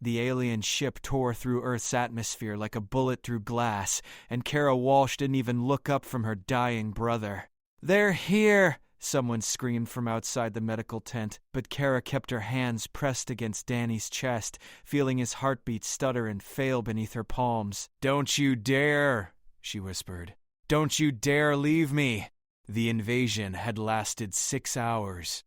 The alien ship tore through Earth's atmosphere like a bullet through glass, and Kara Walsh didn't even look up from her dying brother. "They're here!" someone screamed from outside the medical tent, but Kara kept her hands pressed against Danny's chest, feeling his heartbeat stutter and fail beneath her palms. "Don't you dare!" she whispered. "Don't you dare leave me!" The invasion had lasted 6 hours.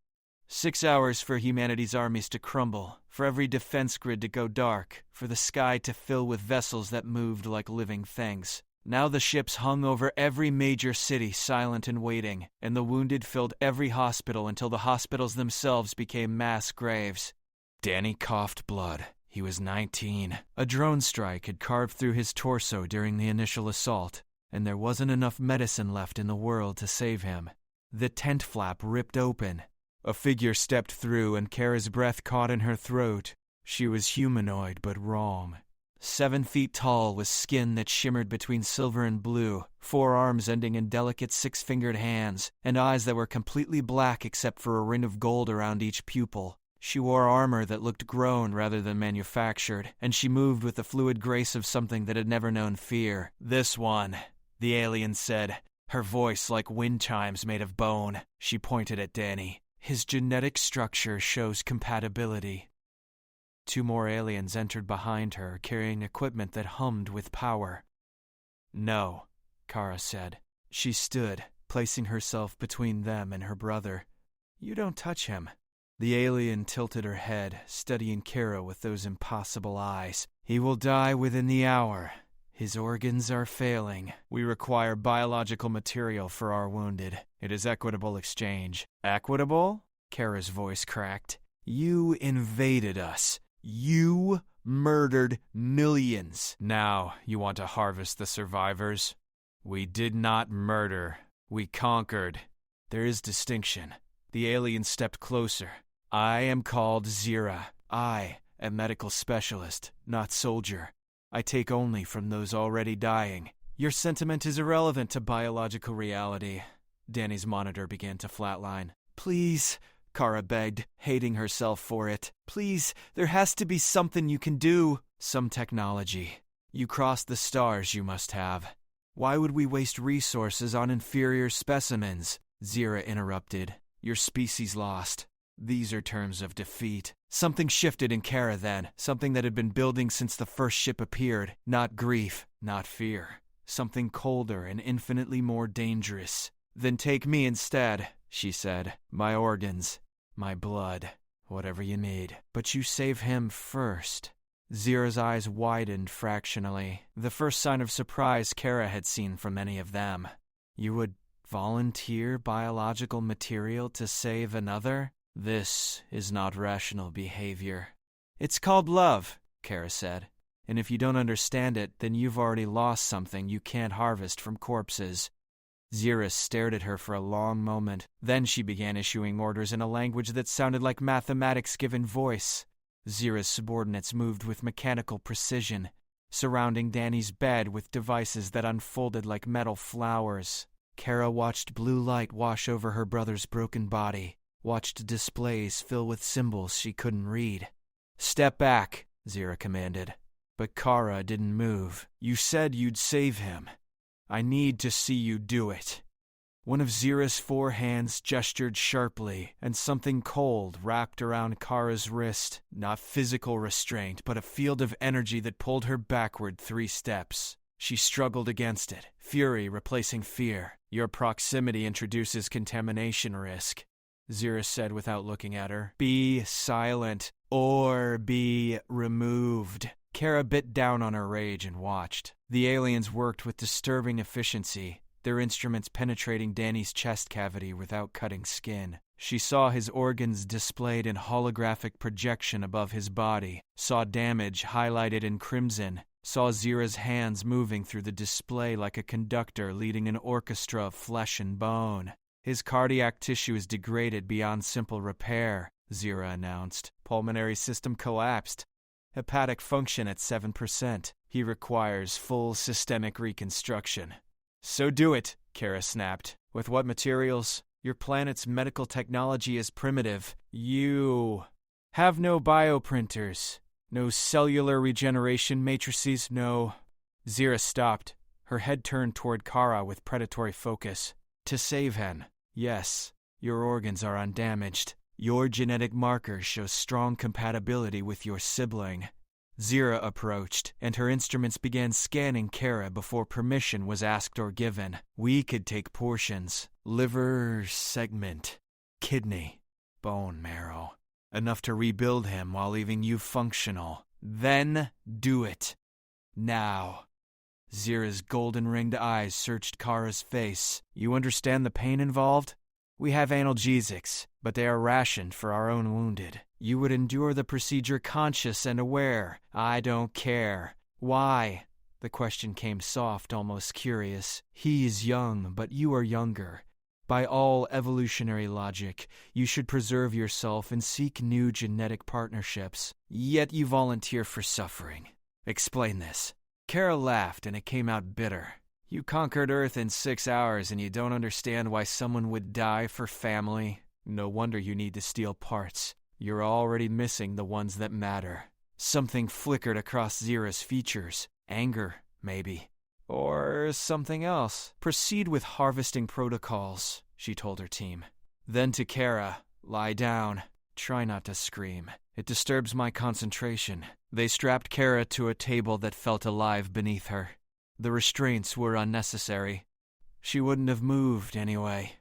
6 hours for humanity's armies to crumble, for every defense grid to go dark, for the sky to fill with vessels that moved like living things. Now the ships hung over every major city, silent and waiting, and the wounded filled every hospital until the hospitals themselves became mass graves. Danny coughed blood. He was 19. A drone strike had carved through his torso during the initial assault, and there wasn't enough medicine left in the world to save him. The tent flap ripped open. A figure stepped through, and Kara's breath caught in her throat. She was humanoid but wrong. 7 feet tall, with skin that shimmered between silver and blue, 4 arms ending in delicate 6-fingered hands, and eyes that were completely black except for a ring of gold around each pupil. She wore armor that looked grown rather than manufactured, and she moved with the fluid grace of something that had never known fear. "This one," the alien said, her voice like wind chimes made of bone. She pointed at Danny. "His genetic structure shows compatibility." 2 more aliens entered behind her, carrying equipment that hummed with power. "No," Kara said. She stood, placing herself between them and her brother. "You don't touch him." The alien tilted her head, studying Kara with those impossible eyes. "He will die within the hour. His organs are failing. We require biological material for our wounded. It is equitable exchange." "Equitable?" Kara's voice cracked. "You invaded us. You murdered millions. Now you want to harvest the survivors? We did not murder. We conquered. There is distinction." The alien stepped closer. "I am called Zira. I am medical specialist, not soldier. I take only from those already dying. Your sentiment is irrelevant to biological reality." Danny's monitor began to flatline. "Please," Kara begged, hating herself for it. "Please, there has to be something you can do." "Some technology. You crossed the stars, you must have. Why would we waste resources on inferior specimens?" Zira interrupted. "Your species lost. These are terms of defeat." Something shifted in Kara then, something that had been building since the first ship appeared. Not grief, not fear. Something colder and infinitely more dangerous. "Then take me instead," she said. "My organs, my blood, whatever you need. But you save him first." Zira's eyes widened fractionally, the first sign of surprise Kara had seen from any of them. "You would volunteer biological material to save another? This is not rational behavior." "It's called love," Kara said. "And if you don't understand it, then you've already lost something you can't harvest from corpses." Zira stared at her for a long moment. Then she began issuing orders in a language that sounded like mathematics given voice. Zira's subordinates moved with mechanical precision, surrounding Danny's bed with devices that unfolded like metal flowers. Kara watched blue light wash over her brother's broken body, watched displays fill with symbols she couldn't read. "Step back," Zira commanded. But Kara didn't move. "You said you'd save him. I need to see you do it." One of Zira's 4 hands gestured sharply, and something cold wrapped around Kara's wrist. Not physical restraint, but a field of energy that pulled her backward 3 steps. She struggled against it, fury replacing fear. "Your proximity introduces contamination risk," Zira said without looking at her. "Be silent, or be removed." Kara bit down on her rage and watched. The aliens worked with disturbing efficiency, their instruments penetrating Danny's chest cavity without cutting skin. She saw his organs displayed in holographic projection above his body, saw damage highlighted in crimson, saw Zira's hands moving through the display like a conductor leading an orchestra of flesh and bone. "His cardiac tissue is degraded beyond simple repair," Zira announced. "Pulmonary system collapsed. Hepatic function at 7%. He requires full systemic reconstruction." "So do it," Kara snapped. "With what materials? Your planet's medical technology is primitive. You have no bioprinters. No cellular regeneration matrices, no. Zira stopped, her head turned toward Kara with predatory focus. To save Hen, yes, your organs are undamaged. Your genetic markers show strong compatibility with your sibling. Zira approached, and her instruments began scanning Kara before permission was asked or given. We could take portions. Liver segment, kidney, bone marrow. Enough to rebuild him while leaving you functional. Then do it. Now. Zira's golden-ringed eyes searched Kara's face. You understand the pain involved? We have analgesics, but they are rationed for our own wounded. You would endure the procedure conscious and aware. I don't care. Why? The question came soft, almost curious. He is young, but you are younger. By all evolutionary logic, you should preserve yourself and seek new genetic partnerships. Yet you volunteer for suffering. Explain this. Kara laughed, and it came out bitter. You conquered Earth in 6 hours, and you don't understand why someone would die for family? No wonder you need to steal parts. You're already missing the ones that matter. Something flickered across Zira's features. Anger, maybe. Or something else. Proceed with harvesting protocols, she told her team. Then to Kara, lie down. Try not to scream. It disturbs my concentration. They strapped Kara to a table that felt alive beneath her. The restraints were unnecessary. She wouldn't have moved anyway.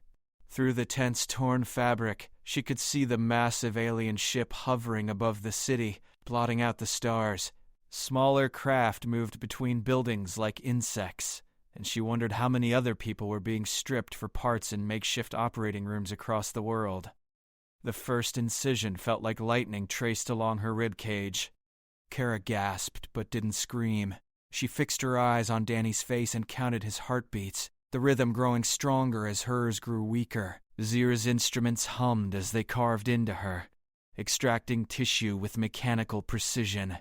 Through the tense, torn fabric, she could see the massive alien ship hovering above the city, blotting out the stars. Smaller craft moved between buildings like insects, and she wondered how many other people were being stripped for parts in makeshift operating rooms across the world. The first incision felt like lightning traced along her ribcage. Kara gasped but didn't scream. She fixed her eyes on Danny's face and counted his heartbeats, the rhythm growing stronger as hers grew weaker. Zira's instruments hummed as they carved into her, extracting tissue with mechanical precision.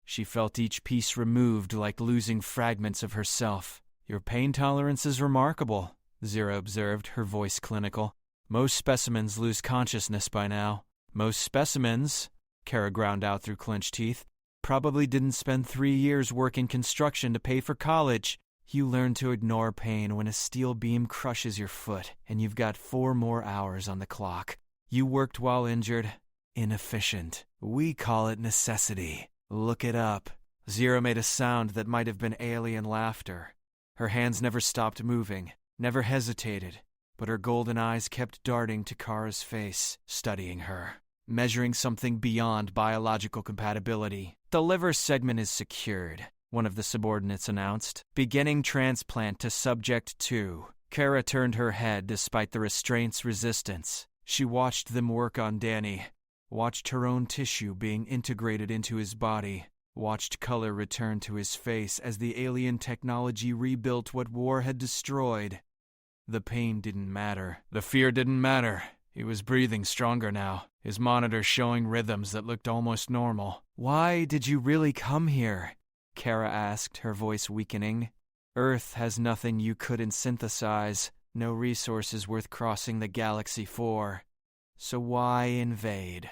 She felt each piece removed like losing fragments of herself. Your pain tolerance is remarkable, Zira observed, her voice clinical. Most specimens lose consciousness by now. Most specimens, Kara ground out through clenched teeth, probably didn't spend 3 years working construction to pay for college. You learn to ignore pain when a steel beam crushes your foot, and you've got 4 more hours on the clock. You worked while injured. Inefficient. We call it necessity. Look it up. Zira made a sound that might have been alien laughter. Her hands never stopped moving, never hesitated, but her golden eyes kept darting to Kara's face, studying her, measuring something beyond biological compatibility. The liver segment is secured, one of the subordinates announced. Beginning transplant to Subject 2. Kara turned her head despite the restraint's resistance. She watched them work on Danny, watched her own tissue being integrated into his body, watched color return to his face as the alien technology rebuilt what war had destroyed. The pain didn't matter. The fear didn't matter. He was breathing stronger now, his monitor showing rhythms that looked almost normal. Why did you really come here? Kara asked, her voice weakening. Earth has nothing you couldn't synthesize, no resources worth crossing the galaxy for. So why invade?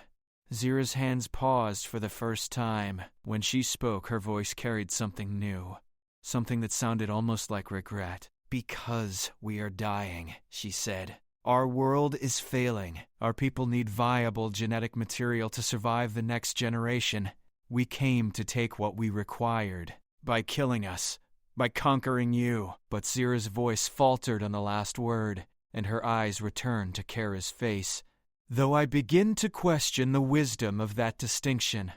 Zira's hands paused for the first time. When she spoke, her voice carried something new, something that sounded almost like regret. Because we are dying, she said. Our world is failing. Our people need viable genetic material to survive the next generation. We came to take what we required. By killing us. By conquering you. But Zira's voice faltered on the last word, and her eyes returned to Kara's face. Though I begin to question the wisdom of that distinction.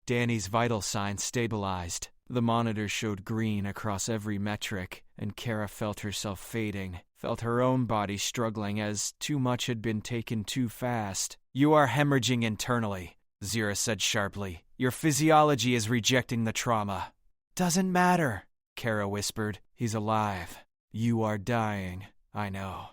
Danny's vital signs stabilized. The monitor showed green across every metric, and Kara felt herself fading, felt her own body struggling as too much had been taken too fast. You are hemorrhaging internally, Zira said sharply. Your physiology is rejecting the trauma. Doesn't matter, Kara whispered. He's alive. You are dying, I know.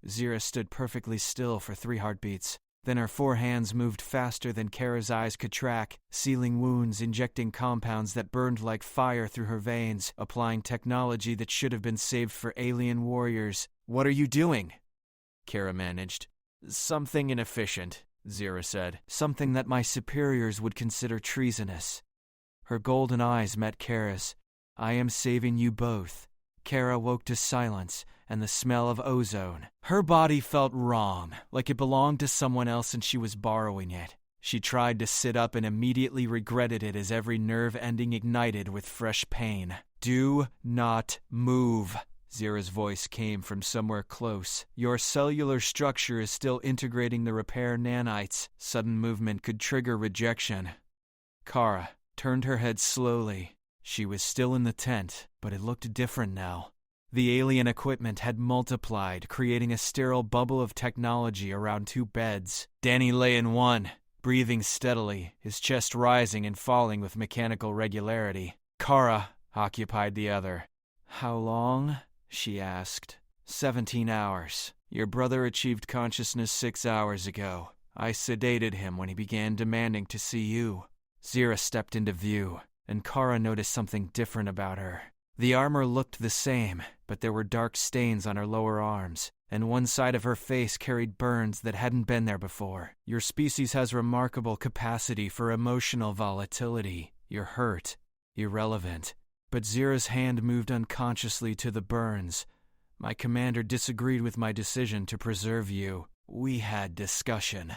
Zira stood perfectly still for 3 heartbeats. Then her 4 hands moved faster than Kara's eyes could track, sealing wounds, injecting compounds that burned like fire through her veins, applying technology that should have been saved for alien warriors. What are you doing? Kara managed. Something inefficient. Zira said. Something that my superiors would consider treasonous. Her golden eyes met Kara's. I am saving you both. Kara woke to silence and the smell of ozone. Her body felt wrong, like it belonged to someone else and she was borrowing it. She tried to sit up and immediately regretted it as every nerve ending ignited with fresh pain. Do not move. Zira's voice came from somewhere close. Your cellular structure is still integrating the repair nanites. Sudden movement could trigger rejection. Kara turned her head slowly. She was still in the tent, but it looked different now. The alien equipment had multiplied, creating a sterile bubble of technology around two beds. Danny lay in one, breathing steadily, his chest rising and falling with mechanical regularity. Kara occupied the other. How long? She asked. 17 hours. Your brother achieved consciousness 6 hours ago. I sedated him when he began demanding to see you. Zira stepped into view, and Kara noticed something different about her. The armor looked the same, but there were dark stains on her lower arms, and one side of her face carried burns that hadn't been there before. Your species has remarkable capacity for emotional volatility. You're hurt, irrelevant. But Zira's hand moved unconsciously to the burns. My commander disagreed with my decision to preserve you. We had discussion.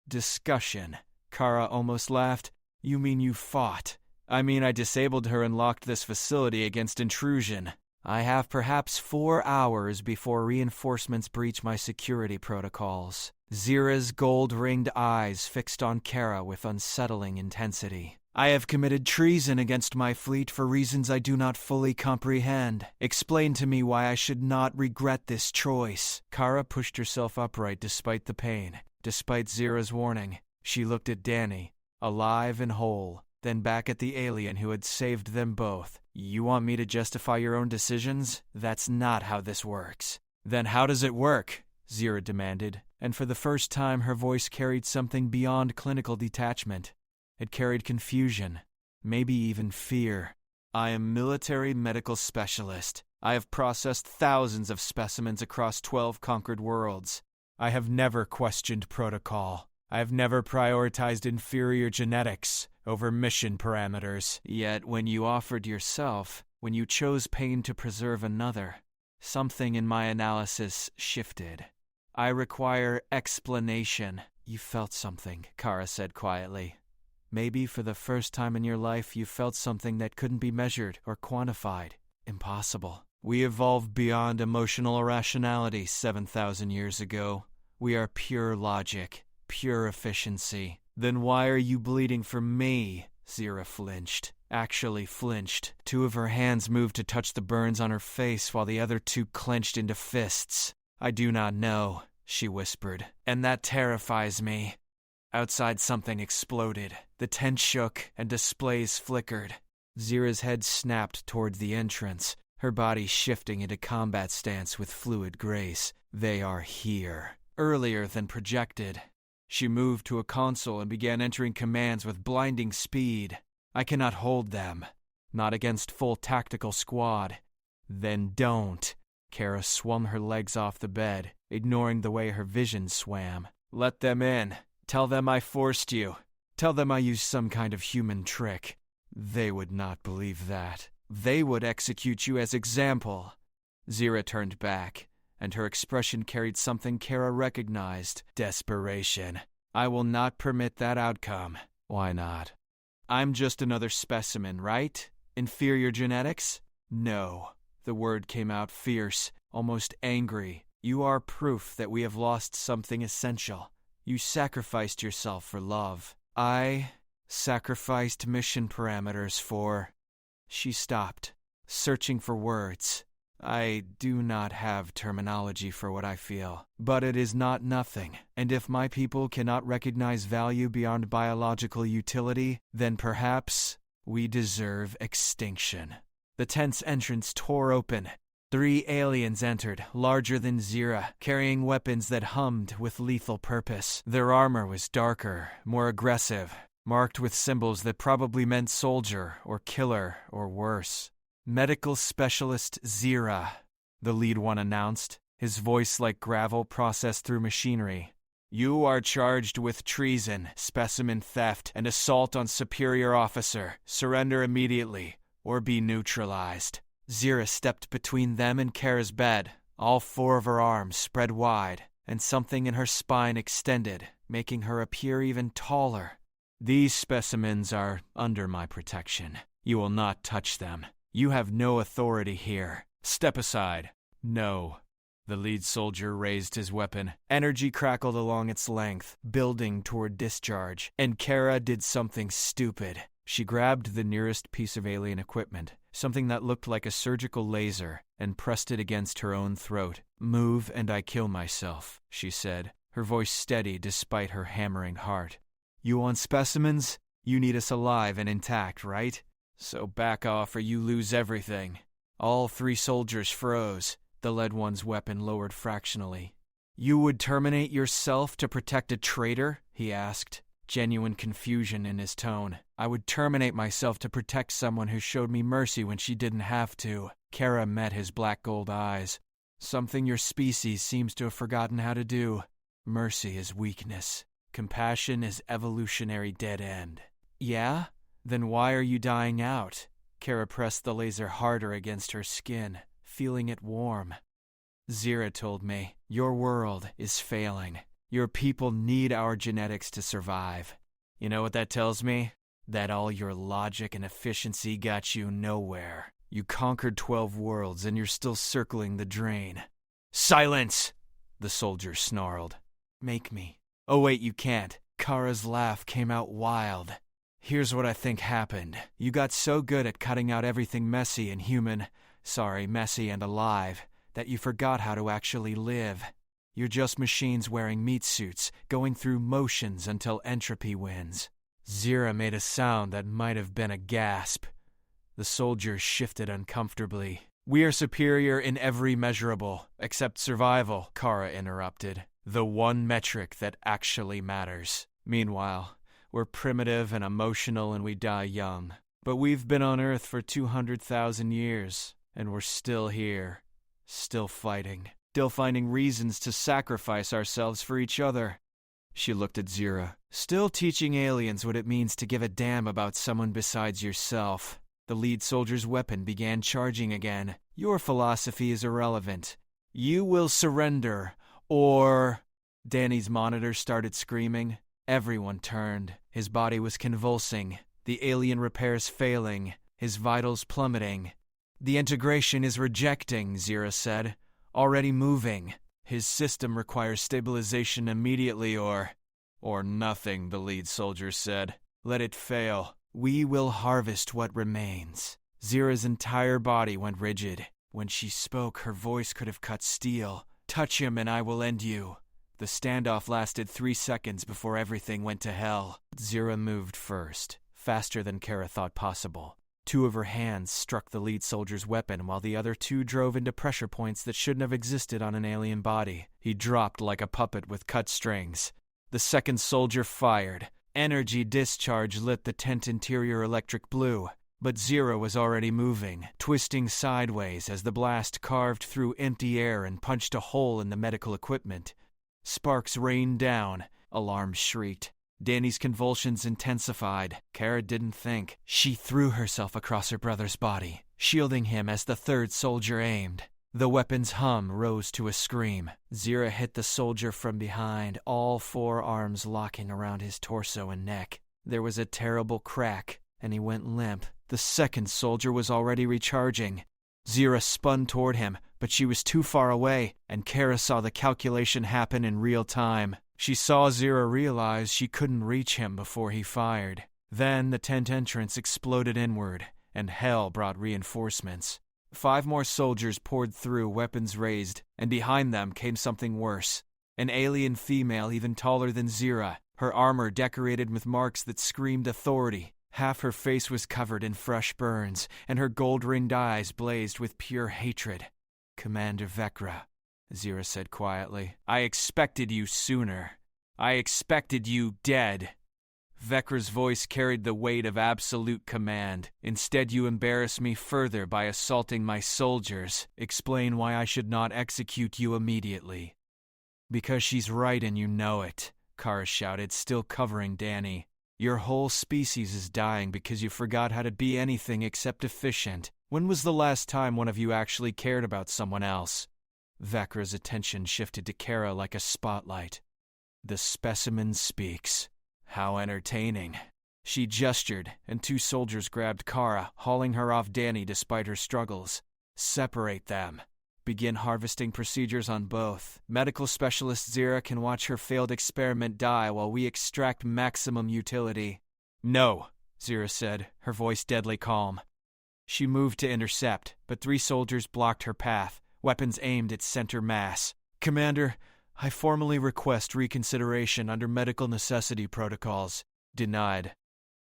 Discussion. Kara almost laughed. You mean you fought? I mean I disabled her and locked this facility against intrusion. I have perhaps 4 hours before reinforcements breach my security protocols. Zira's gold-ringed eyes fixed on Kara with unsettling intensity. I have committed treason against my fleet for reasons I do not fully comprehend. Explain to me why I should not regret this choice. Kara pushed herself upright despite the pain. Despite Zira's warning, she looked at Danny, alive and whole, then back at the alien who had saved them both. You want me to justify your own decisions? That's not how this works. Then how does it work? Zira demanded, and for the first time her voice carried something beyond clinical detachment. It carried confusion, maybe even fear. I am military medical specialist. I have processed thousands of specimens across 12 conquered worlds. I have never questioned protocol. I have never prioritized inferior genetics over mission parameters. Yet when you offered yourself, when you chose pain to preserve another, something in my analysis shifted. I require explanation. You felt something, Kara said quietly. Maybe for the first time in your life you felt something that couldn't be measured or quantified. Impossible. We evolved beyond emotional irrationality 7,000 years ago. We are pure logic, pure efficiency. Then why are you bleeding for me? Zira flinched. Actually flinched. Two of her hands moved to touch the burns on her face while the other two clenched into fists. I do not know, she whispered, and that terrifies me. Outside something exploded. The tent shook and displays flickered. Zira's head snapped toward the entrance, her body shifting into combat stance with fluid grace. They are here. Earlier than projected. She moved to a console and began entering commands with blinding speed. I cannot hold them. Not against full tactical squad. Then don't. Kara swung her legs off the bed, ignoring the way her vision swam. Let them in. Tell them I forced you. Tell them I used some kind of human trick. They would not believe that. They would execute you as example. Zira turned back, and her expression carried something Kara recognized. Desperation. I will not permit that outcome. Why not? I'm just another specimen, right? Inferior genetics? No. The word came out fierce, almost angry. You are proof that we have lost something essential. You sacrificed yourself for love. I sacrificed mission parameters for... She stopped, searching for words. I do not have terminology for what I feel, but it is not nothing, and if my people cannot recognize value beyond biological utility, then perhaps we deserve extinction. The tent's entrance tore open. 3 aliens entered, larger than Zira, carrying weapons that hummed with lethal purpose. Their armor was darker, more aggressive, marked with symbols that probably meant soldier or killer or worse. Medical Specialist Zira, the lead one announced, his voice like gravel processed through machinery. You are charged with treason, specimen theft, and assault on superior officer. Surrender immediately, or be neutralized. Zira stepped between them and Kara's bed, all four of her arms spread wide, and something in her spine extended, making her appear even taller. These specimens are under my protection. You will not touch them. You have no authority here. Step aside. No. The lead soldier raised his weapon. Energy crackled along its length, building toward discharge, and Kara did something stupid. She grabbed the nearest piece of alien equipment, something that looked like a surgical laser, and pressed it against her own throat. "Move and I kill myself," she said, her voice steady despite her hammering heart. "You want specimens? You need us alive and intact, right? So back off or you lose everything." All three soldiers froze, the lead one's weapon lowered fractionally. "You would terminate yourself to protect a traitor?" he asked, genuine confusion in his tone. "I would terminate myself to protect someone who showed me mercy when she didn't have to." Kara met his black gold eyes. "Something your species seems to have forgotten how to do. Mercy is weakness. Compassion is evolutionary dead end." "Yeah? Then why are you dying out?" Kara pressed the laser harder against her skin, feeling it warm. "Zira told me, your world is failing. Your people need our genetics to survive. You know what that tells me? That all your logic and efficiency got you nowhere. You conquered 12 worlds and you're still circling the drain." "Silence!" the soldier snarled. "Make me." "Oh wait, you can't." Kara's laugh came out wild. "Here's what I think happened. You got so good at cutting out everything messy and messy and alive, that you forgot how to actually live. You're just machines wearing meat suits, going through motions until entropy wins." Zira made a sound that might have been a gasp. The soldiers shifted uncomfortably. "We are superior in every measurable, except survival," Kara interrupted. "The one metric that actually matters. Meanwhile, we're primitive and emotional and we die young. But we've been on Earth for 200,000 years, and we're still here. Still fighting. Still finding reasons to sacrifice ourselves for each other." She looked at Zira. "Still teaching aliens what it means to give a damn about someone besides yourself." The lead soldier's weapon began charging again. "Your philosophy is irrelevant. You will surrender, or—" Danny's monitor started screaming. Everyone turned. His body was convulsing, the alien repairs failing, his vitals plummeting. "The integration is rejecting," Zira said. "Already moving. His system requires stabilization immediately or nothing," the lead soldier said. "Let it fail. We will harvest what remains." Zira's entire body went rigid. When she spoke, her voice could have cut steel. "Touch him and I will end you." The standoff lasted 3 seconds before everything went to hell. Zira moved first, faster than Kara thought possible. 2 of her hands struck the lead soldier's weapon while the other 2 drove into pressure points that shouldn't have existed on an alien body. He dropped like a puppet with cut strings. The second soldier fired. Energy discharge lit the tent interior electric blue. But Zira was already moving, twisting sideways as the blast carved through empty air and punched a hole in the medical equipment. Sparks rained down. Alarms shrieked. Danny's convulsions intensified. Kara didn't think. She threw herself across her brother's body, shielding him as the third soldier aimed. The weapon's hum rose to a scream. Zira hit the soldier from behind, all 4 arms locking around his torso and neck. There was a terrible crack, and he went limp. The second soldier was already recharging. Zira spun toward him, but she was too far away, and Kara saw the calculation happen in real time. She saw Zira realize she couldn't reach him before he fired. Then the tent entrance exploded inward, and hell brought reinforcements. 5 more soldiers poured through, weapons raised, and behind them came something worse. An alien female even taller than Zira, her armor decorated with marks that screamed authority. Half her face was covered in fresh burns, and her gold-ringed eyes blazed with pure hatred. "Commander Vecra," Zira said quietly, "I expected you sooner. I expected you dead." Vecra's voice carried the weight of absolute command. "Instead, you embarrass me further by assaulting my soldiers. Explain why I should not execute you immediately." Because she's right and you know it, Kara shouted, still covering Danny. Your whole species is dying because you forgot how to be anything except efficient. When was the last time one of you actually cared about someone else? Vecra's attention shifted to Kara like a spotlight. The specimen speaks. How entertaining. She gestured, and 2 soldiers grabbed Kara, hauling her off Danny despite her struggles. Separate them. Begin harvesting procedures on both. Medical specialist Zira can watch her failed experiment die while we extract maximum utility. No, Zira said, her voice deadly calm. She moved to intercept, but 3 soldiers blocked her path, weapons aimed at center mass. Commander, I formally request reconsideration under medical necessity protocols. Denied.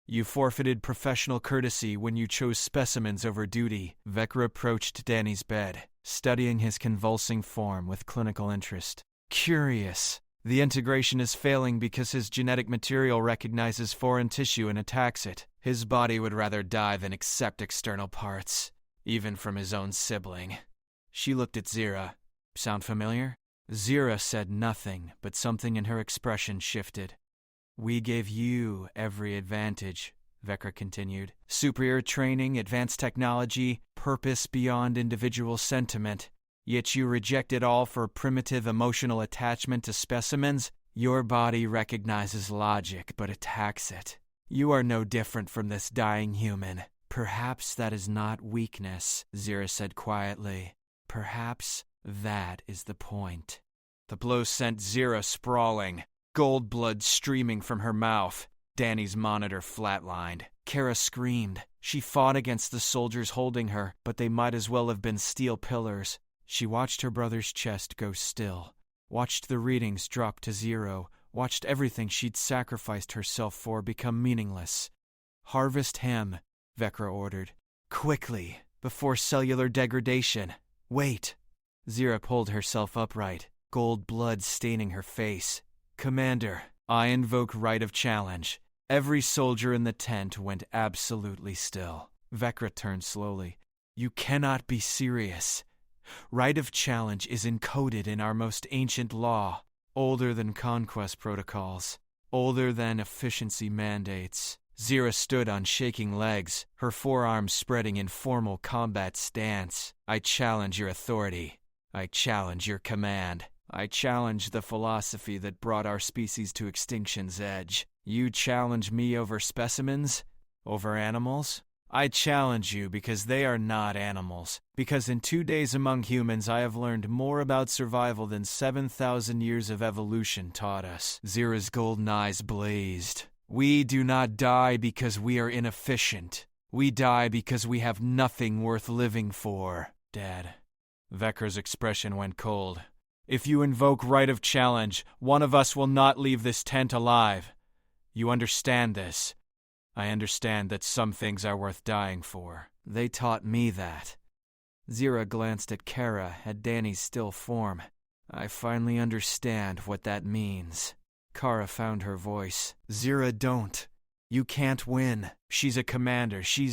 You forfeited professional courtesy when you chose specimens over duty. Vecra approached Danny's bed, studying his convulsing form with clinical interest. Curious. The integration is failing because his genetic material recognizes foreign tissue and attacks it. His body would rather die than accept external parts, even from his own sibling. She looked at Zira. Sound familiar? Zira said nothing, but something in her expression shifted. We gave you every advantage, Vecra continued. Superior training, advanced technology, purpose beyond individual sentiment. Yet you reject it all for primitive emotional attachment to specimens? Your body recognizes logic, but attacks it. You are no different from this dying human. Perhaps that is not weakness, Zira said quietly. Perhaps that is the point. The blow sent Zira sprawling, gold blood streaming from her mouth. Danny's monitor flatlined. Kara screamed. She fought against the soldiers holding her, but they might as well have been steel pillars. She watched her brother's chest go still, watched the readings drop to 0, watched everything she'd sacrificed herself for become meaningless. Harvest him, Vecra ordered. Quickly, before cellular degradation. Wait. Zira pulled herself upright, gold blood staining her face. Commander, I invoke right of challenge. Every soldier in the tent went absolutely still. Vecra turned slowly. You cannot be serious. Right of challenge is encoded in our most ancient law, older than conquest protocols, older than efficiency mandates. Zira stood on shaking legs, her forearms spreading in formal combat stance. I challenge your authority. I challenge your command. I challenge the philosophy that brought our species to extinction's edge. You challenge me over specimens? Over animals? I challenge you because they are not animals. Because in 2 days among humans I have learned more about survival than 7,000 years of evolution taught us. Zira's golden eyes blazed. We do not die because we are inefficient. We die because we have nothing worth living for. Dad. Vecra's expression went cold. If you invoke right of challenge, one of us will not leave this tent alive. You understand this? I understand that some things are worth dying for. They taught me that. Zira glanced at Kara, at Danny's still form. I finally understand what that means. Kara found her voice. Zira, don't. You can't win. She's a commander. She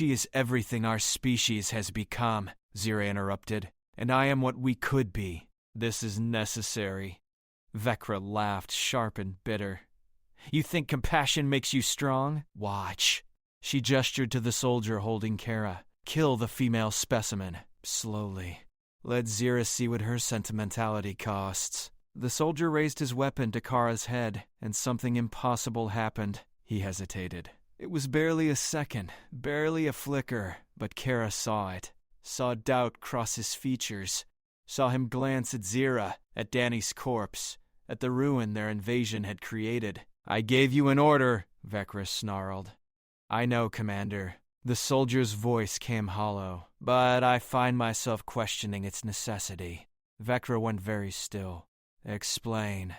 is everything our species has become, Zira interrupted. And I am what we could be. This is necessary. Vecra laughed, sharp and bitter. You think compassion makes you strong? Watch. She gestured to the soldier holding Kara. Kill the female specimen. Slowly. Let Zira see what her sentimentality costs. The soldier raised his weapon to Kara's head, and something impossible happened. He hesitated. It was barely a second, barely a flicker, but Kara saw it. Saw doubt cross his features. Saw him glance at Zira, at Danny's corpse, at the ruin their invasion had created. I gave you an order, Vecra snarled. I know, Commander. The soldier's voice came hollow, but I find myself questioning its necessity. Vecra went very still. Explain.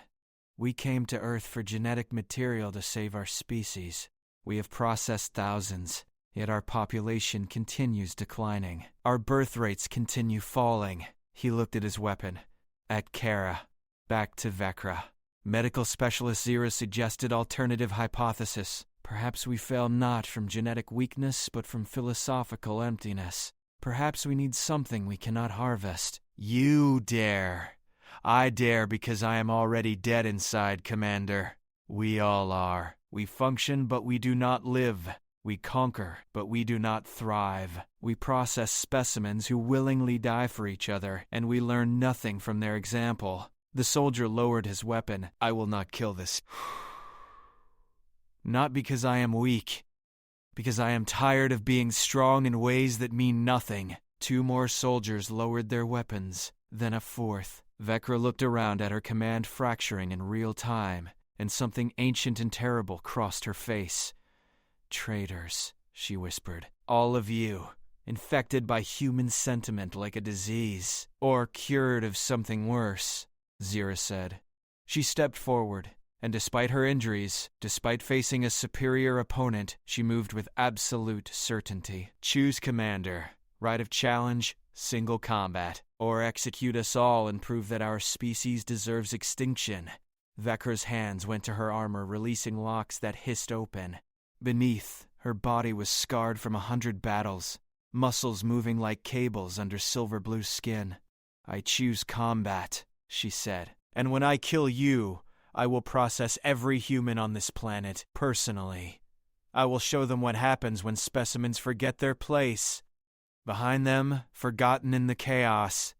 We came to Earth for genetic material to save our species. We have processed thousands, yet our population continues declining. Our birth rates continue falling. He looked at his weapon, at Kara, back to Vecra. Medical specialist Zira suggested alternative hypothesis. Perhaps we fail not from genetic weakness, but from philosophical emptiness. Perhaps we need something we cannot harvest. You dare. I dare because I am already dead inside, Commander. We all are. We function, but we do not live. We conquer, but we do not thrive. We process specimens who willingly die for each other, and we learn nothing from their example. The soldier lowered his weapon. I will not kill this. Not because I am weak, because I am tired of being strong in ways that mean nothing. 2 more soldiers lowered their weapons, then a 4th. Vecra looked around at her command fracturing in real time, and something ancient and terrible crossed her face. Traitors, she whispered. All of you, infected by human sentiment like a disease, or cured of something worse, Zira said. She stepped forward, and despite her injuries, despite facing a superior opponent, she moved with absolute certainty. Choose commander, right of challenge, single combat, or execute us all and prove that our species deserves extinction. Vecra's hands went to her armor, releasing locks that hissed open. Beneath, her body was scarred from 100 battles, muscles moving like cables under silver-blue skin. I choose combat, she said. And when I kill you, I will process every human on this planet, personally. I will show them what happens when specimens forget their place. Behind them, forgotten in the chaos,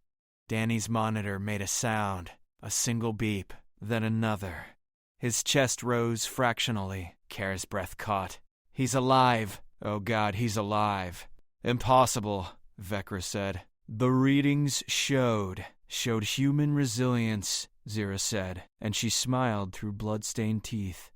Danny's monitor made a sound, a single beep, then another. His chest rose fractionally. Kara's breath caught. He's alive. Oh God, he's alive. Impossible, Vecra said. The readings showed human resilience, Zira said, and she smiled through blood-stained teeth.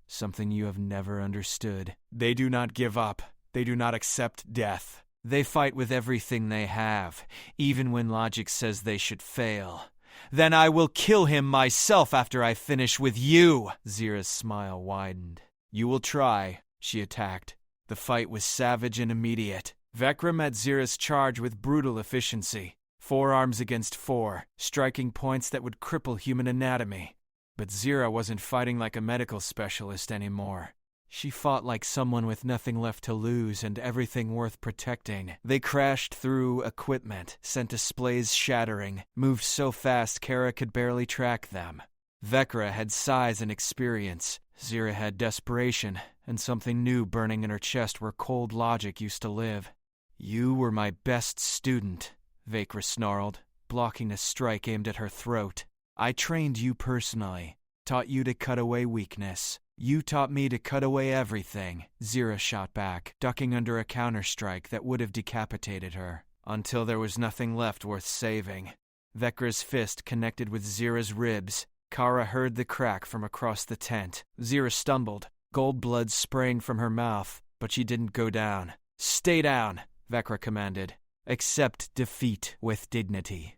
Something you have never understood. They do not give up. They do not accept death. They fight with everything they have, even when logic says they should fail. Then I will kill him myself after I finish with you. Zira's smile widened. You will try, she attacked. The fight was savage and immediate. Vecra met Zira's charge with brutal efficiency. 4 arms against 4, striking points that would cripple human anatomy. But Zira wasn't fighting like a medical specialist anymore. She fought like someone with nothing left to lose and everything worth protecting. They crashed through equipment, sent displays shattering, moved so fast Kara could barely track them. Vecra had size and experience. Zira had desperation, and something new burning in her chest where cold logic used to live. You were my best student, Vecra snarled, blocking a strike aimed at her throat. I trained you personally, taught you to cut away weakness. You taught me to cut away everything, Zira shot back, ducking under a counterstrike that would have decapitated her, until there was nothing left worth saving. Vecra's fist connected with Zira's ribs. Kara heard the crack from across the tent. Zira stumbled, gold blood spraying from her mouth, but she didn't go down. Stay down, Vecra commanded. Accept defeat with dignity.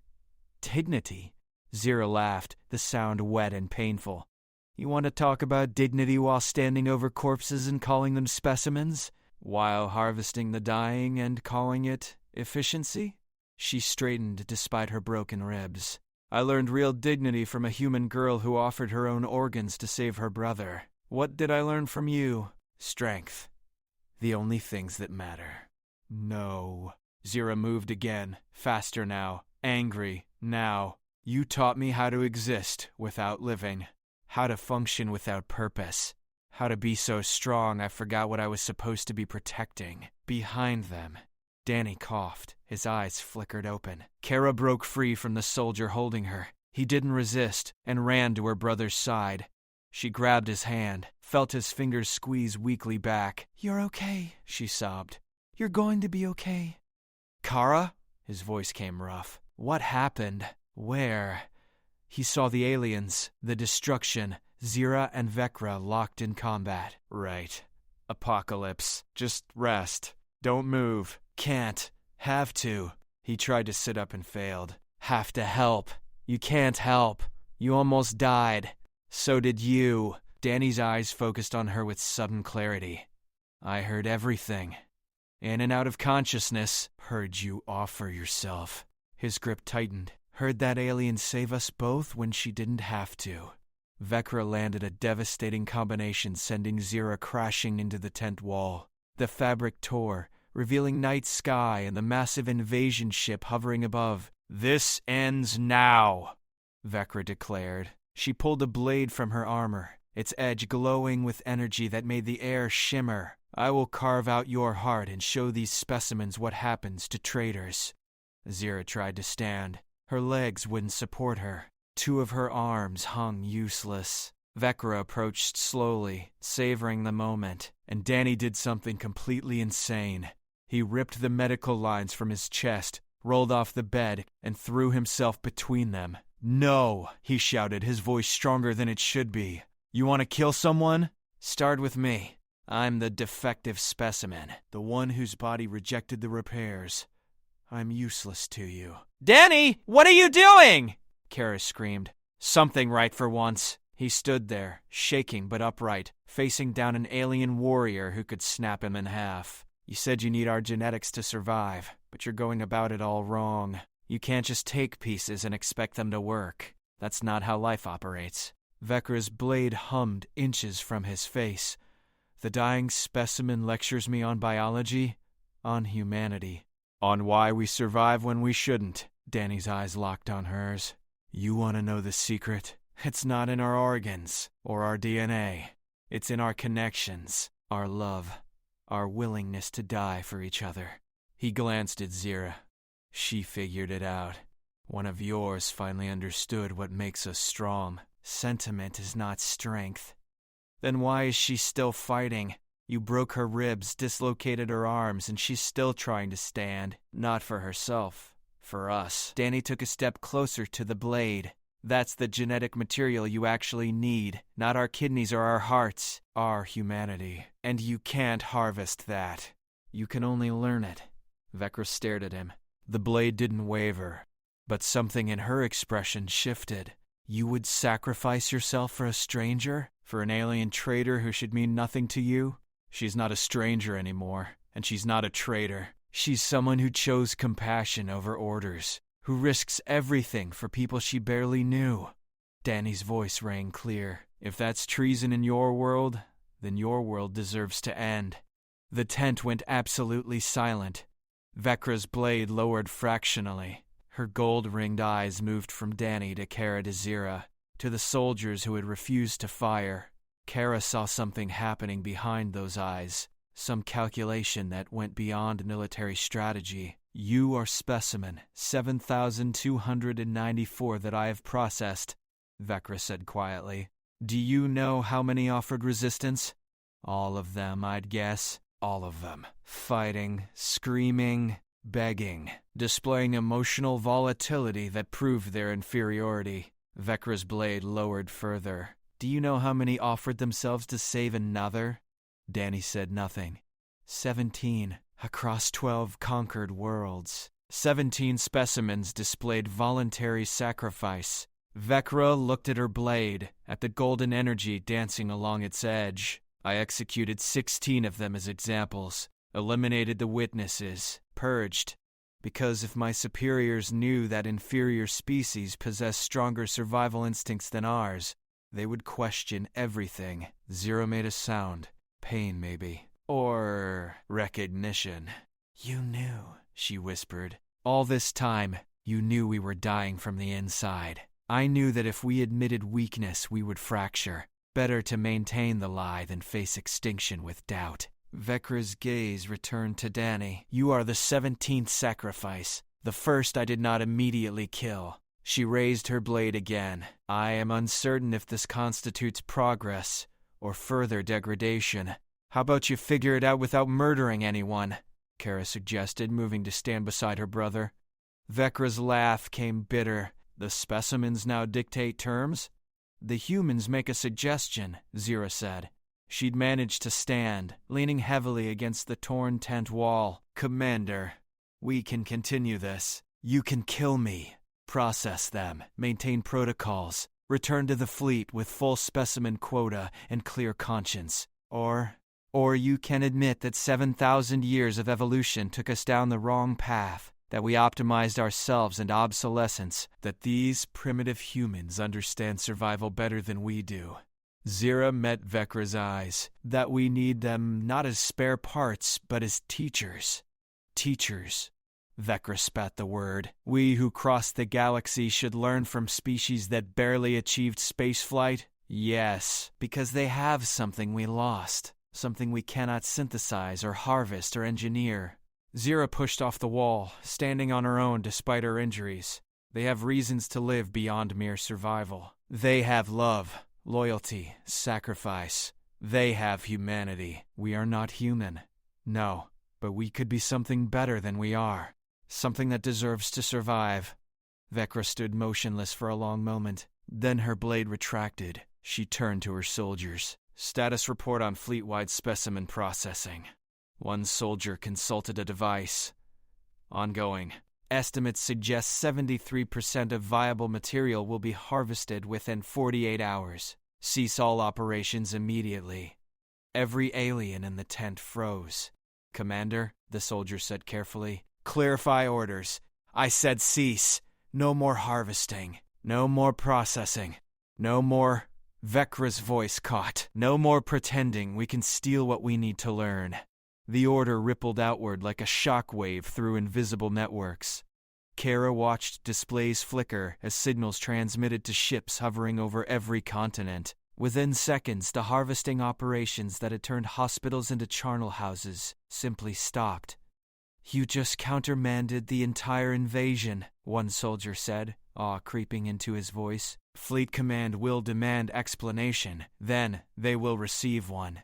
Dignity? Zira laughed, the sound wet and painful. You want to talk about dignity while standing over corpses and calling them specimens? While harvesting the dying and calling it efficiency? She straightened despite her broken ribs. I learned real dignity from a human girl who offered her own organs to save her brother. What did I learn from you? Strength. The only things that matter. No. Zira moved again, faster now, angry, now. You taught me how to exist without living, how to function without purpose, how to be so strong I forgot what I was supposed to be protecting. Behind them. Danny coughed. His eyes flickered open. Kara broke free from the soldier holding her. He didn't resist and ran to her brother's side. She grabbed his hand, felt his fingers squeeze weakly back. You're okay, she sobbed. You're going to be okay. Kara? His voice came rough. What happened? Where? He saw the aliens, the destruction, Zira and Vecra locked in combat. Right. Apocalypse. Just rest. Don't move. Can't. Have to. He tried to sit up and failed. Have to help. You can't help. You almost died. So did you. Danny's eyes focused on her with sudden clarity. I heard everything. In and out of consciousness. Heard you offer yourself. His grip tightened. Heard that alien save us both when she didn't have to. Vecra landed a devastating combination, sending Zira crashing into the tent wall. The fabric tore, revealing night sky and the massive invasion ship hovering above. This ends now. Vecra declared. She pulled a blade from her armor, its edge glowing with energy that made the air shimmer. I will carve out your heart and show these specimens what happens to traitors. Zira tried to stand. Her legs wouldn't support her. 2 of her arms hung useless. Vecra approached slowly, savoring the moment, and Danny did something completely insane. He ripped the medical lines from his chest, rolled off the bed, and threw himself between them. "No!" he shouted, his voice stronger than it should be. "You want to kill someone? Start with me. I'm the defective specimen, the one whose body rejected the repairs. I'm useless to you." "Danny, what are you doing?" Kara screamed. Something right for once. He stood there, shaking but upright, facing down an alien warrior who could snap him in half. "You said you need our genetics to survive, but you're going about it all wrong. You can't just take pieces and expect them to work. That's not how life operates." Vecra's blade hummed inches from his face. The dying specimen lectures me on biology, on humanity, on why we survive when we shouldn't. Danny's eyes locked on hers. "You want to know the secret? It's not in our organs or our DNA. It's in our connections, our love, our willingness to die for each other." He glanced at Zira. "She figured it out. One of yours finally understood what makes us strong. Sentiment is not strength." "Then why is she still fighting? You broke her ribs, dislocated her arms, and she's still trying to stand. Not for herself, for us." Danny took a step closer to the blade. "That's the genetic material you actually need, not our kidneys or our hearts, our humanity. And you can't harvest that. You can only learn it." Vecra stared at him. The blade didn't waver, but something in her expression shifted. "You would sacrifice yourself for a stranger? For an alien traitor who should mean nothing to you?" "She's not a stranger anymore, and she's not a traitor. She's someone who chose compassion over orders, who risks everything for people she barely knew." Danny's voice rang clear. "If that's treason in your world, then your world deserves to end." The tent went absolutely silent. Vecra's blade lowered fractionally. Her gold-ringed eyes moved from Danny to Kara to Zira, to the soldiers who had refused to fire. Kara saw something happening behind those eyes, some calculation that went beyond military strategy. "You are specimen 7,294 that I have processed," Vecra said quietly. "Do you know how many offered resistance?" "All of them, I'd guess. All of them. Fighting, screaming, begging, displaying emotional volatility that proved their inferiority." Vecra's blade lowered further. "Do you know how many offered themselves to save another?" Danny said nothing. 17, across 12 conquered worlds. 17 specimens displayed voluntary sacrifice. Vecra looked at her blade, at the golden energy dancing along its edge. "I executed 16 of them as examples, eliminated the witnesses, purged. Because if my superiors knew that inferior species possess stronger survival instincts than ours, they would question everything." Zira made a sound. Pain, maybe. Or recognition. "You knew," she whispered. "All this time, you knew we were dying from the inside. I knew that if we admitted weakness, we would fracture. Better to maintain the lie than face extinction with doubt." Vecra's gaze returned to Danny. "You are the 17th sacrifice. The first I did not immediately kill." She raised her blade again. "I am uncertain if this constitutes progress or further degradation." "How about you figure it out without murdering anyone?" Kara suggested, moving to stand beside her brother. Vecra's laugh came bitter. "The specimens now dictate terms?" "The humans make a suggestion," Zira said. She'd managed to stand, leaning heavily against the torn tent wall. "Commander, we can continue this. You can kill me, process them, maintain protocols, return to the fleet with full specimen quota and clear conscience. Or you can admit that 7,000 years of evolution took us down the wrong path, that we optimized ourselves and obsolescence, that these primitive humans understand survival better than we do." Zira met Vecra's eyes. "That we need them not as spare parts, but as teachers. Teachers Vecra spat the word. We who crossed the galaxy should learn from species that barely achieved spaceflight? Yes, because they have something we lost. Something we cannot synthesize or harvest or engineer. Zira pushed off the wall, standing on her own despite her injuries. They have reasons to live beyond mere survival. They have love, loyalty, sacrifice. They have humanity. We are not human. No, but we could be something better than we are. Something that deserves to survive. Vecra stood motionless for a long moment. Then her blade retracted. She turned to her soldiers. Status report on fleet-wide specimen processing. One soldier consulted a device. Ongoing. Estimates suggest 73% of viable material will be harvested within 48 hours. Cease all operations immediately. Every alien in the tent froze. Commander, the soldier said carefully, clarify orders. I said cease. No more harvesting. No more processing. No more... Vecra's voice caught. No more pretending we can steal what we need to learn. The order rippled outward like a shock wave through invisible networks. Kara watched displays flicker as signals transmitted to ships hovering over every continent. Within seconds, the harvesting operations that had turned hospitals into charnel houses simply stopped. You just countermanded the entire invasion, one soldier said, awe creeping into his voice. Fleet Command will demand explanation, then they will receive one.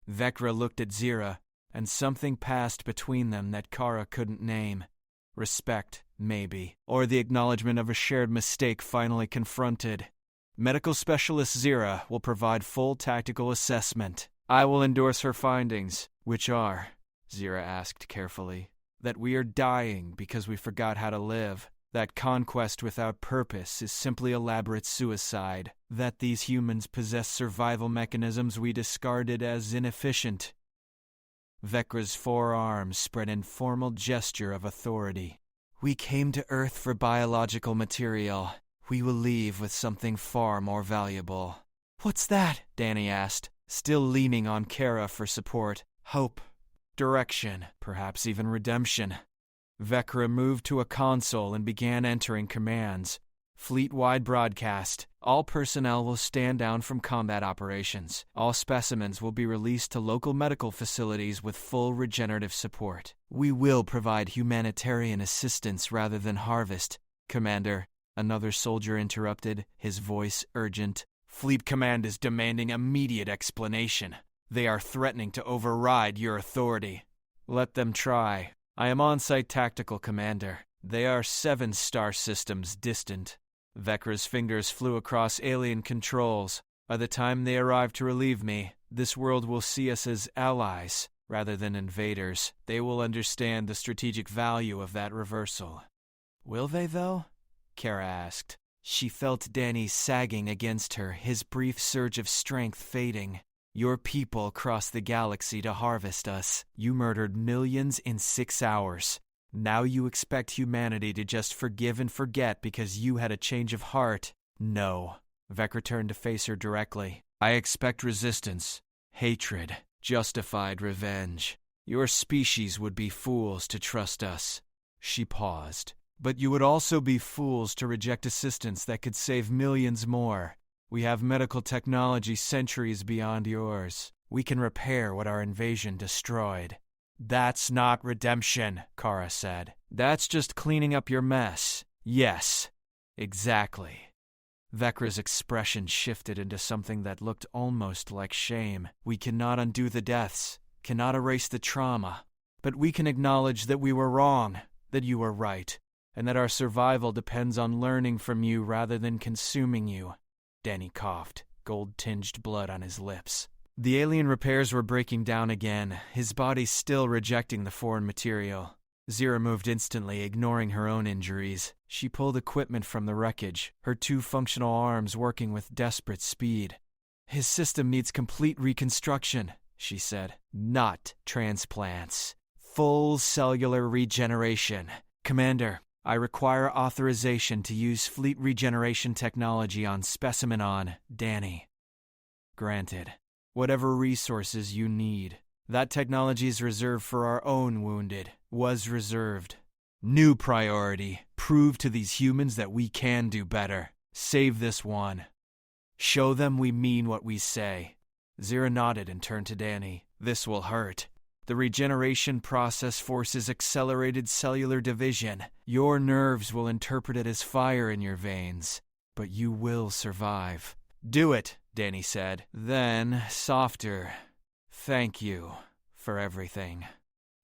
Vecra looked at Zira, and something passed between them that Kara couldn't name. Respect, maybe, or the acknowledgement of a shared mistake finally confronted. Medical specialist Zira will provide full tactical assessment. I will endorse her findings, which are, Zira asked carefully, that we are dying because we forgot how to live. That conquest without purpose is simply elaborate suicide. That these humans possess survival mechanisms we discarded as inefficient. Vecra's forearms spread in formal gesture of authority. We came to Earth for biological material. We will leave with something far more valuable. What's that? Danny asked, still leaning on Kara for support. Hope. Direction. Perhaps even redemption. Vecra moved to a console and began entering commands. Fleet-wide broadcast. All personnel will stand down from combat operations. All specimens will be released to local medical facilities with full regenerative support. We will provide humanitarian assistance rather than harvest. Commander, another soldier interrupted, his voice urgent. Fleet Command is demanding immediate explanation. They are threatening to override your authority. Let them try. I am on-site tactical commander. They are 7 star systems distant. Vecra's fingers flew across alien controls. By the time they arrive to relieve me, this world will see us as allies rather than invaders. They will understand the strategic value of that reversal. Will they, though? Kara asked. She felt Danny sagging against her, his brief surge of strength fading. Your people crossed the galaxy to harvest us. You murdered millions in 6 hours. Now you expect humanity to just forgive and forget because you had a change of heart. No. Vecra turned to face her directly. I expect resistance, hatred, justified revenge. Your species would be fools to trust us. She paused. But you would also be fools to reject assistance that could save millions more. We have medical technology centuries beyond yours. We can repair what our invasion destroyed. That's not redemption, Kara said. That's just cleaning up your mess. Yes, exactly. Vecra's expression shifted into something that looked almost like shame. We cannot undo the deaths, cannot erase the trauma, but we can acknowledge that we were wrong, that you were right, and that our survival depends on learning from you rather than consuming you. Danny coughed, gold-tinged blood on his lips. The alien repairs were breaking down again, his body still rejecting the foreign material. Zira moved instantly, ignoring her own injuries. She pulled equipment from the wreckage, her 2 functional arms working with desperate speed. His system needs complete reconstruction, she said. Not transplants. Full cellular regeneration. Commander, I require authorization to use fleet regeneration technology on Specimen on Danny. Granted. Whatever resources you need. That technology is reserved for our own wounded. Was reserved. New priority. Prove to these humans that we can do better. Save this one. Show them we mean what we say. Zira nodded and turned to Danny. This will hurt. The regeneration process forces accelerated cellular division. Your nerves will interpret it as fire in your veins, but you will survive. Do it, Danny said. Then, softer. Thank you for everything.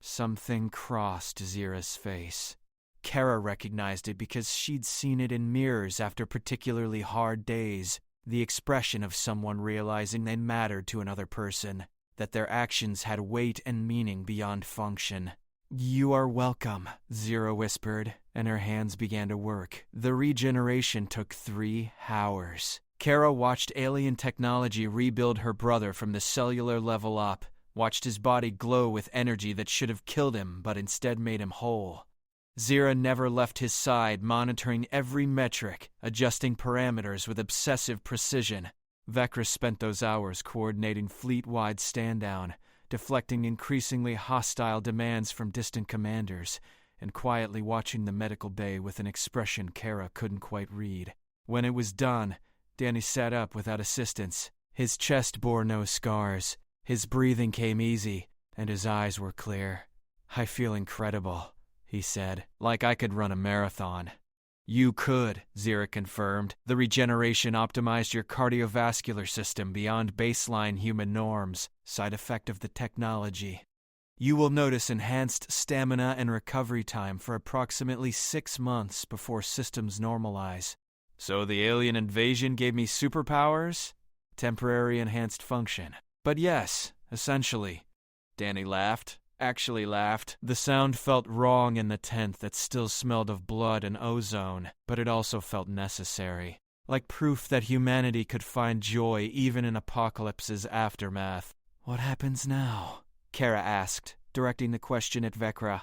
Something crossed Zira's face. Kara recognized it because she'd seen it in mirrors after particularly hard days. The expression of someone realizing they mattered to another person, that their actions had weight and meaning beyond function. You are welcome, Zira whispered, and her hands began to work. The regeneration took 3 hours. Kara watched alien technology rebuild her brother from the cellular level up, watched his body glow with energy that should have killed him but instead made him whole. Zira never left his side, monitoring every metric, adjusting parameters with obsessive precision. Vecra spent those hours coordinating fleet-wide stand-down, deflecting increasingly hostile demands from distant commanders, and quietly watching the medical bay with an expression Kara couldn't quite read. When it was done, Danny sat up without assistance. His chest bore no scars. His breathing came easy, and his eyes were clear. I feel incredible, he said, like I could run a marathon. You could, Zira confirmed. The regeneration optimized your cardiovascular system beyond baseline human norms, side effect of the technology. You will notice enhanced stamina and recovery time for approximately 6 months before systems normalize. So the alien invasion gave me superpowers? Temporary enhanced function. But yes, essentially. Danny laughed. Actually laughed. The sound felt wrong in the tent that still smelled of blood and ozone, but it also felt necessary. Like proof that humanity could find joy even in apocalypse's aftermath. What happens now? Kara asked, directing the question at Vecra.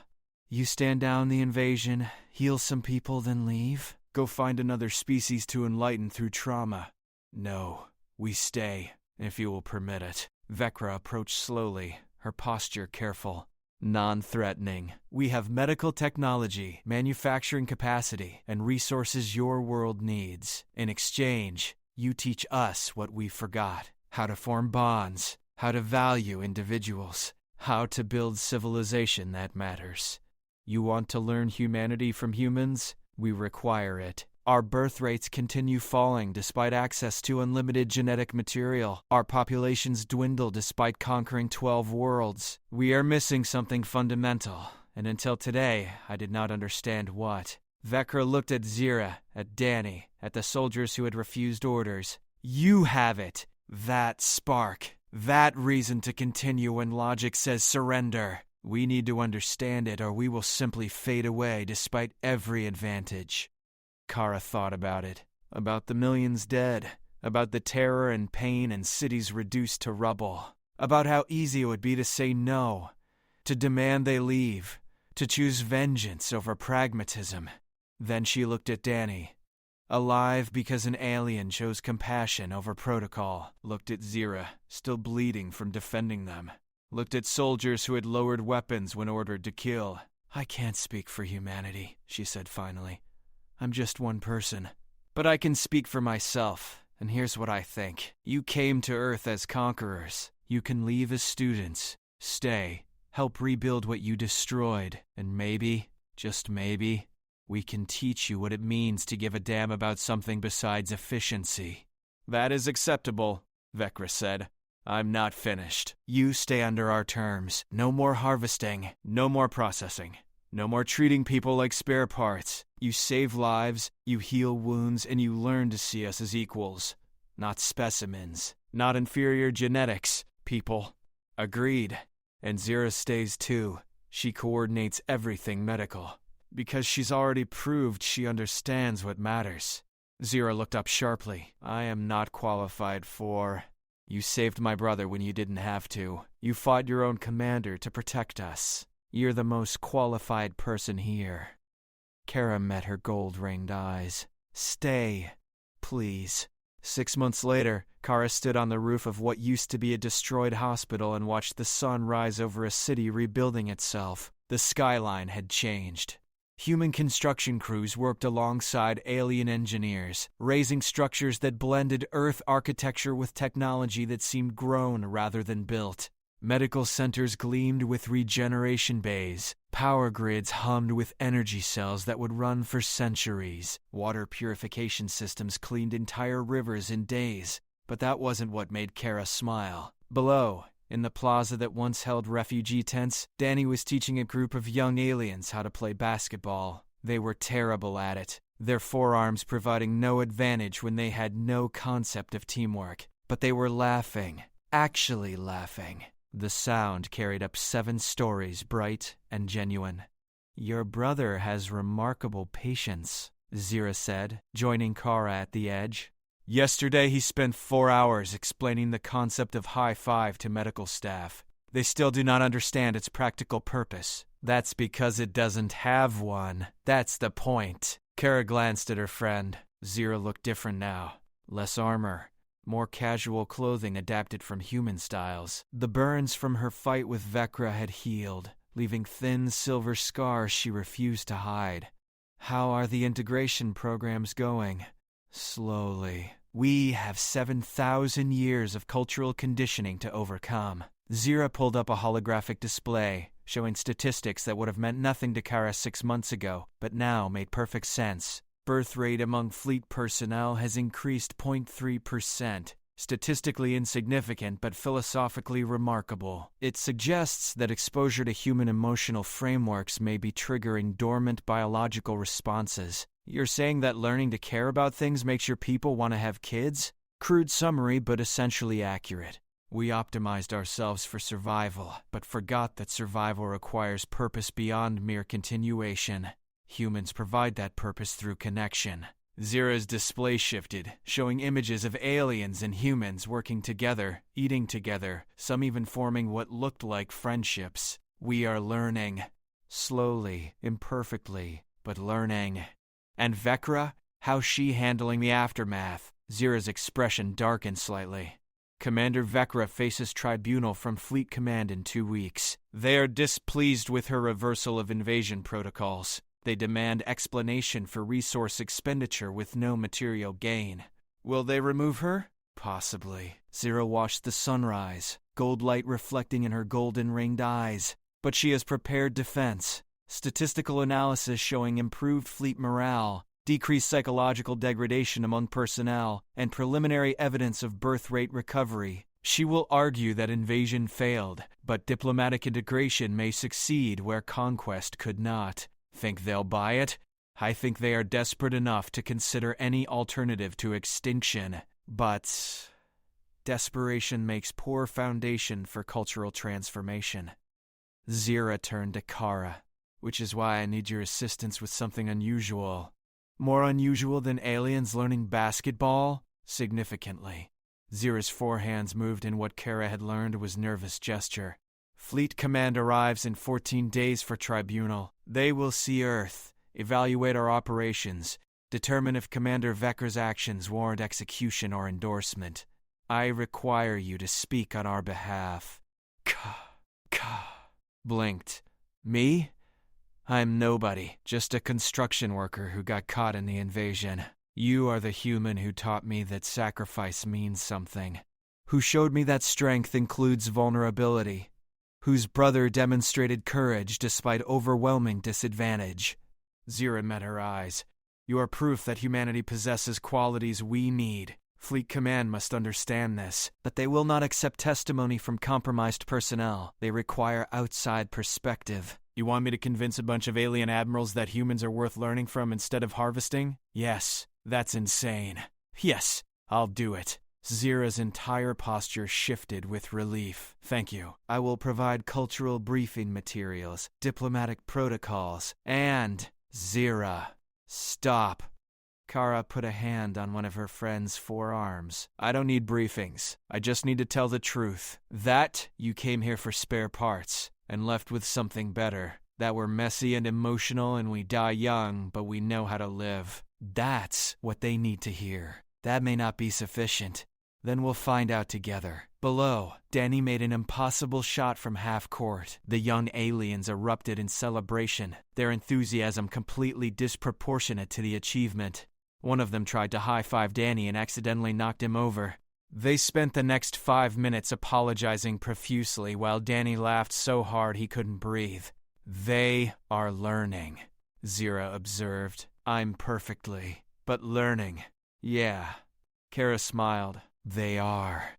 You stand down the invasion, heal some people, then leave? Go find another species to enlighten through trauma? No, we stay, if you will permit it. Vecra approached slowly, her posture careful, non-threatening. We have medical technology, manufacturing capacity, and resources your world needs. In exchange, you teach us what we forgot. How to form bonds, how to value individuals, how to build civilization that matters. You want to learn humanity from humans? We require it. Our birth rates continue falling despite access to unlimited genetic material. Our populations dwindle despite conquering 12 worlds. We are missing something fundamental, and until today, I did not understand what. Vecra looked at Zira, at Danny, at the soldiers who had refused orders. You have it. That spark. That reason to continue when logic says surrender. We need to understand it or we will simply fade away despite every advantage. Kara thought about it. About the millions dead. About the terror and pain and cities reduced to rubble. About how easy it would be to say no. To demand they leave. To choose vengeance over pragmatism. Then she looked at Danny. Alive because an alien chose compassion over protocol. Looked at Zira, still bleeding from defending them. Looked at soldiers who had lowered weapons when ordered to kill. I can't speak for humanity, she said finally. I'm just one person. But I can speak for myself, and here's what I think. You came to Earth as conquerors. You can leave as students. Stay. Help rebuild what you destroyed. And maybe, just maybe, we can teach you what it means to give a damn about something besides efficiency. That is acceptable, Vecra said. I'm not finished. You stay under our terms. No more harvesting. No more processing. No more treating people like spare parts. You save lives, you heal wounds, and you learn to see us as equals. Not specimens. Not inferior genetics, people. Agreed. And Zira stays too. She coordinates everything medical. Because she's already proved she understands what matters. Zira looked up sharply. I am not qualified for... You saved my brother when you didn't have to. You fought your own commander to protect us. You're the most qualified person here. Kara met her gold-ringed eyes. Stay, please. 6 months later, Kara stood on the roof of what used to be a destroyed hospital and watched the sun rise over a city rebuilding itself. The skyline had changed. Human construction crews worked alongside alien engineers, raising structures that blended Earth architecture with technology that seemed grown rather than built. Medical centers gleamed with regeneration bays. Power grids hummed with energy cells that would run for centuries. Water purification systems cleaned entire rivers in days. But that wasn't what made Kara smile. Below, in the plaza that once held refugee tents, Danny was teaching a group of young aliens how to play basketball. They were terrible at it, their forearms providing no advantage when they had no concept of teamwork. But they were laughing, actually laughing. The sound carried up 7 stories, bright and genuine. "Your brother has remarkable patience," Zira said, joining Kara at the edge. "Yesterday he spent 4 hours explaining the concept of high five to medical staff. They still do not understand its practical purpose. That's because it doesn't have one. That's the point." Kara glanced at her friend. Zira looked different now. Less armor, more casual clothing adapted from human styles. The burns from her fight with Vecra had healed, leaving thin silver scars she refused to hide. "How are the integration programs going?" "Slowly. We have 7,000 years of cultural conditioning to overcome." Zira pulled up a holographic display, showing statistics that would have meant nothing to Kara 6 months ago, but now made perfect sense. Birth rate among fleet personnel has increased 0.3%. Statistically insignificant, but philosophically remarkable. It suggests that exposure to human emotional frameworks may be triggering dormant biological responses. You're saying that learning to care about things makes your people want to have kids? Crude summary, but essentially accurate. We optimized ourselves for survival, but forgot that survival requires purpose beyond mere continuation. Humans provide that purpose through connection. Zira's display shifted, showing images of aliens and humans working together, eating together, some even forming what looked like friendships. We are learning. Slowly, imperfectly, but learning. And Vecra? How's she handling the aftermath? Zira's expression darkened slightly. Commander Vecra faces tribunal from Fleet Command in 2 weeks. They are displeased with her reversal of invasion protocols. They demand explanation for resource expenditure with no material gain. Will they remove her? Possibly. Zira watched the sunrise, gold light reflecting in her golden-ringed eyes. But she has prepared defense. Statistical analysis showing improved fleet morale, decreased psychological degradation among personnel, and preliminary evidence of birth rate recovery. She will argue that invasion failed, but diplomatic integration may succeed where conquest could not. Think they'll buy it? I think they are desperate enough to consider any alternative to extinction. But desperation makes poor foundation for cultural transformation. Zira turned to Kara. "Which is why I need your assistance with something unusual." "More unusual than aliens learning basketball?" "Significantly." Zira's forehands moved in what Kara had learned was nervous gesture. "Fleet Command arrives in 14 days for tribunal. They will see Earth, evaluate our operations, determine if Commander Vecra's actions warrant execution or endorsement. I require you to speak on our behalf." Ka blinked. "Me? I'm nobody, just a construction worker who got caught in the invasion. You are the human who taught me that sacrifice means something, who showed me that strength includes vulnerability, whose brother demonstrated courage despite overwhelming disadvantage." Zira met her eyes. "You are proof that humanity possesses qualities we need. Fleet Command must understand this, but they will not accept testimony from compromised personnel. They require outside perspective." "You want me to convince a bunch of alien admirals that humans are worth learning from instead of harvesting?" "Yes, that's insane. Yes, I'll do it." Zira's entire posture shifted with relief. "Thank you. I will provide cultural briefing materials, diplomatic protocols, and..." "Zira, stop." Kara put a hand on one of her friend's forearms. "I don't need briefings. I just need to tell the truth. That you came here for spare parts and left with something better. That we're messy and emotional and we die young, but we know how to live. That's what they need to hear. That may not be sufficient." Then we'll find out together. Below, Danny made an impossible shot from half-court. The young aliens erupted in celebration, their enthusiasm completely disproportionate to the achievement. One of them tried to high-five Danny and accidentally knocked him over. They spent the next 5 minutes apologizing profusely while Danny laughed so hard he couldn't breathe. They are learning, Zira observed. I'm perfectly, but learning. Yeah. Kara smiled. They are.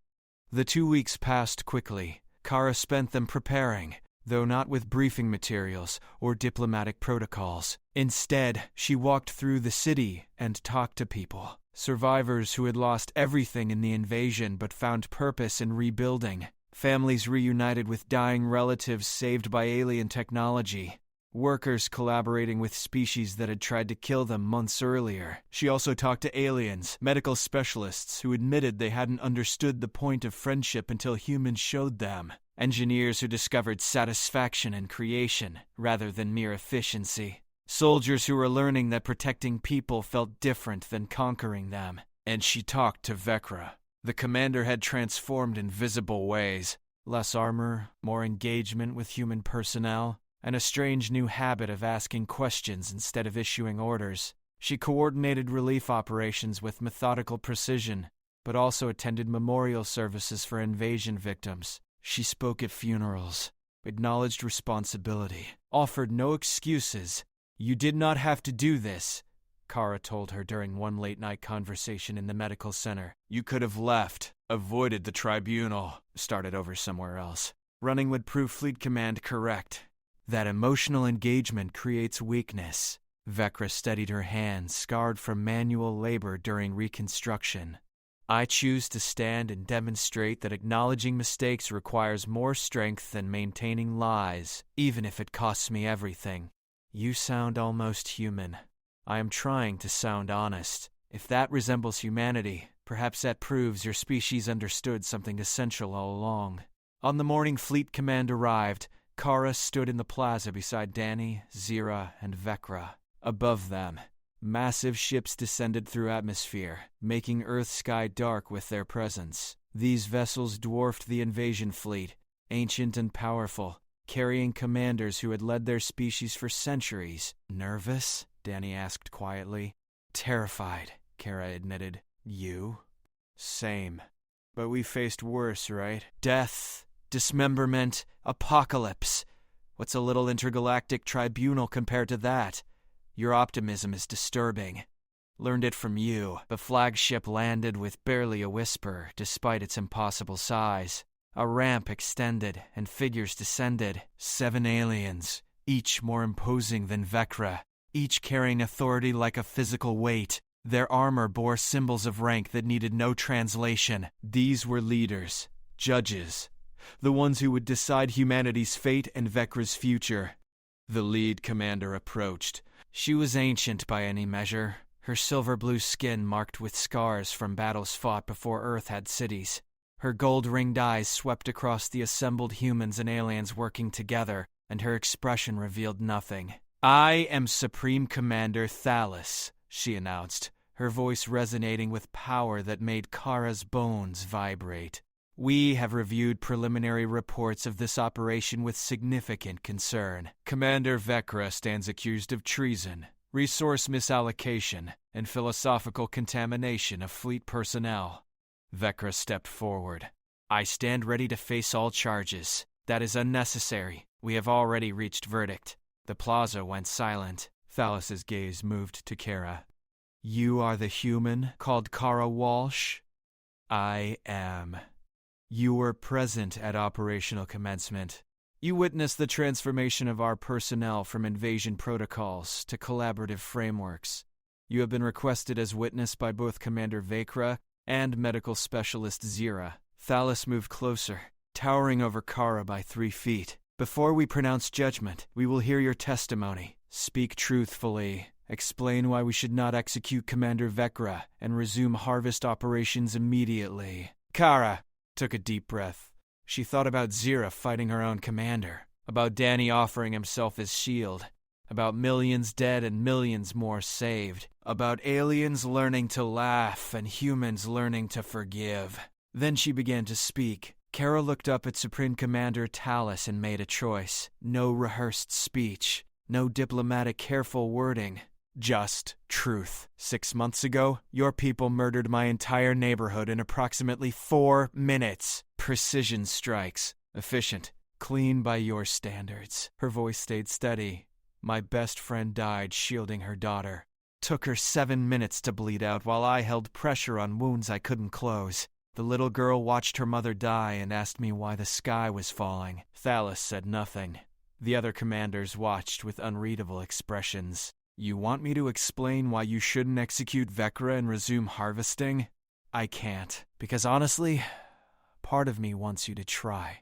The 2 weeks passed quickly. Kara spent them preparing, though not with briefing materials or diplomatic protocols. Instead, she walked through the city and talked to people. Survivors who had lost everything in the invasion but found purpose in rebuilding. Families reunited with dying relatives saved by alien technology. Workers collaborating with species that had tried to kill them months earlier. She also talked to aliens, medical specialists who admitted they hadn't understood the point of friendship until humans showed them. Engineers who discovered satisfaction in creation rather than mere efficiency. Soldiers who were learning that protecting people felt different than conquering them. And she talked to Vecra. The commander had transformed in visible ways. Less armor, more engagement with human personnel, and a strange new habit of asking questions instead of issuing orders. She coordinated relief operations with methodical precision, but also attended memorial services for invasion victims. She spoke at funerals, acknowledged responsibility, offered no excuses. You did not have to do this, Kara told her during one late-night conversation in the medical center. You could have left, avoided the tribunal, started over somewhere else. Running would prove Fleet Command correct. That emotional engagement creates weakness. Vecra steadied her hands, scarred from manual labor during reconstruction. I choose to stand and demonstrate that acknowledging mistakes requires more strength than maintaining lies, even if it costs me everything. You sound almost human. I am trying to sound honest. If that resembles humanity, perhaps that proves your species understood something essential all along. On the morning Fleet Command arrived, Kara stood in the plaza beside Danny, Zira, and Vecra. Above them, massive ships descended through atmosphere, making Earth's sky dark with their presence. These vessels dwarfed the invasion fleet, ancient and powerful, carrying commanders who had led their species for centuries. Nervous? Danny asked quietly. Terrified, Kara admitted. You? Same. But we faced worse, right? Death, dismemberment, apocalypse. What's a little intergalactic tribunal compared to that? Your optimism is disturbing. Learned it from you. The flagship landed with barely a whisper, despite its impossible size. A ramp extended, and figures descended. 7 aliens, each more imposing than Vecra, each carrying authority like a physical weight. Their armor bore symbols of rank that needed no translation. These were leaders, judges, the ones who would decide humanity's fate and Vecra's future. The lead commander approached. She was ancient by any measure, her silver-blue skin marked with scars from battles fought before Earth had cities. Her gold-ringed eyes swept across the assembled humans and aliens working together, and her expression revealed nothing. I am Supreme Commander Thalos, she announced, her voice resonating with power that made Kara's bones vibrate. We have reviewed preliminary reports of this operation with significant concern. Commander Vecra stands accused of treason, resource misallocation, and philosophical contamination of fleet personnel. Vecra stepped forward. I stand ready to face all charges. That is unnecessary. We have already reached verdict. The plaza went silent. Thalos's gaze moved to Kara. You are the human called Kara Walsh? I am. You were present at operational commencement. You witnessed the transformation of our personnel from invasion protocols to collaborative frameworks. You have been requested as witness by both Commander Vecra and medical specialist Zira. Thalos moved closer, towering over Kara by 3 feet. Before we pronounce judgment, we will hear your testimony. Speak truthfully. Explain why we should not execute Commander Vecra and resume harvest operations immediately. Kara took a deep breath. She thought about Zira fighting her own commander, about Danny offering himself as shield, about millions dead and millions more saved, about aliens learning to laugh and humans learning to forgive. Then she began to speak. Kara looked up at Supreme Commander Talus and made a choice. No rehearsed speech. No diplomatic careful wording. Just truth. 6 months ago, your people murdered my entire neighborhood in approximately 4 minutes. Precision strikes. Efficient. Clean by your standards. Her voice stayed steady. My best friend died shielding her daughter. Took her 7 minutes to bleed out while I held pressure on wounds I couldn't close. The little girl watched her mother die and asked me why the sky was falling. Thalys said nothing. The other commanders watched with unreadable expressions. You want me to explain why you shouldn't execute Vecra and resume harvesting? I can't, because honestly, part of me wants you to try.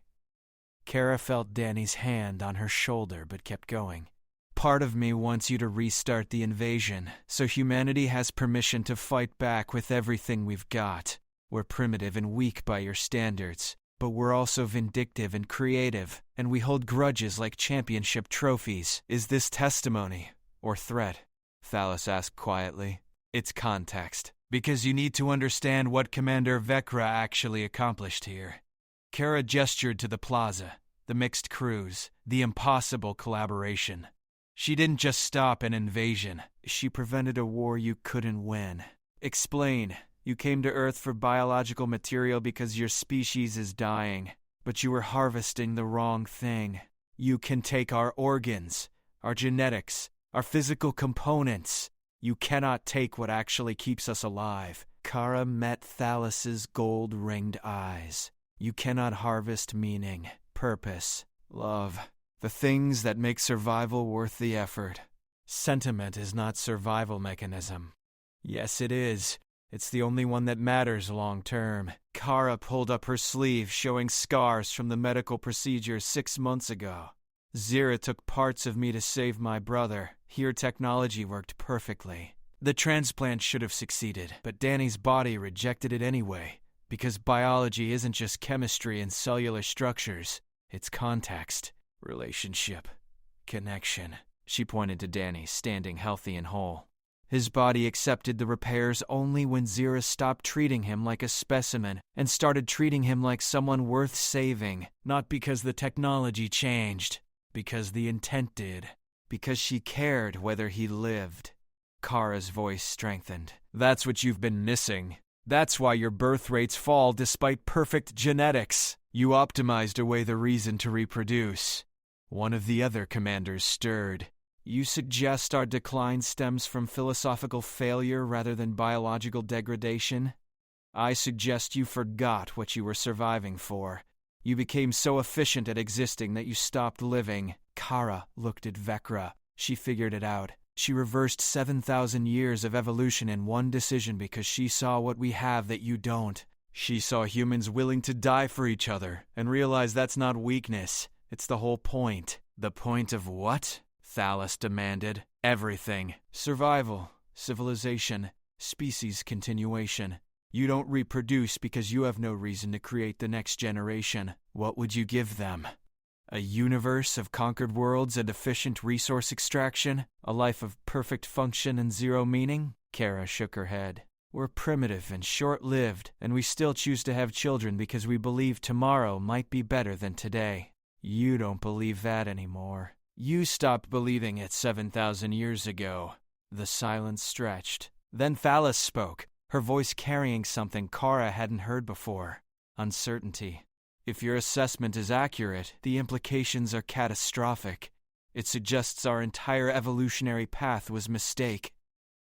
Kara felt Danny's hand on her shoulder but kept going. Part of me wants you to restart the invasion, so humanity has permission to fight back with everything we've got. We're primitive and weak by your standards, but we're also vindictive and creative, and we hold grudges like championship trophies. Is this testimony or threat? Thalys asked quietly. It's context, because you need to understand what Commander Vecra actually accomplished here. Kara gestured to the plaza, the mixed crews, the impossible collaboration. She didn't just stop an invasion. She prevented a war you couldn't win. Explain. You came to Earth for biological material because your species is dying, but you were harvesting the wrong thing. You can take our organs, our genetics, our physical components. You cannot take what actually keeps us alive. Kara met Thalys's gold-ringed eyes. You cannot harvest meaning, purpose, love, the things that make survival worth the effort. Sentiment is not survival mechanism. Yes, it is. It's the only one that matters long term. Kara pulled up her sleeve, showing scars from the medical procedure 6 months ago. Zira took parts of me to save my brother. Here technology worked perfectly. The transplant should have succeeded, but Danny's body rejected it anyway, because biology isn't just chemistry and cellular structures. It's context, relationship, connection. She pointed to Danny, standing healthy and whole. His body accepted the repairs only when Zira stopped treating him like a specimen and started treating him like someone worth saving, not because the technology changed, because the intent did, because she cared whether he lived. Kara's voice strengthened. That's what you've been missing. That's why your birth rates fall despite perfect genetics. You optimized away the reason to reproduce. One of the other commanders stirred. You suggest our decline stems from philosophical failure rather than biological degradation? I suggest you forgot what you were surviving for. You became so efficient at existing that you stopped living. Kara looked at Vecra. She figured it out. She reversed 7,000 years of evolution in one decision because she saw what we have that you don't. She saw humans willing to die for each other and realized that's not weakness. It's the whole point. The point of what? Thalys demanded. Everything. Survival, civilization, species continuation. You don't reproduce because you have no reason to create the next generation. What would you give them? A universe of conquered worlds and efficient resource extraction? A life of perfect function and zero meaning? Kara shook her head. We're primitive and short-lived, and we still choose to have children because we believe tomorrow might be better than today. You don't believe that anymore. You stopped believing it 7,000 years ago. The silence stretched. Then Thalys spoke, her voice carrying something Kara hadn't heard before. Uncertainty. If your assessment is accurate, the implications are catastrophic. It suggests our entire evolutionary path was mistake.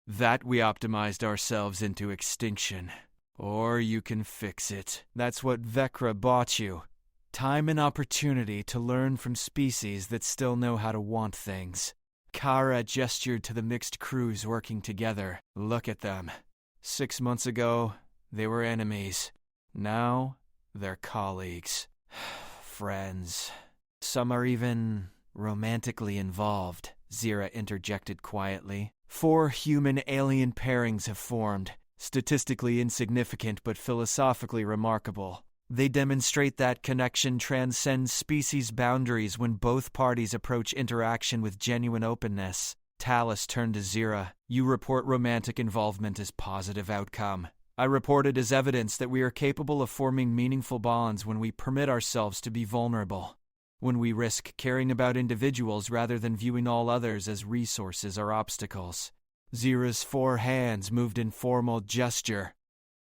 That we optimized ourselves into extinction. Or you can fix it. That's what Vecra bought you. Time and opportunity to learn from species that still know how to want things. Kara gestured to the mixed crews working together. Look at them. 6 months ago, they were enemies. Now, they're colleagues. Friends. Some are even romantically involved, Zira interjected quietly. 4 human-alien pairings have formed. Statistically insignificant but philosophically remarkable. They demonstrate that connection transcends species boundaries when both parties approach interaction with genuine openness. Talus turned to Zira. You report romantic involvement as positive outcome. I report it as evidence that we are capable of forming meaningful bonds when we permit ourselves to be vulnerable, when we risk caring about individuals rather than viewing all others as resources or obstacles. Zira's 4 hands moved in formal gesture.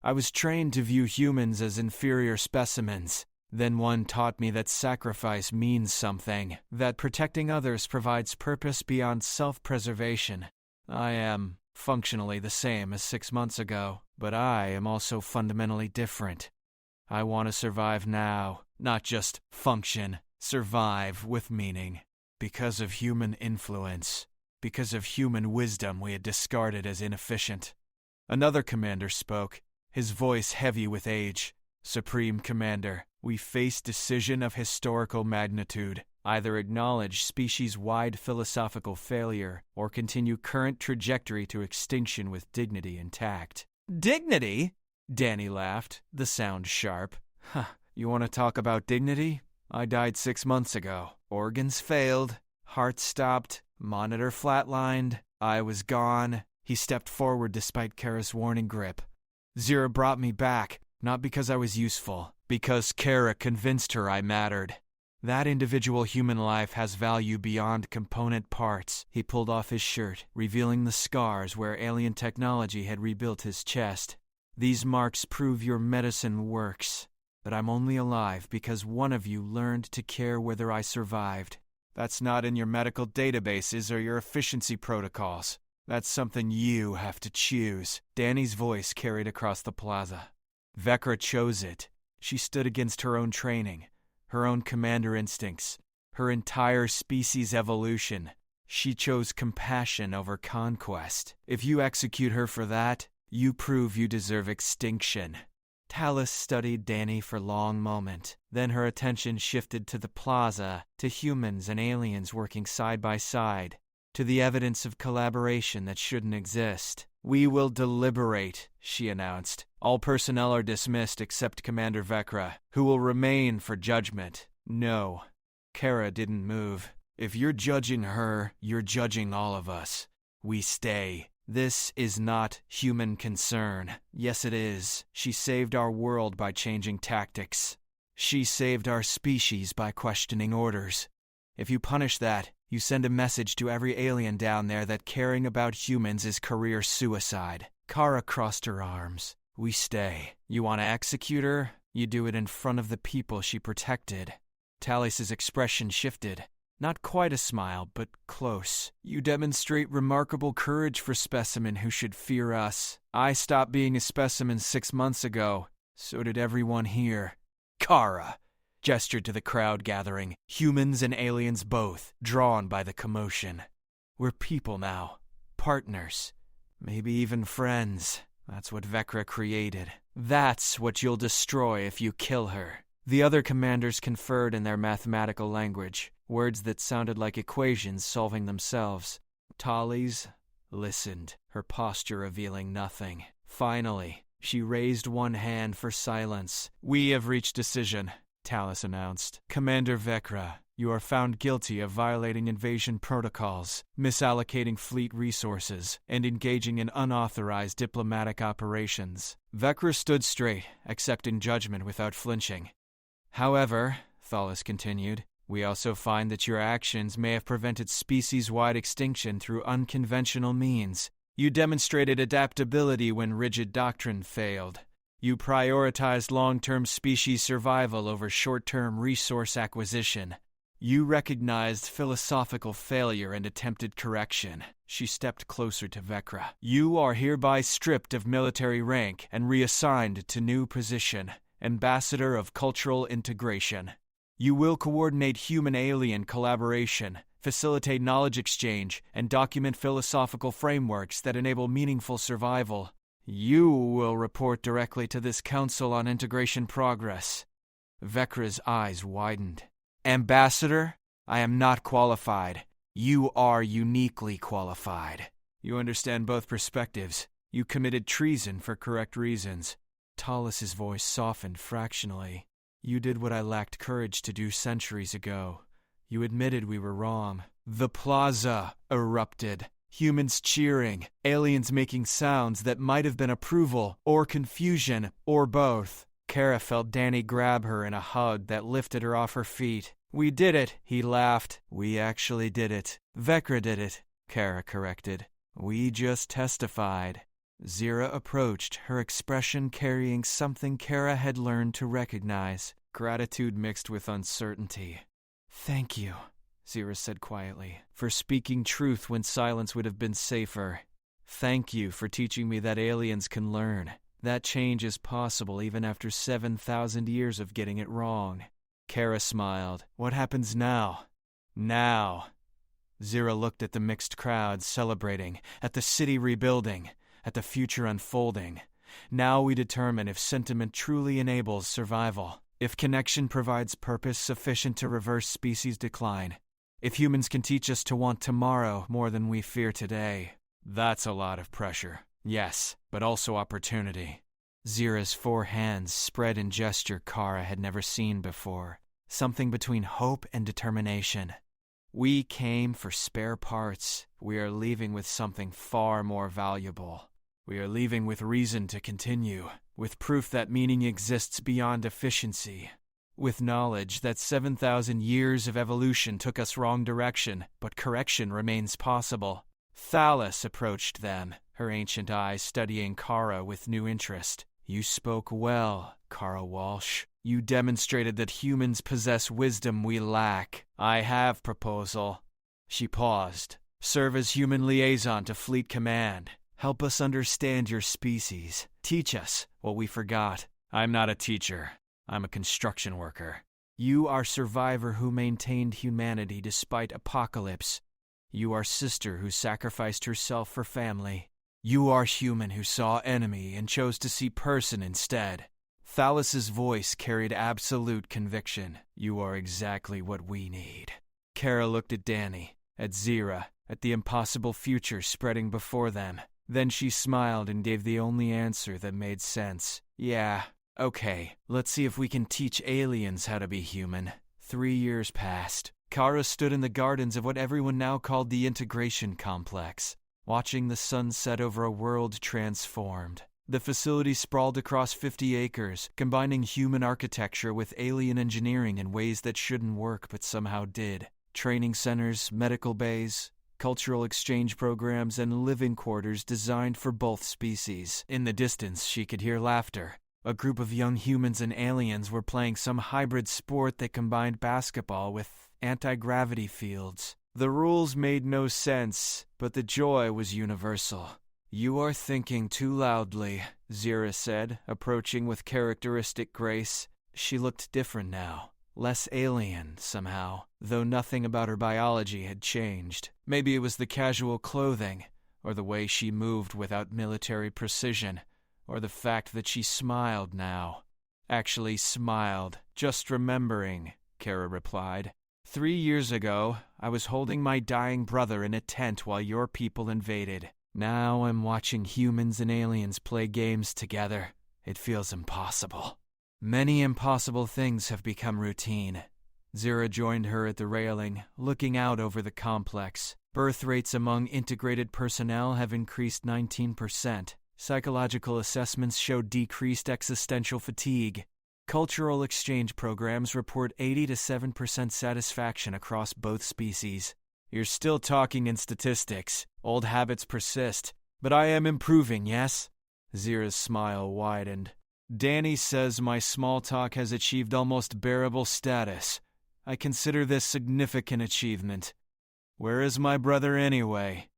I was trained to view humans as inferior specimens. Then one taught me that sacrifice means something, that protecting others provides purpose beyond self-preservation. I am functionally the same as 6 months ago, but I am also fundamentally different. I want to survive now, not just function, survive with meaning. Because of human influence, because of human wisdom we had discarded as inefficient. Another commander spoke, his voice heavy with age. Supreme Commander, we face decision of historical magnitude. Either acknowledge species-wide philosophical failure or continue current trajectory to extinction with dignity intact. Dignity? Danny laughed, the sound sharp. Huh, you want to talk about dignity? I died 6 months ago. Organs failed, heart stopped, monitor flatlined. I was gone. He stepped forward despite Kara's warning grip. Zira brought me back, not because I was useful, because Kara convinced her I mattered. That individual human life has value beyond component parts. He pulled off his shirt, revealing the scars where alien technology had rebuilt his chest. These marks prove your medicine works, but I'm only alive because one of you learned to care whether I survived. That's not in your medical databases or your efficiency protocols. That's something you have to choose. Danny's voice carried across the plaza. Vecra chose it. She stood against her own training, her own commander instincts, her entire species evolution. She chose compassion over conquest. If you execute her for that, you prove you deserve extinction. Talus studied Danny for a long moment. Then her attention shifted to the plaza, to humans and aliens working side by side, to the evidence of collaboration that shouldn't exist. We will deliberate, she announced. All personnel are dismissed except Commander Vecra, who will remain for judgment. No. Kara didn't move. If you're judging her, you're judging all of us. We stay. This is not human concern. Yes, it is. She saved our world by changing tactics. She saved our species by questioning orders. If you punish that, you send a message to every alien down there that caring about humans is career suicide. Kara crossed her arms. We stay. You want to execute her? You do it in front of the people she protected. Talus's expression shifted. Not quite a smile, but close. You demonstrate remarkable courage for specimen who should fear us. I stopped being a specimen 6 months ago. So did everyone here. Kara gestured to the crowd gathering, humans and aliens both, drawn by the commotion. We're people now. Partners. Maybe even friends. That's what Vecra created. That's what you'll destroy if you kill her. The other commanders conferred in their mathematical language, words that sounded like equations solving themselves. Tally's listened, her posture revealing nothing. Finally, she raised one hand for silence. We have reached decision, Talus announced. Commander Vecra, you are found guilty of violating invasion protocols, misallocating fleet resources, and engaging in unauthorized diplomatic operations. Vecra stood straight, accepting judgment without flinching. However, Thalos continued, we also find that your actions may have prevented species-wide extinction through unconventional means. You demonstrated adaptability when rigid doctrine failed. You prioritized long-term species survival over short-term resource acquisition. You recognized philosophical failure and attempted correction. She stepped closer to Vecra. You are hereby stripped of military rank and reassigned to new position, Ambassador of Cultural Integration. You will coordinate human-alien collaboration, facilitate knowledge exchange, and document philosophical frameworks that enable meaningful survival. You will report directly to this Council on Integration Progress. Vecra's eyes widened. Ambassador, I am not qualified. You are uniquely qualified. You understand both perspectives. You committed treason for correct reasons. Talus's voice softened fractionally. You did what I lacked courage to do centuries ago. You admitted we were wrong. The plaza erupted. Humans cheering, aliens making sounds that might have been approval or confusion or both. Kara felt Danny grab her in a hug that lifted her off her feet. "We did it," he laughed. "We actually did it. Vecra did it," Kara corrected. "We just testified." Zira approached, her expression carrying something Kara had learned to recognize, gratitude mixed with uncertainty. "Thank you," Zira said quietly, "for speaking truth when silence would have been safer. Thank you for teaching me that aliens can learn. That change is possible even after 7,000 years of getting it wrong." Kara smiled. "What happens now?" "Now." Zira looked at the mixed crowd celebrating, at the city rebuilding, at the future unfolding. "Now we determine if sentiment truly enables survival, if connection provides purpose sufficient to reverse species decline, if humans can teach us to want tomorrow more than we fear today." That's a lot of pressure. Yes, but also opportunity. Zira's 4 hands spread in gesture Kara had never seen before, something between hope and determination. "We came for spare parts. We are leaving with something far more valuable. We are leaving with reason to continue, with proof that meaning exists beyond efficiency, with knowledge that 7,000 years of evolution took us wrong direction, but correction remains possible." Thalas approached them, her ancient eyes studying Kara with new interest. "You spoke well, Kara Walsh. You demonstrated that humans possess wisdom we lack. I have proposal." She paused. "Serve as human liaison to Fleet Command. Help us understand your species. Teach us what we forgot." "I'm not a teacher. I'm a construction worker." "You are survivor who maintained humanity despite apocalypse. You are sister who sacrificed herself for family. You are human who saw enemy and chose to see person instead." Thalas's voice carried absolute conviction. "You are exactly what we need." Kara looked at Danny, at Zira, at the impossible future spreading before them. Then she smiled and gave the only answer that made sense. "Yeah, okay, let's see if we can teach aliens how to be human." 3 years passed. Kara stood in the gardens of what everyone now called the Integration Complex, watching the sun set over a world transformed. The facility sprawled across 50 acres, combining human architecture with alien engineering in ways that shouldn't work but somehow did. Training centers, medical bays, cultural exchange programs, and living quarters designed for both species. In the distance, she could hear laughter. A group of young humans and aliens were playing some hybrid sport that combined basketball with anti-gravity fields. The rules made no sense, but the joy was universal. "You are thinking too loudly," Zira said, approaching with characteristic grace. She looked different now, less alien somehow, though nothing about her biology had changed. Maybe it was the casual clothing, or the way she moved without military precision, or the fact that she smiled now. "Actually smiled, just remembering," Kara replied. 3 years ago, I was holding my dying brother in a tent while your people invaded. Now I'm watching humans and aliens play games together. It feels impossible." Many impossible things have become routine. Zira joined her at the railing, looking out over the complex. Birth rates among integrated personnel have increased 19%. Psychological assessments show decreased existential fatigue. Cultural exchange programs report 80 to 7% satisfaction across both species. "You're still talking in statistics. Old habits persist. But I am improving, yes?" Zira's smile widened. "Danny says my small talk has achieved almost bearable status. I consider this significant achievement. Where is my brother anyway?"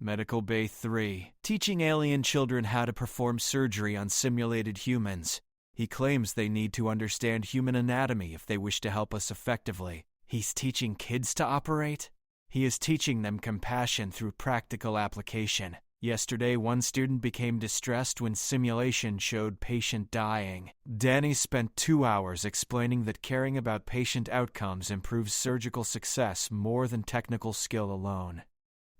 Medical Bay 3, teaching alien children how to perform surgery on simulated humans. He claims they need to understand human anatomy if they wish to help us effectively. He's teaching kids to operate? He is teaching them compassion through practical application. Yesterday, one student became distressed when simulation showed patient dying. Danny spent 2 hours explaining that caring about patient outcomes improves surgical success more than technical skill alone.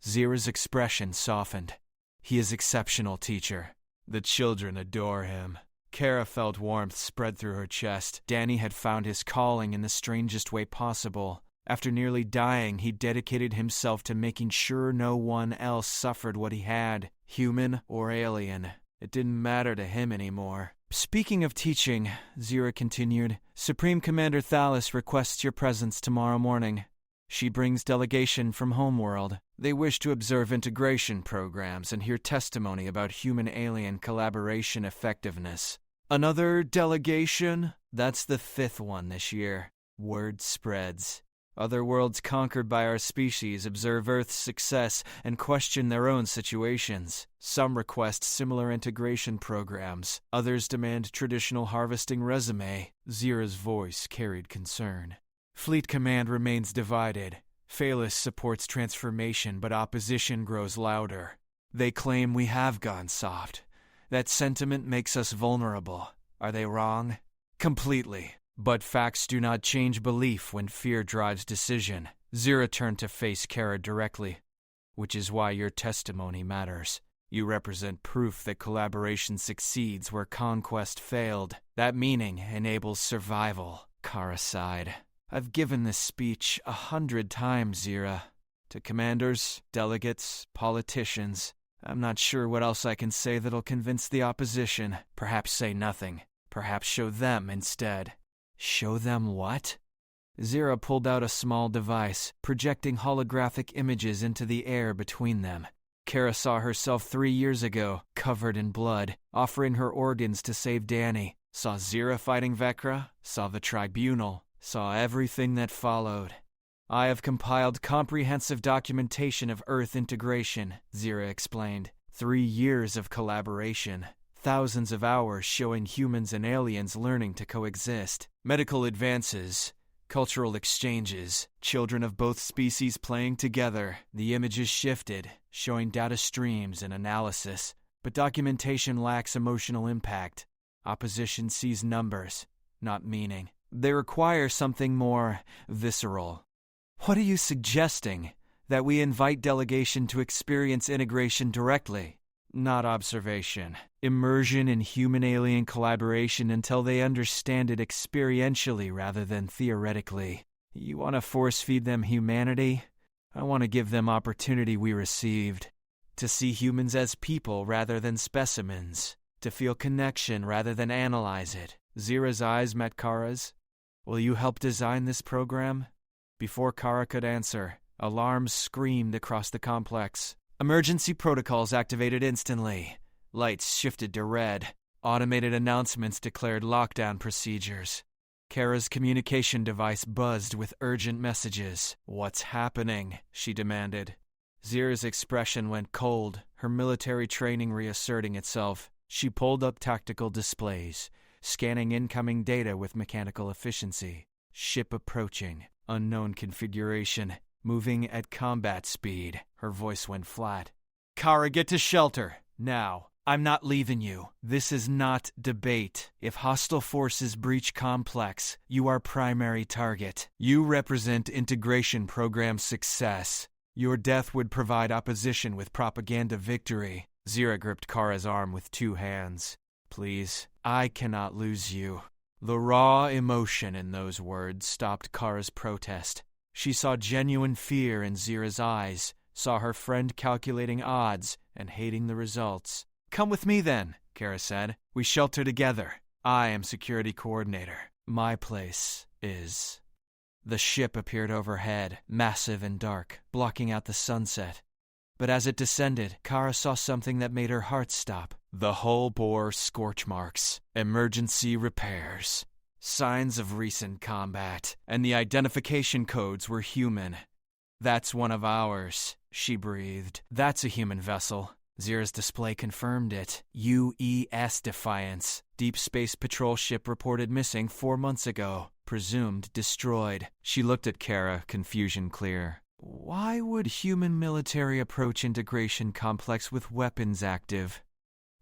Zira's expression softened. He is exceptional, teacher. The children adore him. Kara felt warmth spread through her chest. Danny had found his calling in the strangest way possible. After nearly dying, he dedicated himself to making sure no one else suffered what he had, human or alien. It didn't matter to him anymore. Speaking of teaching, Zira continued, Supreme Commander Thalas requests your presence tomorrow morning. She brings delegation from Homeworld. They wish to observe integration programs and hear testimony about human-alien collaboration effectiveness. Another delegation? That's the 5th one this year. Word spreads. Other worlds conquered by our species observe Earth's success and question their own situations. Some request similar integration programs. Others demand traditional harvesting resume. Zira's voice carried concern. Fleet Command remains divided. Phalis supports transformation, but opposition grows louder. They claim we have gone soft. That sentiment makes us vulnerable. Are they wrong? Completely. But facts do not change belief when fear drives decision. Zira turned to face Kara directly. Which is why your testimony matters. You represent proof that collaboration succeeds where conquest failed. That meaning enables survival. Kara sighed. I've given this speech 100 times, Zira. To commanders, delegates, politicians. I'm not sure what else I can say that'll convince the opposition. Perhaps say nothing. Perhaps show them instead. Show them what? Zira pulled out a small device, projecting holographic images into the air between them. Kara saw herself 3 years ago, covered in blood, offering her organs to save Danny. Saw Zira fighting Vecra, saw the tribunal, saw everything that followed. I have compiled comprehensive documentation of Earth integration, Zira explained. 3 years of collaboration. Thousands of hours showing humans and aliens learning to coexist. Medical advances, cultural exchanges, children of both species playing together. The images shifted, showing data streams and analysis, but documentation lacks emotional impact. Opposition sees numbers, not meaning. They require something more visceral. What are you suggesting? That we invite delegation to experience integration directly? Not observation. Immersion in human-alien collaboration until they understand it experientially rather than theoretically. You want to force-feed them humanity? I want to give them opportunity we received. To see humans as people rather than specimens. To feel connection rather than analyze it. Zira's eyes met Kara's. Will you help design this program? Before Kara could answer, alarms screamed across the complex. Emergency protocols activated instantly. Lights shifted to red. Automated announcements declared lockdown procedures. Kara's communication device buzzed with urgent messages. What's happening? She demanded. Zira's expression went cold, her military training reasserting itself. She pulled up tactical displays, scanning incoming data with mechanical efficiency. Ship approaching. Unknown configuration. Moving at combat speed. Her voice went flat. Kara, get to shelter. Now. I'm not leaving you. This is not debate. If hostile forces breach complex, you are primary target. You represent integration program success. Your death would provide opposition with propaganda victory. Zira gripped Kara's arm with 2 hands. Please, I cannot lose you. The raw emotion in those words stopped Kara's protest. She saw genuine fear in Zira's eyes, saw her friend calculating odds and hating the results. Come with me then, Kara said. We shelter together. I am security coordinator. My place is... The ship appeared overhead, massive and dark, blocking out the sunset. But as it descended, Kara saw something that made her heart stop. The hull bore scorch marks, emergency repairs, signs of recent combat, and the identification codes were human. That's one of ours, she breathed. That's a human vessel. Zira's display confirmed it. UES Defiance. Deep Space Patrol ship reported missing 4 months ago. Presumed destroyed. She looked at Kara, confusion clear. Why would human military approach integration complex with weapons active?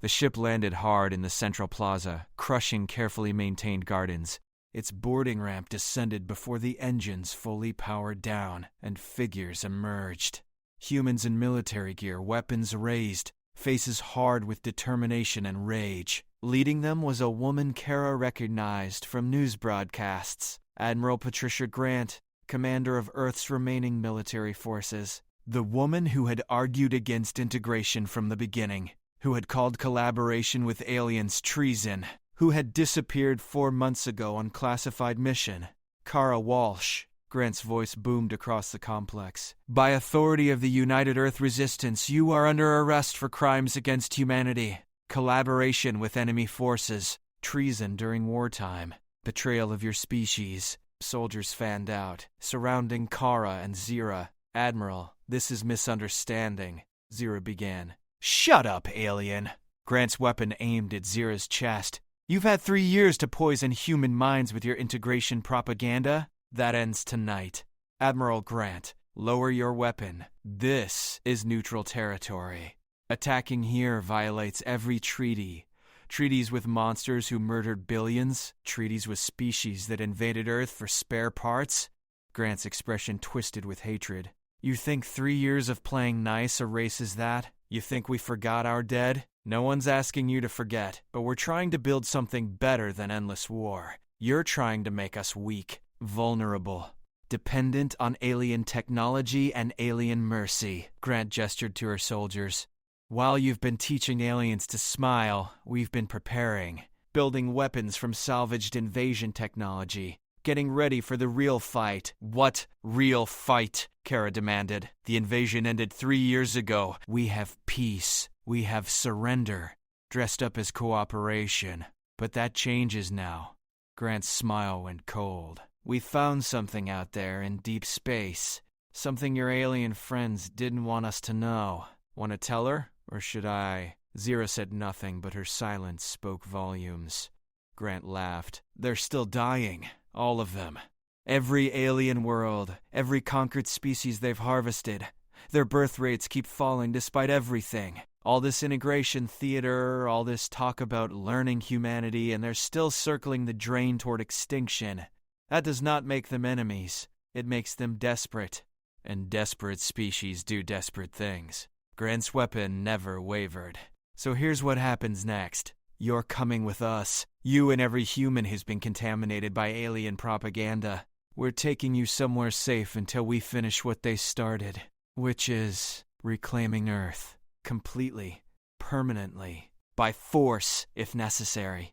The ship landed hard in the central plaza, crushing carefully maintained gardens. Its boarding ramp descended before the engines fully powered down, and figures emerged. Humans in military gear, weapons raised, faces hard with determination and rage. Leading them was a woman Kara recognized from news broadcasts. Admiral Patricia Grant, commander of Earth's remaining military forces. The woman who had argued against integration from the beginning, who had called collaboration with aliens treason, who had disappeared 4 months ago on classified mission. Kara Walsh. Grant's voice boomed across the complex. By authority of the United Earth Resistance, you are under arrest for crimes against humanity, collaboration with enemy forces, treason during wartime, betrayal of your species. Soldiers fanned out, surrounding Kara and Zira. Admiral, this is misunderstanding, Zira began. Shut up, alien! Grant's weapon aimed at Zira's chest. You've had 3 years to poison human minds with your integration propaganda. That ends tonight. Admiral Grant, lower your weapon. This is neutral territory. Attacking here violates every treaty. Treaties with monsters who murdered billions, treaties with species that invaded Earth for spare parts. Grant's expression twisted with hatred. You think 3 years of playing nice erases that? You think we forgot our dead? No one's asking you to forget, but we're trying to build something better than endless war. You're trying to make us weak, vulnerable, dependent on alien technology and alien mercy. Grant gestured to her soldiers. While you've been teaching aliens to smile, we've been preparing, building weapons from salvaged invasion technology, getting ready for the real fight. What real fight? Kara demanded. The invasion ended 3 years ago. We have peace. We have surrender, dressed up as cooperation. But that changes now. Grant's smile went cold. We found something out there in deep space. Something your alien friends didn't want us to know. Want to tell her? Or should I? Zira said nothing, but her silence spoke volumes. Grant laughed. They're still dying. All of them. Every alien world, every conquered species they've harvested. Their birth rates keep falling despite everything. All this integration theater, all this talk about learning humanity, and they're still circling the drain toward extinction. That does not make them enemies. It makes them desperate. And desperate species do desperate things. Grant's weapon never wavered. So here's what happens next. You're coming with us. You and every human who's been contaminated by alien propaganda. We're taking you somewhere safe until we finish what they started, which is reclaiming Earth. Completely, permanently, by force if necessary.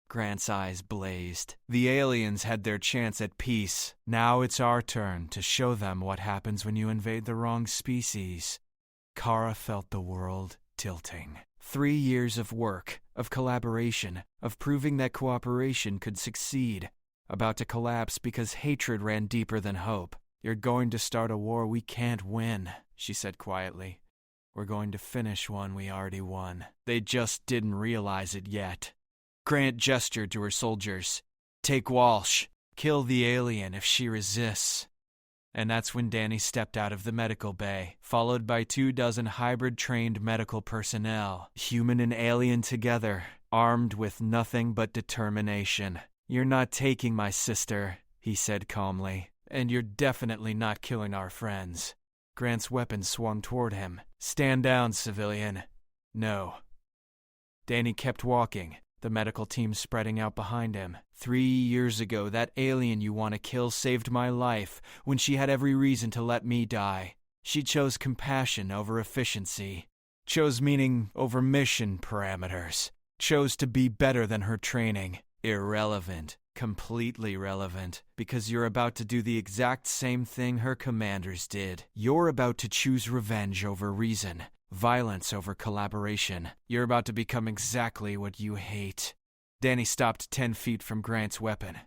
Grant's eyes blazed. The aliens had their chance at peace. Now it's our turn to show them what happens when you invade the wrong species. Kara felt the world tilting. 3 years of work, of collaboration, of proving that cooperation could succeed. About to collapse because hatred ran deeper than hope. You're going to start a war we can't win, she said quietly. We're going to finish one we already won. They just didn't realize it yet. Grant gestured to her soldiers. Take Walsh. Kill the alien if she resists. And that's when Danny stepped out of the medical bay, followed by 24 hybrid-trained medical personnel, human and alien together, armed with nothing but determination. You're not taking my sister, he said calmly, and you're definitely not killing our friends. Grant's weapon swung toward him. Stand down, civilian. No. Danny kept walking, the medical team spreading out behind him. 3 years ago, that alien you want to kill saved my life when she had every reason to let me die. She chose compassion over efficiency. Chose meaning over mission parameters. Chose to be better than her training. Irrelevant. Completely relevant. Because you're about to do the exact same thing her commanders did. You're about to choose revenge over reason. Violence over collaboration. You're about to become exactly what you hate. Danny stopped 10 feet from Grant's weapon.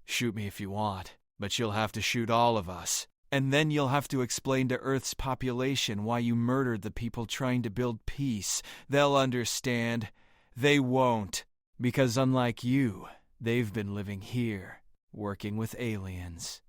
Shoot me if you want, but you'll have to shoot all of us. And then you'll have to explain to Earth's population why you murdered the people trying to build peace. They'll understand. They won't. Because unlike you, they've been living here, working with aliens.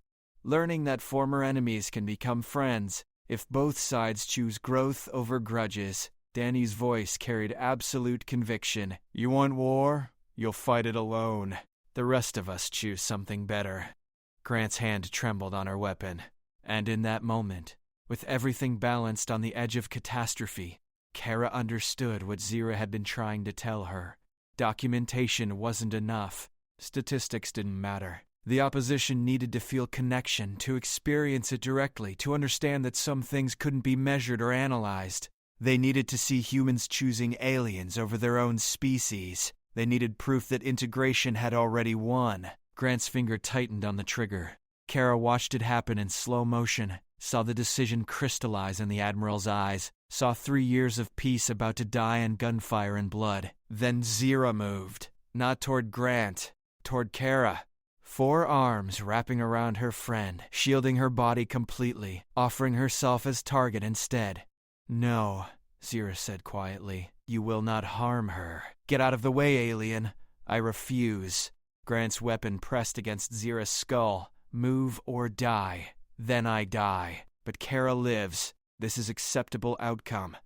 Learning that former enemies can become friends if both sides choose growth over grudges. Danny's voice carried absolute conviction. You want war? You'll fight it alone. The rest of us choose something better. Grant's hand trembled on her weapon. And in that moment, with everything balanced on the edge of catastrophe, Kara understood what Zira had been trying to tell her. Documentation wasn't enough. Statistics didn't matter. The opposition needed to feel connection, to experience it directly, to understand that some things couldn't be measured or analyzed. They needed to see humans choosing aliens over their own species. They needed proof that integration had already won. Grant's finger tightened on the trigger. Kara watched it happen in slow motion, saw the decision crystallize in the Admiral's eyes, saw 3 years of peace about to die in gunfire and blood. Then Zira moved, not toward Grant, toward Kara. 4 arms wrapping around her friend, shielding her body completely, offering herself as target instead. "No," Zira said quietly. "You will not harm her. Get out of the way, alien. I refuse." Grant's weapon pressed against Zira's skull. "Move or die. Then I die. But Kara lives. This is acceptable outcome."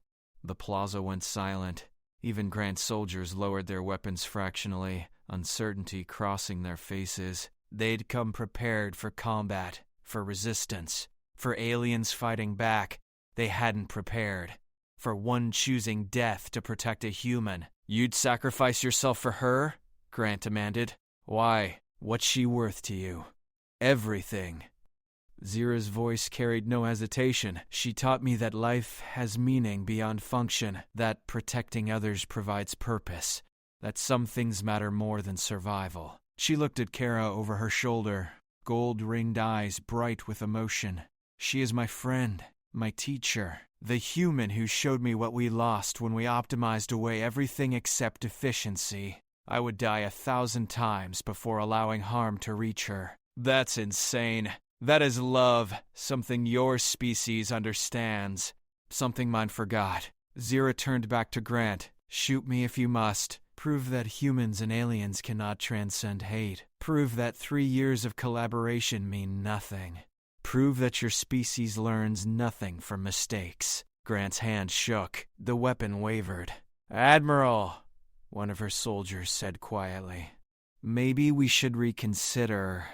The plaza went silent. Even Grant's soldiers lowered their weapons fractionally, uncertainty crossing their faces. They'd come prepared for combat, for resistance, for aliens fighting back. They hadn't prepared. For one choosing death to protect a human. "You'd sacrifice yourself for her?" Grant demanded. "Why? What's she worth to you?" "Everything." Zira's voice carried no hesitation. "She taught me that life has meaning beyond function, that protecting others provides purpose, that some things matter more than survival." She looked at Kara over her shoulder, gold-ringed eyes bright with emotion. "She is my friend, my teacher, the human who showed me what we lost when we optimized away everything except efficiency. I would die 1,000 times before allowing harm to reach her." "That's insane. That is love, something your species understands. Something mine forgot." Zira turned back to Grant. "Shoot me if you must. Prove that humans and aliens cannot transcend hate. Prove that 3 years of collaboration mean nothing. Prove that your species learns nothing from mistakes." Grant's hand shook. The weapon wavered. "Admiral," one of her soldiers said quietly, "maybe we should reconsider."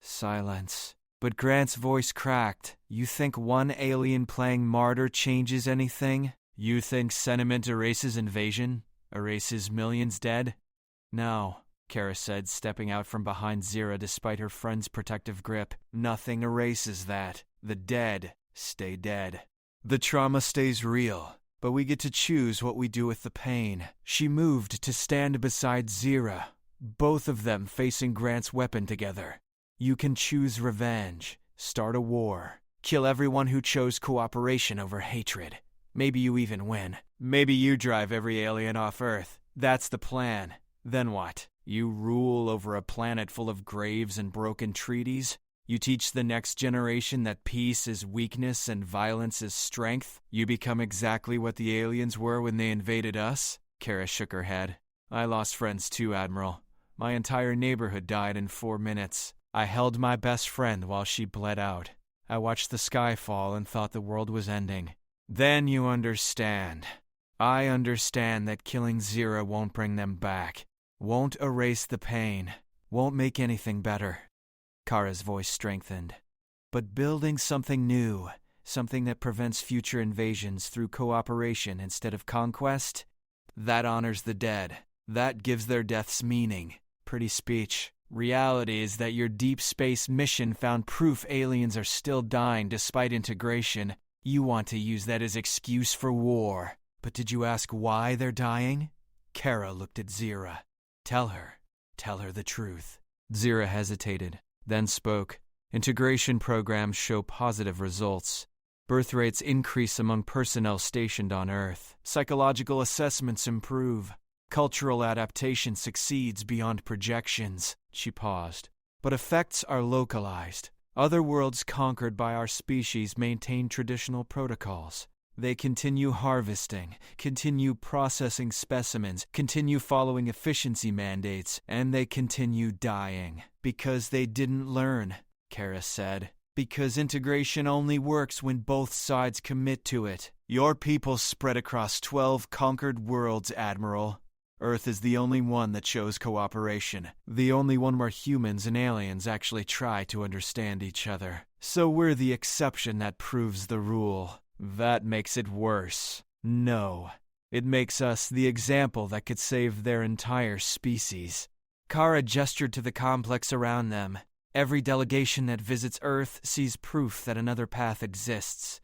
Silence. But Grant's voice cracked. "You think one alien playing martyr changes anything? You think sentiment erases invasion? Erases millions dead?" "No," Kara said, stepping out from behind Zira despite her friend's protective grip. "Nothing erases that. The dead stay dead. The trauma stays real, but we get to choose what we do with the pain." She moved to stand beside Zira, both of them facing Grant's weapon together. "You can choose revenge, start a war, kill everyone who chose cooperation over hatred. Maybe you even win. Maybe you drive every alien off Earth. That's the plan. Then what? You rule over a planet full of graves and broken treaties? You teach the next generation that peace is weakness and violence is strength? You become exactly what the aliens were when they invaded us?" Kara shook her head. "I lost friends too, Admiral. My entire neighborhood died in 4 minutes. I held my best friend while she bled out. I watched the sky fall and thought the world was ending. Then you understand. I understand that killing Zira won't bring them back, won't erase the pain, won't make anything better." Kara's voice strengthened. "But building something new, something that prevents future invasions through cooperation instead of conquest, that honors the dead. That gives their deaths meaning." Pretty speech. Reality is that your deep space mission found proof aliens are still dying despite integration. You want to use that as excuse for war. But did you ask why they're dying? Kara looked at Zira. Tell her the truth." Zira hesitated, then spoke. "Integration programs show positive results. Birth rates increase among personnel stationed on Earth. Psychological assessments improve. Cultural adaptation succeeds beyond projections." She paused. "But effects are localized. Other worlds conquered by our species maintain traditional protocols. They continue harvesting, continue processing specimens, continue following efficiency mandates, and they continue dying. Because they didn't learn," Kara said. "Because integration only works when both sides commit to it. Your people spread across 12 conquered worlds, Admiral. Earth is the only one that shows cooperation, the only one where humans and aliens actually try to understand each other. So we're the exception that proves the rule. That makes it worse. No, it makes us the example that could save their entire species." Kara gestured to the complex around them. Every delegation that visits Earth sees proof that another path exists.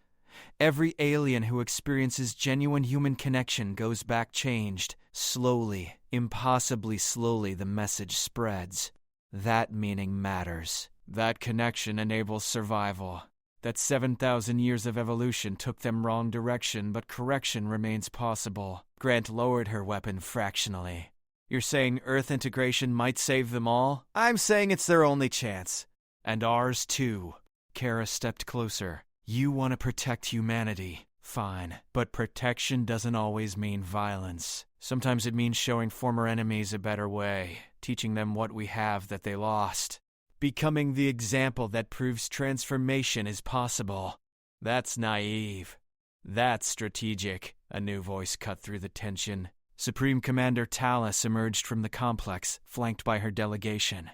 Every alien who experiences genuine human connection goes back changed. Slowly, impossibly slowly, the message spreads. That meaning matters. That connection enables survival. That 7,000 years of evolution took them wrong direction, but correction remains possible. Grant lowered her weapon fractionally. You're saying Earth integration might save them all? I'm saying it's their only chance. And ours too. Kara stepped closer. You want to protect humanity. Fine. But protection doesn't always mean violence. Sometimes it means showing former enemies a better way, teaching them what we have that they lost. Becoming the example that proves transformation is possible. That's naive. That's strategic. A new voice cut through the tension. Supreme Commander Talus emerged from the complex, flanked by her delegation.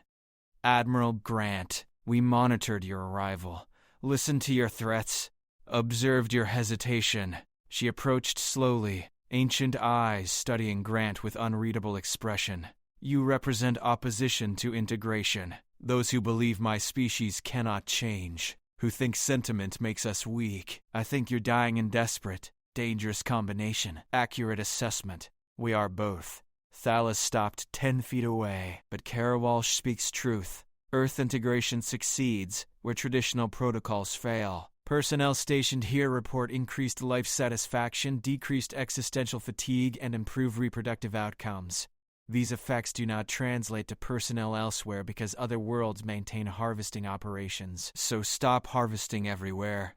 Admiral Grant, we monitored your arrival, listened to your threats, observed your hesitation. She approached slowly, ancient eyes studying Grant with unreadable expression. You represent opposition to integration. Those who believe my species cannot change, who think sentiment makes us weak. I think you're dying and desperate. Dangerous combination. Accurate assessment. We are both. Thalas stopped 10 feet away, but Kara Walsh speaks truth. Earth integration succeeds where traditional protocols fail. Personnel stationed here report increased life satisfaction, decreased existential fatigue, and improved reproductive outcomes. These effects do not translate to personnel elsewhere because other worlds maintain harvesting operations, so stop harvesting everywhere.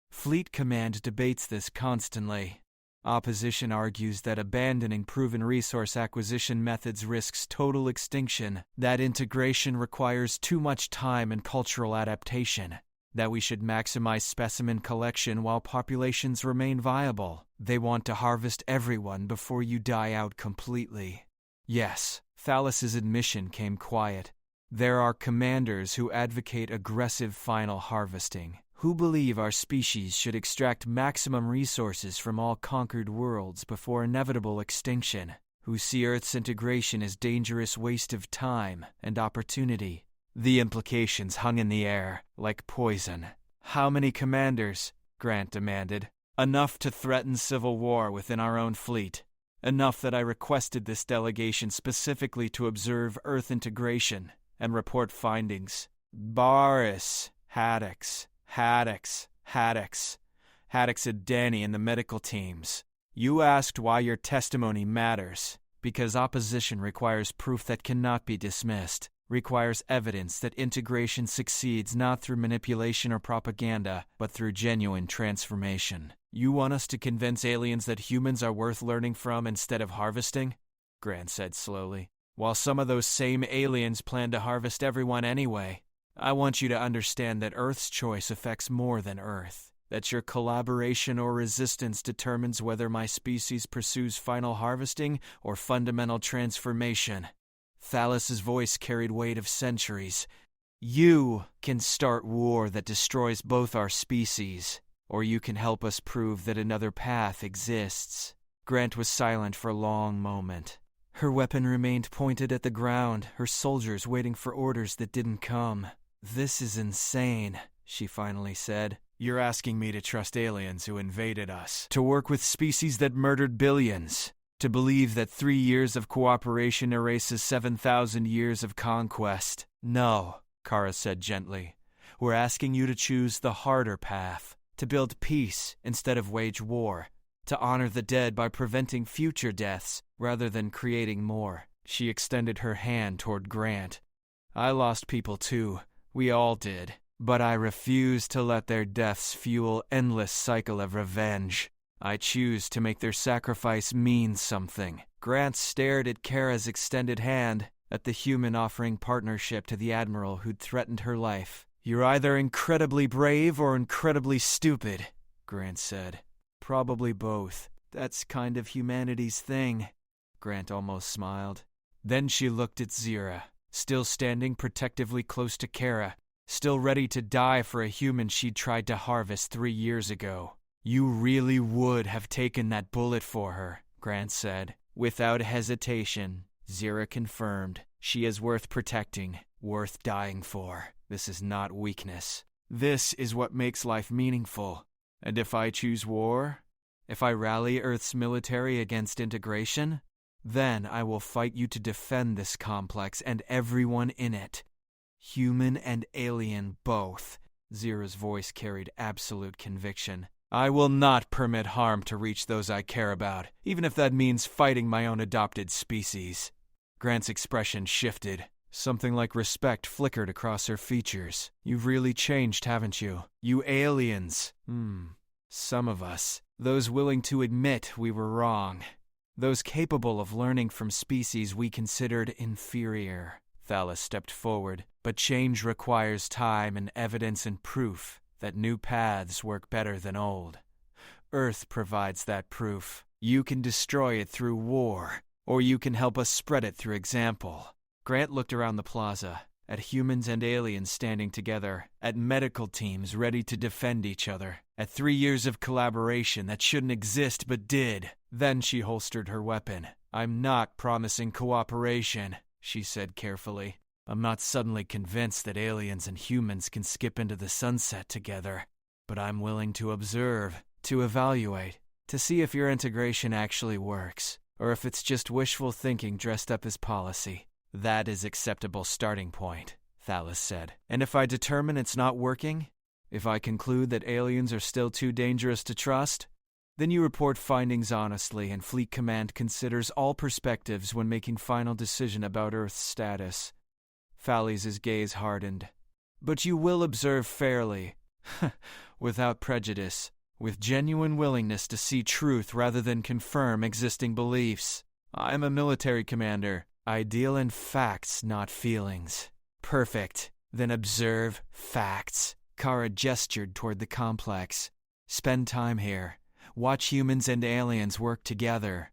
Fleet Command debates this constantly. Opposition argues that abandoning proven resource acquisition methods risks total extinction, that integration requires too much time and cultural adaptation, that we should maximize specimen collection while populations remain viable. They want to harvest everyone before you die out completely. Yes, Thalas's admission came quiet. There are commanders who advocate aggressive final harvesting, who believe our species should extract maximum resources from all conquered worlds before inevitable extinction, who see Earth's integration as dangerous waste of time and opportunity. The implications hung in the air, like poison. How many commanders? Grant demanded. Enough to threaten civil war within our own fleet. Enough that I requested this delegation specifically to observe Earth integration and report findings. Baris, Haddix and Danny and the medical teams. You asked why your testimony matters. Because opposition requires proof that cannot be dismissed, requires evidence that integration succeeds not through manipulation or propaganda, but through genuine transformation. You want us to convince aliens that humans are worth learning from instead of harvesting? Grant said slowly. While some of those same aliens plan to harvest everyone anyway, I want you to understand that Earth's choice affects more than Earth. That your collaboration or resistance determines whether my species pursues final harvesting or fundamental transformation. Thalas's voice carried weight of centuries. You can start war that destroys both our species, or you can help us prove that another path exists. Grant was silent for a long moment. Her weapon remained pointed at the ground, her soldiers waiting for orders that didn't come. This is insane, she finally said. You're asking me to trust aliens who invaded us, to work with species that murdered billions, to believe that 3 years of cooperation erases 7,000 years of conquest. No, Kara said gently. We're asking you to choose the harder path, to build peace instead of wage war, to honor the dead by preventing future deaths rather than creating more. She extended her hand toward Grant. I lost people too. We all did. But I refuse to let their deaths fuel endless cycle of revenge. I choose to make their sacrifice mean something. Grant stared at Kara's extended hand, at the human offering partnership to the admiral who'd threatened her life. You're either incredibly brave or incredibly stupid, Grant said. Probably both. That's kind of humanity's thing. Grant almost smiled. Then she looked at Zira, still standing protectively close to Kara, still ready to die for a human she'd tried to harvest 3 years ago. You really would have taken that bullet for her, Grant said. Without hesitation, Zira confirmed. She is worth protecting. worth dying for. This is not weakness. This is what makes life meaningful. And if I choose war, if I rally Earth's military against integration, then I will fight you to defend this complex and everyone in it. Human and alien both. Zira's voice carried absolute conviction. I will not permit harm to reach those I care about, even if that means fighting my own adopted species. Grant's expression shifted. Something like respect flickered across her features. You've really changed, haven't you? You aliens. Some of us. Those willing to admit we were wrong. Those capable of learning from species we considered inferior. Thalas stepped forward. But change requires time and evidence and proof that new paths work better than old. Earth provides that proof. You can destroy it through war, or you can help us spread it through example. Grant looked around the plaza, at humans and aliens standing together, at medical teams ready to defend each other, at 3 years of collaboration that shouldn't exist but did. Then she holstered her weapon. I'm not promising cooperation, she said carefully. I'm not suddenly convinced that aliens and humans can skip into the sunset together, but I'm willing to observe, to evaluate, to see if your integration actually works, or if it's just wishful thinking dressed up as policy. That is acceptable starting point, Thalas said. And if I determine it's not working, if I conclude that aliens are still too dangerous to trust, then you report findings honestly and Fleet Command considers all perspectives when making final decision about Earth's status. Fally's gaze hardened. But you will observe fairly, without prejudice, with genuine willingness to see truth rather than confirm existing beliefs. I'm a military commander. I deal in facts, not feelings. Perfect. Then observe facts. Kara gestured toward the complex. Spend time here. Watch humans and aliens work together.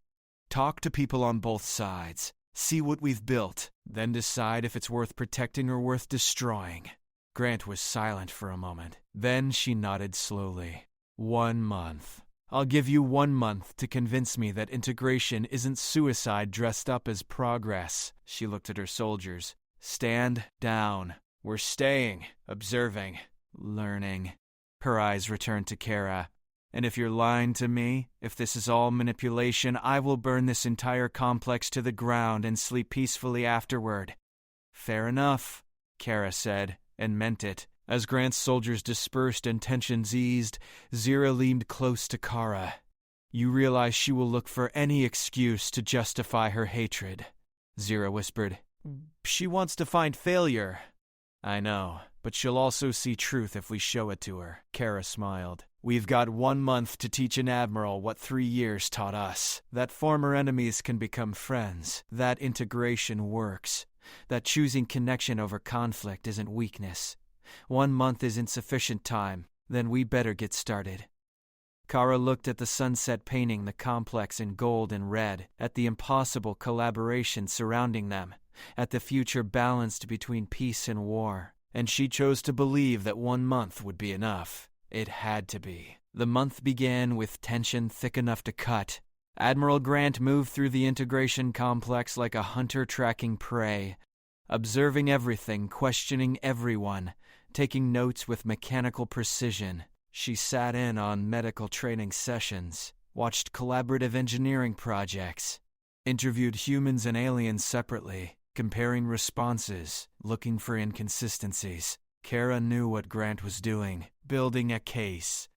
Talk to people on both sides. See what we've built, then decide if it's worth protecting or worth destroying. Grant was silent for a moment. Then she nodded slowly. 1 month. I'll give you 1 month to convince me that integration isn't suicide dressed up as progress. She looked at her soldiers. Stand down. We're staying, observing, learning. Her eyes returned to Kara. And if you're lying to me, if this is all manipulation, I will burn this entire complex to the ground and sleep peacefully afterward. Fair enough, Kara said, and meant it. As Grant's soldiers dispersed and tensions eased, Zira leaned close to Kara. You realize she will look for any excuse to justify her hatred, Zira whispered. She wants to find failure. I know, but she'll also see truth if we show it to her, Kara smiled. We've got 1 month to teach an admiral what 3 years taught us. That former enemies can become friends. That integration works. That choosing connection over conflict isn't weakness. 1 month is insufficient time. Then we better get started. Kara looked at the sunset painting the complex in gold and red, at the impossible collaboration surrounding them, at the future balanced between peace and war. And she chose to believe that 1 month would be enough. It had to be. The month began with tension thick enough to cut. Admiral Grant moved through the integration complex like a hunter tracking prey, observing everything, questioning everyone, taking notes with mechanical precision. She sat in on medical training sessions, watched collaborative engineering projects, interviewed humans and aliens separately, comparing responses, looking for inconsistencies. Kara knew what Grant was doing, building a case,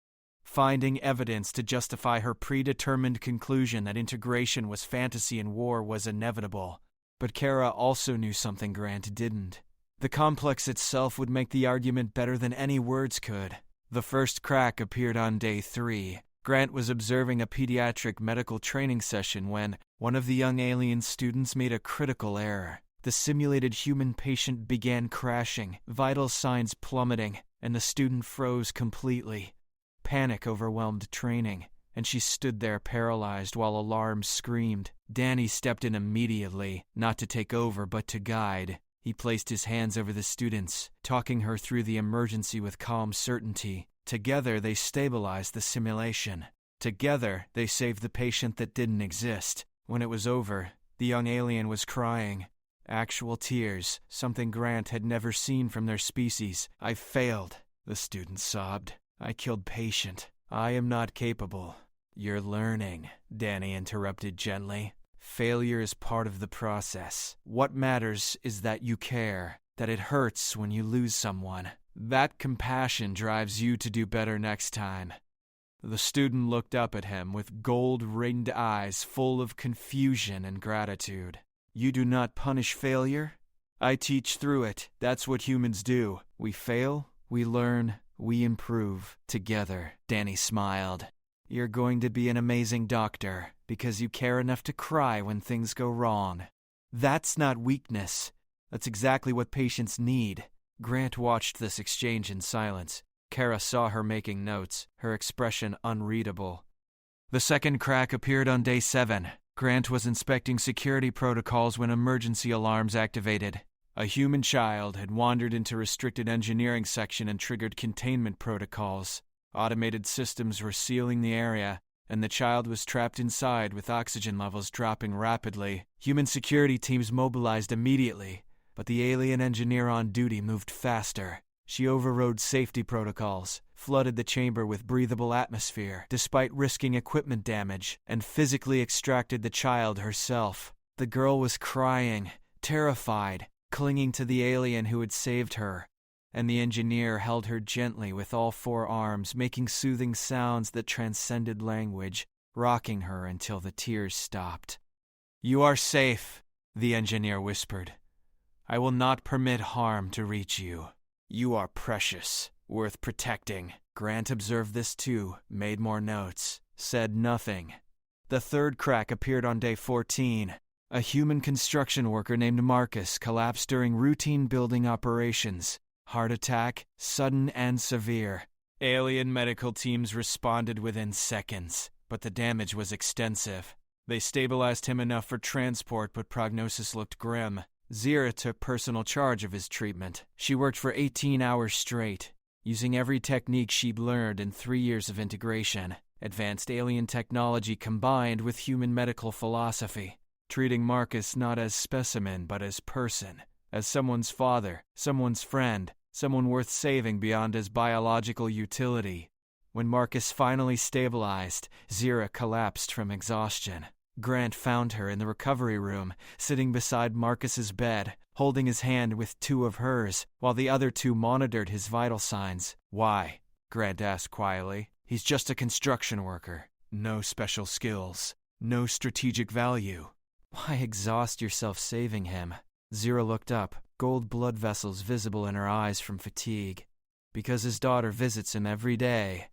finding evidence to justify her predetermined conclusion that integration was fantasy and war was inevitable. But Kara also knew something Grant didn't. The complex itself would make the argument better than any words could. The first crack appeared on day 3. Grant was observing a pediatric medical training session when one of the young alien students made a critical error. The simulated human patient began crashing, vital signs plummeting, and the student froze completely. Panic overwhelmed training, and she stood there paralyzed while alarms screamed. Danny stepped in immediately, not to take over but to guide. He placed his hands over the students, talking her through the emergency with calm certainty. Together they stabilized the simulation. Together they saved the patient that didn't exist. When it was over, the young alien was crying. Actual tears, something Grant had never seen from their species. I failed, the student sobbed. I killed Patient. I am not capable. You're learning, Danny interrupted gently. Failure is part of the process. What matters is that you care, that it hurts when you lose someone. That compassion drives you to do better next time. The student looked up at him with gold-ringed eyes full of confusion and gratitude. You do not punish failure? I teach through it. That's what humans do. We fail, we learn, we improve together. Danny smiled. You're going to be an amazing doctor because you care enough to cry when things go wrong. That's not weakness. That's exactly what patients need. Grant watched this exchange in silence. Kara saw her making notes, her expression unreadable. The second crack appeared on day 7. Grant was inspecting security protocols when emergency alarms activated. A human child had wandered into restricted engineering section and triggered containment protocols. Automated systems were sealing the area, and the child was trapped inside with oxygen levels dropping rapidly. Human security teams mobilized immediately, but the alien engineer on duty moved faster. She overrode safety protocols, flooded the chamber with breathable atmosphere, despite risking equipment damage, and physically extracted the child herself. The girl was crying, terrified, clinging to the alien who had saved her, and the engineer held her gently with all 4 arms, making soothing sounds that transcended language, rocking her until the tears stopped. You are safe, the engineer whispered. I will not permit harm to reach you. You are precious, worth protecting. Grant observed this too, made more notes, said nothing. The third crack appeared on day 14. A human construction worker named Marcus collapsed during routine building operations. Heart attack, sudden and severe. Alien medical teams responded within seconds, but the damage was extensive. They stabilized him enough for transport, but prognosis looked grim. Zira took personal charge of his treatment. She worked for 18 hours straight, using every technique she'd learned in 3 years of integration. Advanced alien technology combined with human medical philosophy, treating Marcus not as specimen but as person, as someone's father, someone's friend, someone worth saving beyond his biological utility. When Marcus finally stabilized, Zira collapsed from exhaustion. Grant found her in the recovery room, sitting beside Marcus's bed, holding his hand with 2 of hers, while the other 2 monitored his vital signs. Why? Grant asked quietly. He's just a construction worker. No special skills. No strategic value. Why exhaust yourself saving him? Zira looked up, gold blood vessels visible in her eyes from fatigue. Because his daughter visits him every day.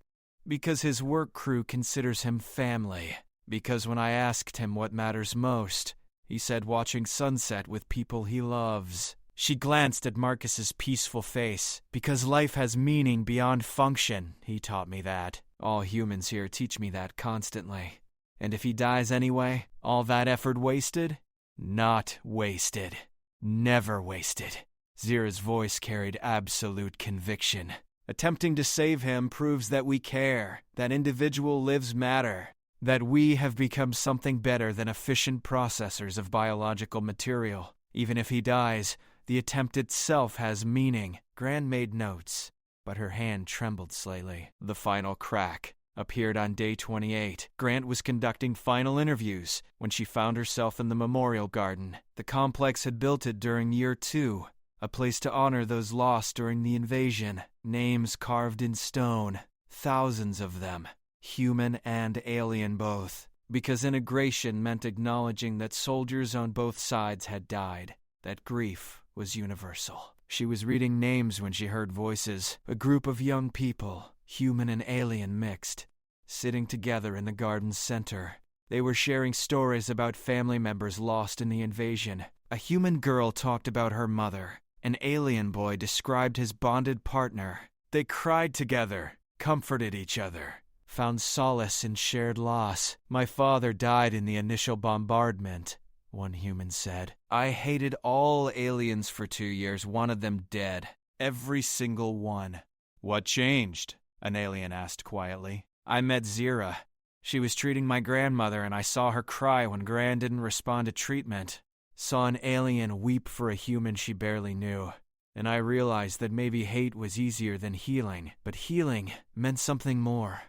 Because his work crew considers him family. Because when I asked him what matters most, he said watching sunset with people he loves. She glanced at Marcus's peaceful face. Because life has meaning beyond function, he taught me that. All humans here teach me that constantly. And if he dies anyway, all that effort wasted? Not wasted. Never wasted. Zira's voice carried absolute conviction. Attempting to save him proves that we care, that individual lives matter. That we have become something better than efficient processors of biological material. Even if he dies, the attempt itself has meaning. Gran made notes, but her hand trembled slightly. The final crack appeared on day 28. Grant was conducting final interviews when she found herself in the memorial garden. The complex had built it during year 2, a place to honor those lost during the invasion. Names carved in stone, thousands of them. Human and alien both, because integration meant acknowledging that soldiers on both sides had died, that grief was universal. She was reading names when she heard voices, a group of young people, human and alien mixed, sitting together in the garden's center. They were sharing stories about family members lost in the invasion. A human girl talked about her mother. An alien boy described his bonded partner. They cried together, comforted each other. Found solace in shared loss. My father died in the initial bombardment, one human said. I hated all aliens for 2 years, wanted them dead. Every single one. What changed? An alien asked quietly. I met Zira. She was treating my grandmother and I saw her cry when Gran didn't respond to treatment. saw an alien weep for a human she barely knew. And I realized that maybe hate was easier than healing, but healing meant something more.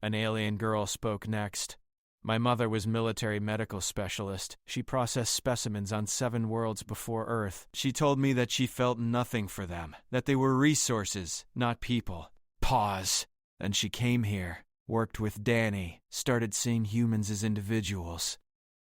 An alien girl spoke next. My mother was military medical specialist. She processed specimens on 7 worlds before Earth. She told me that she felt nothing for them, that they were resources, not people. Pause. Then she came here, worked with Danny, started seeing humans as individuals.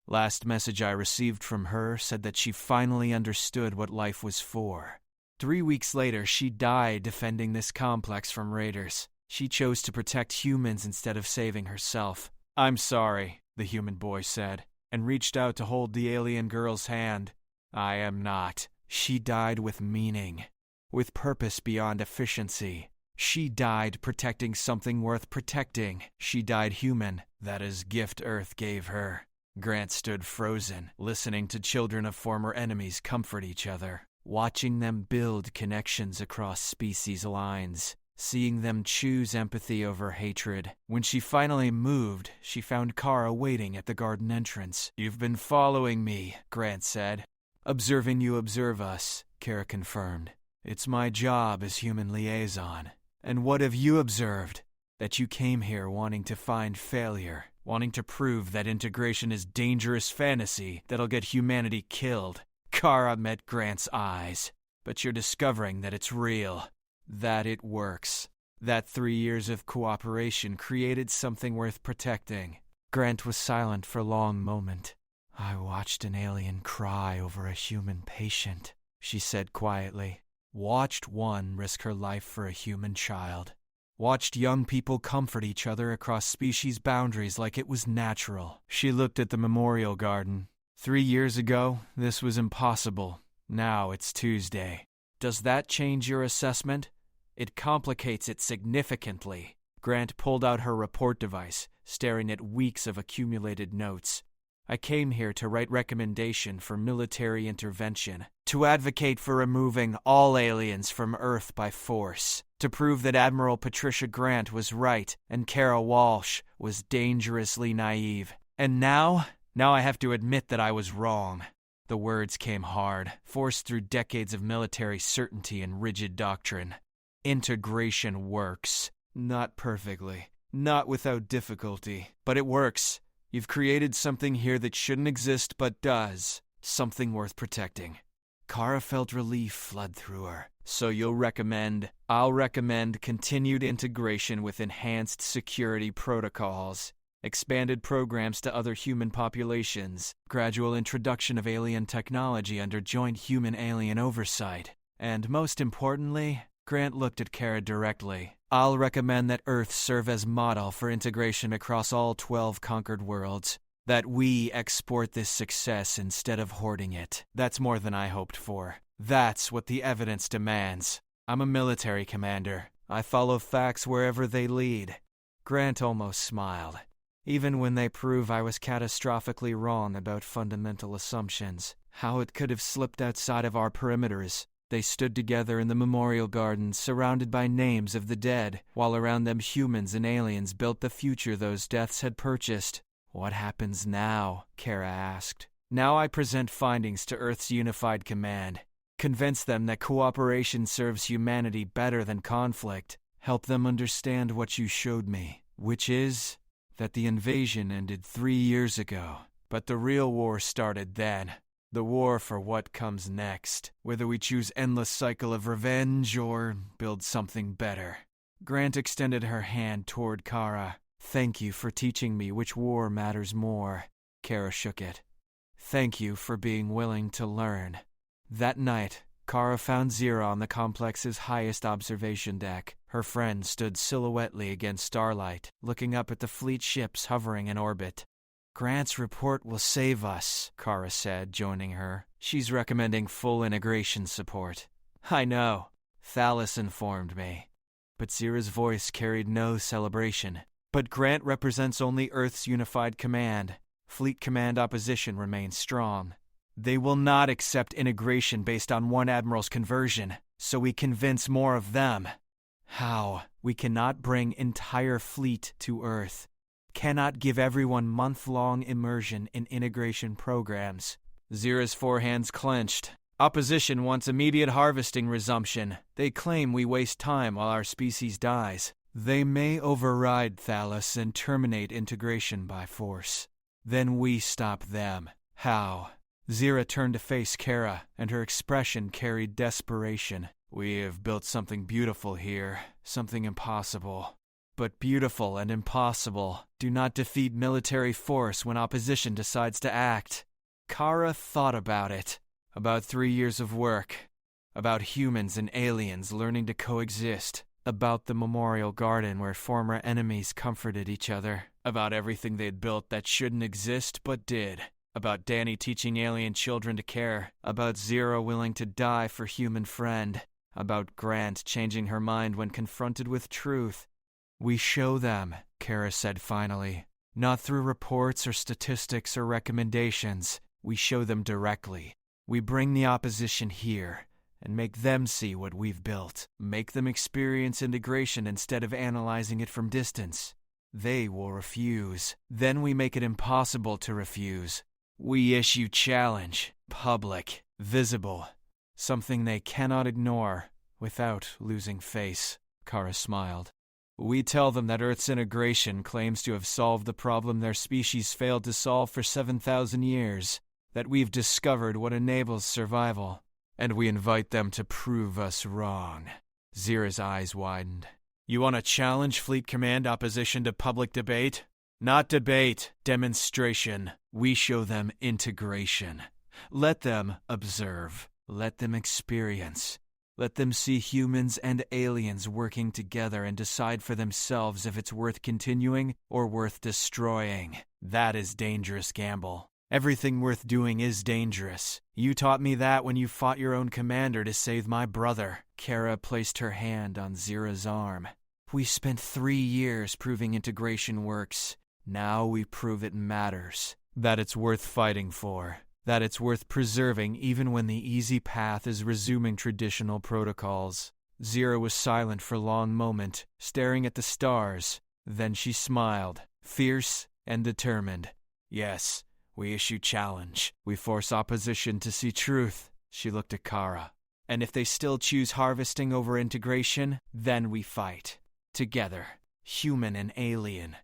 Last message I received from her said that she finally understood what life was for. 3 weeks later, she died defending this complex from raiders. She chose to protect humans instead of saving herself. I'm sorry, the human boy said, and reached out to hold the alien girl's hand. I am not. She died with meaning, with purpose beyond efficiency. She died protecting something worth protecting. She died human. That is gift Earth gave her. Grant stood frozen, listening to children of former enemies comfort each other, watching them build connections across species lines, seeing them choose empathy over hatred. When she finally moved, she found Kara waiting at the garden entrance. You've been following me, Grant said. Observing you observe us, Kara confirmed. It's my job as human liaison. And what have you observed? That you came here wanting to find failure, wanting to prove that integration is dangerous fantasy that'll get humanity killed. Kara met Grant's eyes. But you're discovering that it's real, that it works, that 3 years of cooperation created something worth protecting. Grant was silent for a long moment. I watched an alien cry over a human patient, she said quietly. Watched one risk her life for a human child. Watched young people comfort each other across species boundaries like it was natural. She looked at the memorial garden. 3 years ago, this was impossible. Now it's Tuesday. Does that change your assessment? It complicates it significantly. Grant pulled out her report device, staring at weeks of accumulated notes. I came here to write recommendation for military intervention, to advocate for removing all aliens from Earth by force, to prove that Admiral Patricia Grant was right and Kara Walsh was dangerously naive. And now I have to admit that I was wrong. The words came hard, forced through decades of military certainty and rigid doctrine. Integration works. Not perfectly, not without difficulty, but it works. You've created something here that shouldn't exist but does. Something worth protecting. Kara felt relief flood through her. So I'll recommend continued integration with enhanced security protocols, expanded programs to other human populations, gradual introduction of alien technology under joint human-alien oversight, and most importantly, Grant looked at Kara directly. I'll recommend that Earth serve as model for integration across all 12 conquered worlds. That we export this success instead of hoarding it. That's more than I hoped for. That's what the evidence demands. I'm a military commander. I follow facts wherever they lead. Grant almost smiled. Even when they prove I was catastrophically wrong about fundamental assumptions, how it could have slipped outside of our perimeters. They stood together in the memorial garden, surrounded by names of the dead, while around them humans and aliens built the future those deaths had purchased. What happens now? Kara asked. Now I present findings to Earth's unified command. Convince them that cooperation serves humanity better than conflict. Help them understand what you showed me, which is that the invasion ended 3 years ago, but the real war started then. The war for what comes next, whether we choose endless cycle of revenge or build something better. Grant extended her hand toward Kara. Thank you for teaching me which war matters more. Kara shook it. Thank you for being willing to learn. That night, Kara found Zira on the complex's highest observation deck. Her friend stood silhouettely against starlight, looking up at the fleet ships hovering in orbit. Grant's report will save us, Kara said, joining her. She's recommending full integration support. I know, Thalas informed me. But Zira's voice carried no celebration. But Grant represents only Earth's unified command. Fleet command opposition remains strong. They will not accept integration based on one admiral's conversion, so we convince more of them. How? We cannot bring entire fleet to Earth. Cannot give everyone month-long immersion in integration programs. Zira's forehands clenched. Opposition wants immediate harvesting resumption. They claim we waste time while our species dies. They may override Thales and terminate integration by force. Then we stop them. How? Zira turned to face Kara, and her expression carried desperation. We have built something beautiful here, something impossible. But beautiful and impossible do not defeat military force when opposition decides to act. Kara thought about it. About 3 years of work. About humans and aliens learning to coexist. About the memorial garden where former enemies comforted each other. About everything they'd built that shouldn't exist but did. About Danny teaching alien children to care. About Zira willing to die for human friend. About Grant changing her mind when confronted with truth. We show them, Kara said finally. Not through reports or statistics or recommendations. We show them directly. We bring the opposition here and make them see what we've built. Make them experience integration instead of analyzing it from distance. They will refuse. Then we make it impossible to refuse. We issue challenge, public, visible, something they cannot ignore without losing face. Kara smiled. We tell them that Earth's integration claims to have solved the problem their species failed to solve for 7,000 years, that we've discovered what enables survival, and we invite them to prove us wrong. Zira's eyes widened. You want to challenge Fleet Command opposition to public debate? Not debate, demonstration. We show them integration. Let them observe. Let them experience. Let them see humans and aliens working together and decide for themselves if it's worth continuing or worth destroying. That is dangerous gamble. Everything worth doing is dangerous. You taught me that when you fought your own commander to save my brother. Kara placed her hand on Zira's arm. We spent 3 years proving integration works. Now we prove it matters. That it's worth fighting for. That it's worth preserving even when the easy path is resuming traditional protocols. Zira was silent for a long moment, staring at the stars. Then she smiled, fierce and determined. Yes, we issue challenge. We force opposition to see truth. She looked at Kara. And if they still choose harvesting over integration, then we fight. Together, human and alien,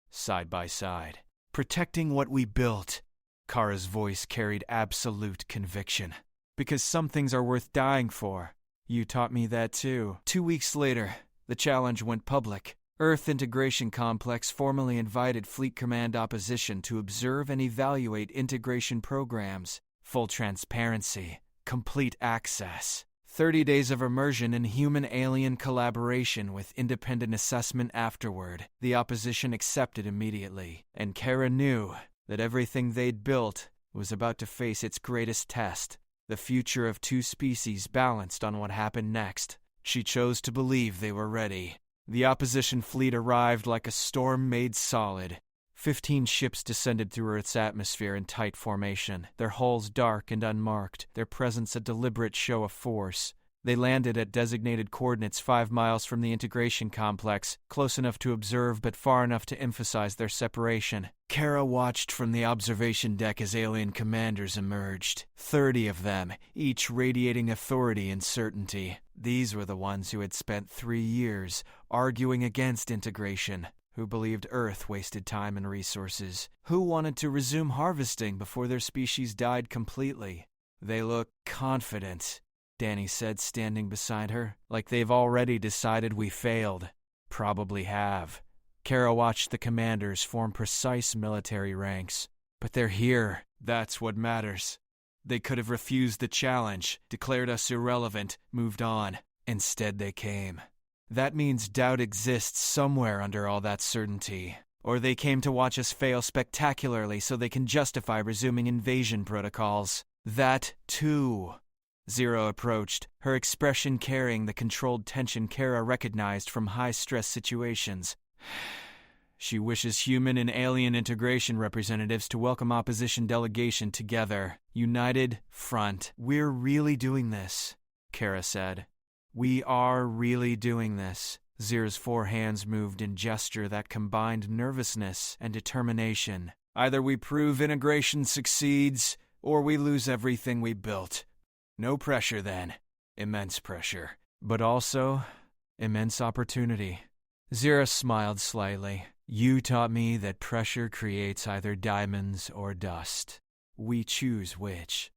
side by side. Protecting what we built. Kara's voice carried absolute conviction. Because some things are worth dying for. You taught me that too. 2 weeks later, the challenge went public. Earth Integration Complex formally invited Fleet Command opposition to observe and evaluate integration programs. Full transparency. Complete access. 30 days of immersion in human-alien collaboration with independent assessment afterward. The opposition accepted immediately. And Kara knew that everything they'd built was about to face its greatest test. The future of two species balanced on what happened next. She chose to believe they were ready. The opposition fleet arrived like a storm made solid. 15 ships descended through Earth's atmosphere in tight formation, their hulls dark and unmarked, their presence a deliberate show of force. They landed at designated coordinates 5 miles from the integration complex, close enough to observe but far enough to emphasize their separation. Kara watched from the observation deck as alien commanders emerged. 30 of them, each radiating authority and certainty. These were the ones who had spent 3 years arguing against integration, who believed Earth wasted time and resources, who wanted to resume harvesting before their species died completely. They looked confident, Danny said, standing beside her, like they've already decided we failed. Probably have. Kara watched the commanders form precise military ranks. But they're here. That's what matters. They could have refused the challenge, declared us irrelevant, moved on. Instead they came. That means doubt exists somewhere under all that certainty. Or they came to watch us fail spectacularly so they can justify resuming invasion protocols. That, too. Zira approached, her expression carrying the controlled tension Kara recognized from high-stress situations. She wishes human and alien integration representatives to welcome opposition delegation together. United front. We're really doing this, Kara said. We are really doing this. Zira's 4 hands moved in gesture that combined nervousness and determination. Either we prove integration succeeds, or we lose everything we built. No pressure then. Immense pressure. But also, immense opportunity. Zira smiled slightly. You taught me that pressure creates either diamonds or dust. We choose which.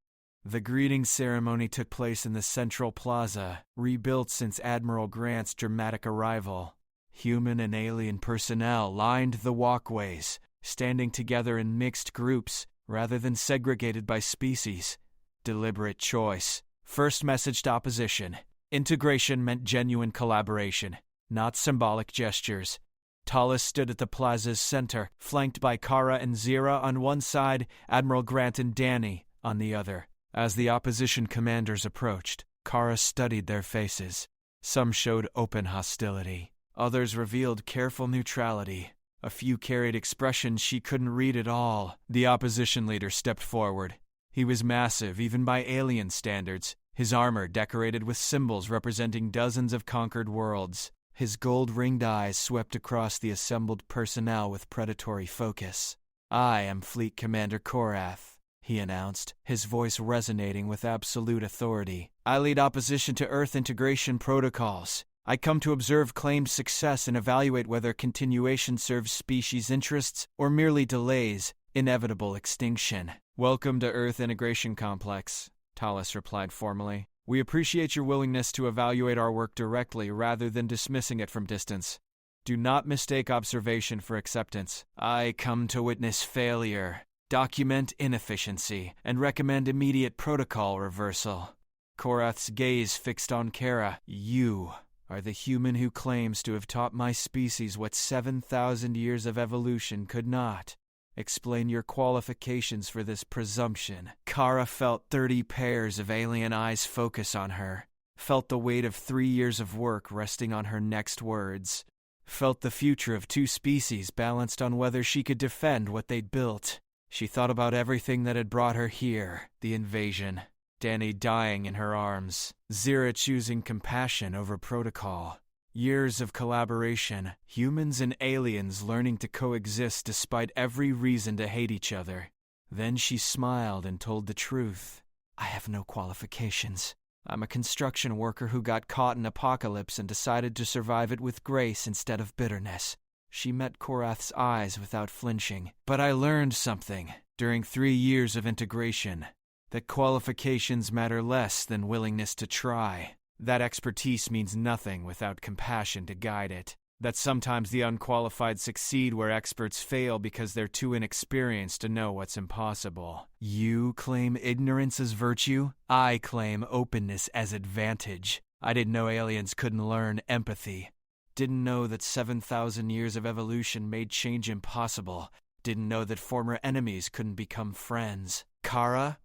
The greeting ceremony took place in the Central Plaza, rebuilt since Admiral Grant's dramatic arrival. Human and alien personnel lined the walkways, standing together in mixed groups rather than segregated by species. Deliberate choice. First message to opposition. Integration meant genuine collaboration, not symbolic gestures. Tallis stood at the plaza's center, flanked by Kara and Zira on one side, Admiral Grant and Danny on the other. As the opposition commanders approached, Kara studied their faces. Some showed open hostility. Others revealed careful neutrality. A few carried expressions she couldn't read at all. The opposition leader stepped forward. He was massive, even by alien standards, his armor decorated with symbols representing dozens of conquered worlds. His gold-ringed eyes swept across the assembled personnel with predatory focus. I am Fleet Commander Korath, he announced, his voice resonating with absolute authority. I lead opposition to Earth integration protocols. I come to observe claimed success and evaluate whether continuation serves species' interests or merely delays inevitable extinction. Welcome to Earth Integration Complex, Tallis replied formally. We appreciate your willingness to evaluate our work directly rather than dismissing it from distance. Do not mistake observation for acceptance. I come to witness failure, document inefficiency, and recommend immediate protocol reversal. Korath's gaze fixed on Kara. You are the human who claims to have taught my species what 7,000 years of evolution could not. Explain your qualifications for this presumption. Kara felt 30 pairs of alien eyes focus on her, felt the weight of 3 years of work resting on her next words, felt the future of 2 species balanced on whether she could defend what they'd built. She thought about everything that had brought her here, the invasion, Danny dying in her arms, Zira choosing compassion over protocol. Years of collaboration, humans and aliens learning to coexist despite every reason to hate each other. Then she smiled and told the truth. I have no qualifications. I'm a construction worker who got caught in apocalypse and decided to survive it with grace instead of bitterness. She met Korath's eyes without flinching. But I learned something during 3 years of integration, that qualifications matter less than willingness to try. That expertise means nothing without compassion to guide it. That sometimes the unqualified succeed where experts fail because they're too inexperienced to know what's impossible. You claim ignorance as virtue? I claim openness as advantage. I didn't know aliens couldn't learn empathy. Didn't know that 7,000 years of evolution made change impossible. Didn't know that former enemies couldn't become friends. Kara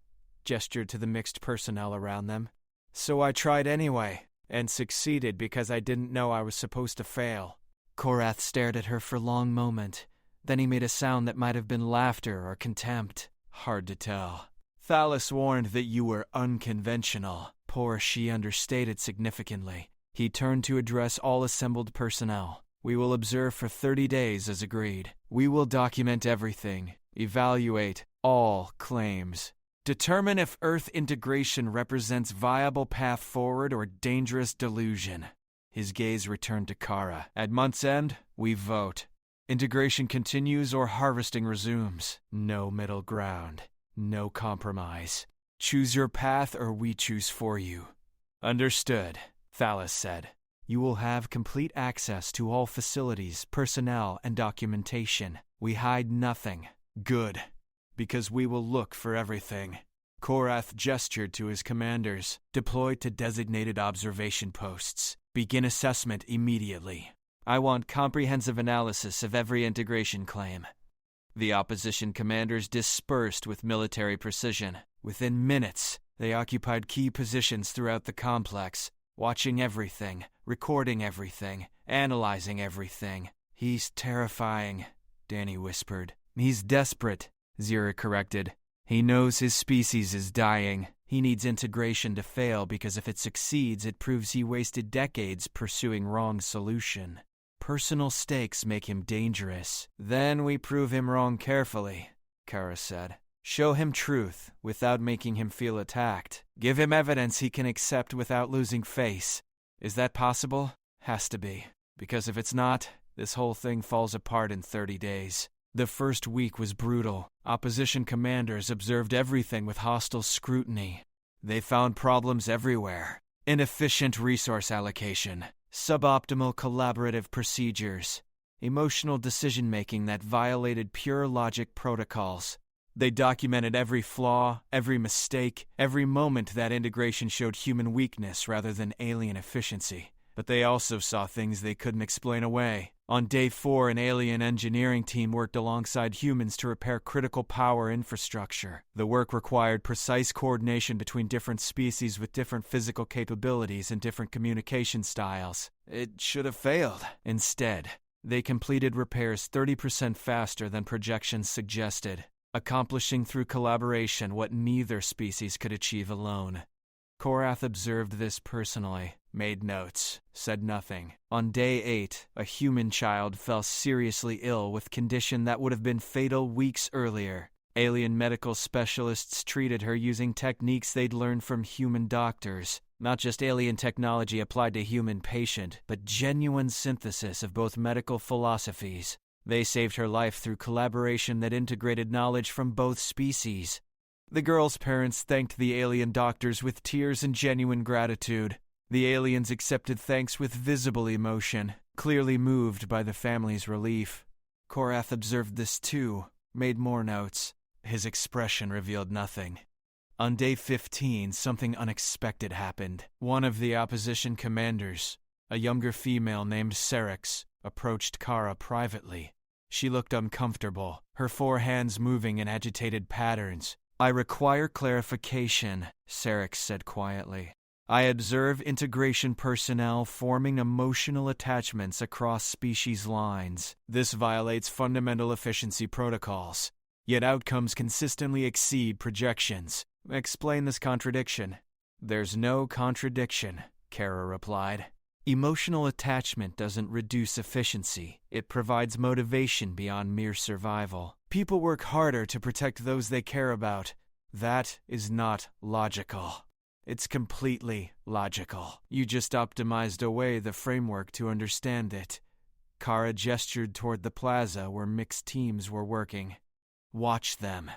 gestured to the mixed personnel around them. So I tried anyway, and succeeded because I didn't know I was supposed to fail. Korath stared at her for a long moment. Then he made a sound that might have been laughter or contempt. Hard to tell. Thalos warned that you were unconventional. Poor she understated significantly. He turned to address all assembled personnel. We will observe for 30 days as agreed. We will document everything, evaluate all claims. Determine if Earth integration represents viable path forward or dangerous delusion. His gaze returned to Kara. At month's end, we vote. Integration continues or harvesting resumes. No middle ground. No compromise. Choose your path or we choose for you. Understood, Thalos said. You will have complete access to all facilities, personnel, and documentation. We hide nothing. Good. Because we will look for everything. Korath gestured to his commanders. Deploy to designated observation posts. Begin assessment immediately. I want comprehensive analysis of every integration claim. The opposition commanders dispersed with military precision. Within minutes, they occupied key positions throughout the complex, watching everything, recording everything, analyzing everything. He's terrifying, Danny whispered. He's desperate, Zira corrected. He knows his species is dying. He needs integration to fail because if it succeeds, it proves he wasted decades pursuing wrong solution. Personal stakes make him dangerous. Then we prove him wrong carefully, Kara said. Show him truth without making him feel attacked. Give him evidence he can accept without losing face. Is that possible? Has to be. Because if it's not, this whole thing falls apart in 30 days. The first week was brutal. Opposition commanders observed everything with hostile scrutiny. They found problems everywhere. Inefficient resource allocation, suboptimal collaborative procedures, emotional decision-making that violated pure logic protocols. They documented every flaw, every mistake, every moment that integration showed human weakness rather than alien efficiency. But they also saw things they couldn't explain away. On day 4, an alien engineering team worked alongside humans to repair critical power infrastructure. The work required precise coordination between different species with different physical capabilities and different communication styles. It should have failed. Instead, they completed repairs 30% faster than projections suggested, accomplishing through collaboration what neither species could achieve alone. Korath observed this personally, made notes, said nothing. On day 8, a human child fell seriously ill with condition that would have been fatal weeks earlier. Alien medical specialists treated her using techniques they'd learned from human doctors. Not just alien technology applied to human patient, but genuine synthesis of both medical philosophies. They saved her life through collaboration that integrated knowledge from both species. The girl's parents thanked the alien doctors with tears and genuine gratitude. The aliens accepted thanks with visible emotion, clearly moved by the family's relief. Korath observed this too, made more notes. His expression revealed nothing. On day 15, something unexpected happened. One of the opposition commanders, a younger female named Syrinx, approached Kara privately. She looked uncomfortable, her 4 hands moving in agitated patterns. "I require clarification," Syrinx said quietly. "I observe integration personnel forming emotional attachments across species lines. This violates fundamental efficiency protocols. Yet outcomes consistently exceed projections. Explain this contradiction." "There's no contradiction," Kara replied. "Emotional attachment doesn't reduce efficiency. It provides motivation beyond mere survival. People work harder to protect those they care about. That is not logical. It's completely logical. You just optimized away the framework to understand it." Kara gestured toward the plaza where mixed teams were working. "Watch them.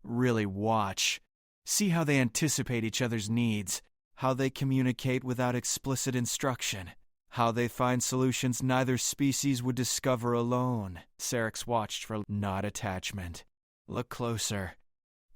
Really watch. See how they anticipate each other's needs, how they communicate without explicit instruction, how they find solutions neither species would discover alone." Syrinx watched for not attachment. "Look closer.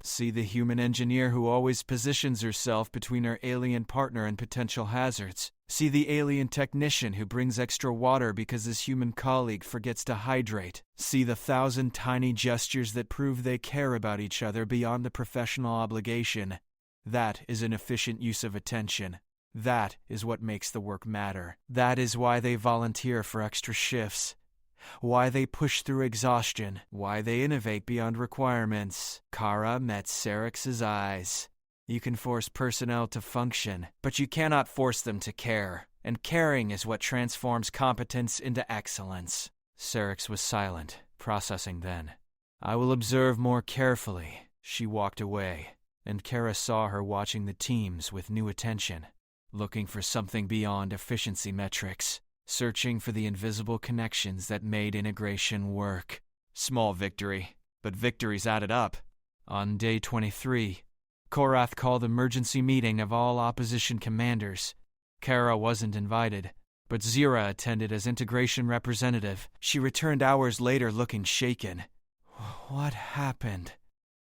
See the human engineer who always positions herself between her alien partner and potential hazards. See the alien technician who brings extra water because his human colleague forgets to hydrate. See the 1,000 tiny gestures that prove they care about each other beyond the professional obligation. That is an efficient use of attention. That is what makes the work matter. That is why they volunteer for extra shifts. Why they push through exhaustion. Why they innovate beyond requirements." Kara met Syrinx's eyes. "You can force personnel to function, but you cannot force them to care. And caring is what transforms competence into excellence." Syrinx was silent, processing then. "I will observe more carefully." She walked away, and Kara saw her watching the teams with new attention, looking for something beyond efficiency metrics, searching for the invisible connections that made integration work. Small victory, but victories added up. On day 23, Korath called emergency meeting of all opposition commanders. Kara wasn't invited, but Zira attended as integration representative. She returned hours later looking shaken. "What happened?"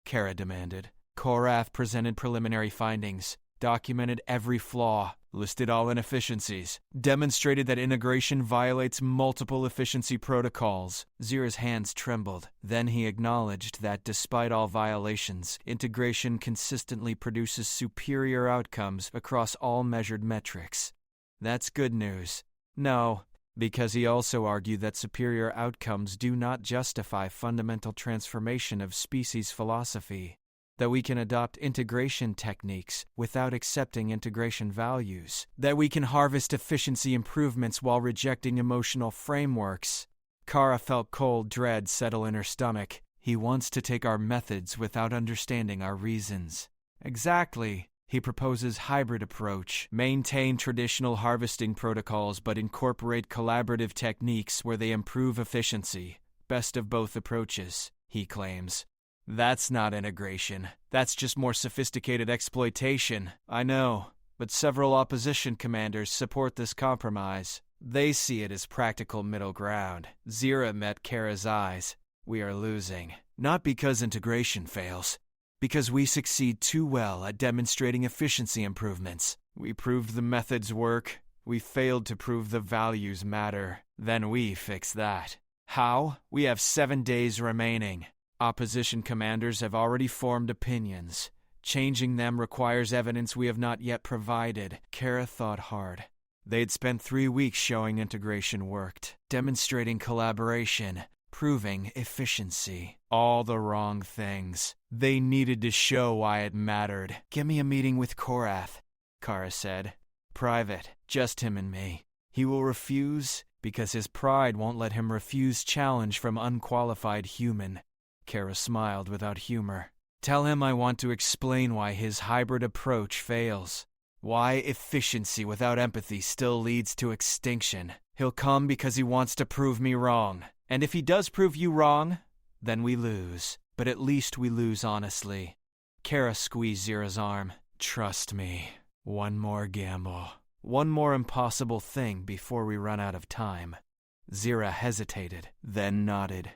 Kara demanded. Korath presented preliminary findings, documented every flaw, listed all inefficiencies, demonstrated that integration violates multiple efficiency protocols. Zira's hands trembled. Then he acknowledged that despite all violations, integration consistently produces superior outcomes across all measured metrics. That's good news. No, because he also argued that superior outcomes do not justify fundamental transformation of species philosophy. That we can adopt integration techniques without accepting integration values. That we can harvest efficiency improvements while rejecting emotional frameworks. Kara felt cold dread settle in her stomach. He wants to take our methods without understanding our reasons. Exactly. He proposes hybrid approach. Maintain traditional harvesting protocols but incorporate collaborative techniques where they improve efficiency. Best of both approaches, he claims. That's not integration. That's just more sophisticated exploitation. I know, but several opposition commanders support this compromise. They see it as practical middle ground. Zira met Kara's eyes. We are losing. Not because integration fails. Because we succeed too well at demonstrating efficiency improvements. We proved the methods work. We failed to prove the values matter. Then we fix that. How? We have 7 days remaining. Opposition commanders have already formed opinions. Changing them requires evidence we have not yet provided. Kara thought hard. They'd spent 3 weeks showing integration worked, demonstrating collaboration, proving efficiency. All the wrong things. They needed to show why it mattered. Give me a meeting with Korath, Kara said. Private, just him and me. He will refuse because his pride won't let him refuse challenge from unqualified human. Kara smiled without humor. Tell him I want to explain why his hybrid approach fails. Why efficiency without empathy still leads to extinction. He'll come because he wants to prove me wrong. And if he does prove you wrong, then we lose. But at least we lose honestly. Kara squeezed Zira's arm. Trust me. One more gamble. One more impossible thing before we run out of time. Zira hesitated, then nodded.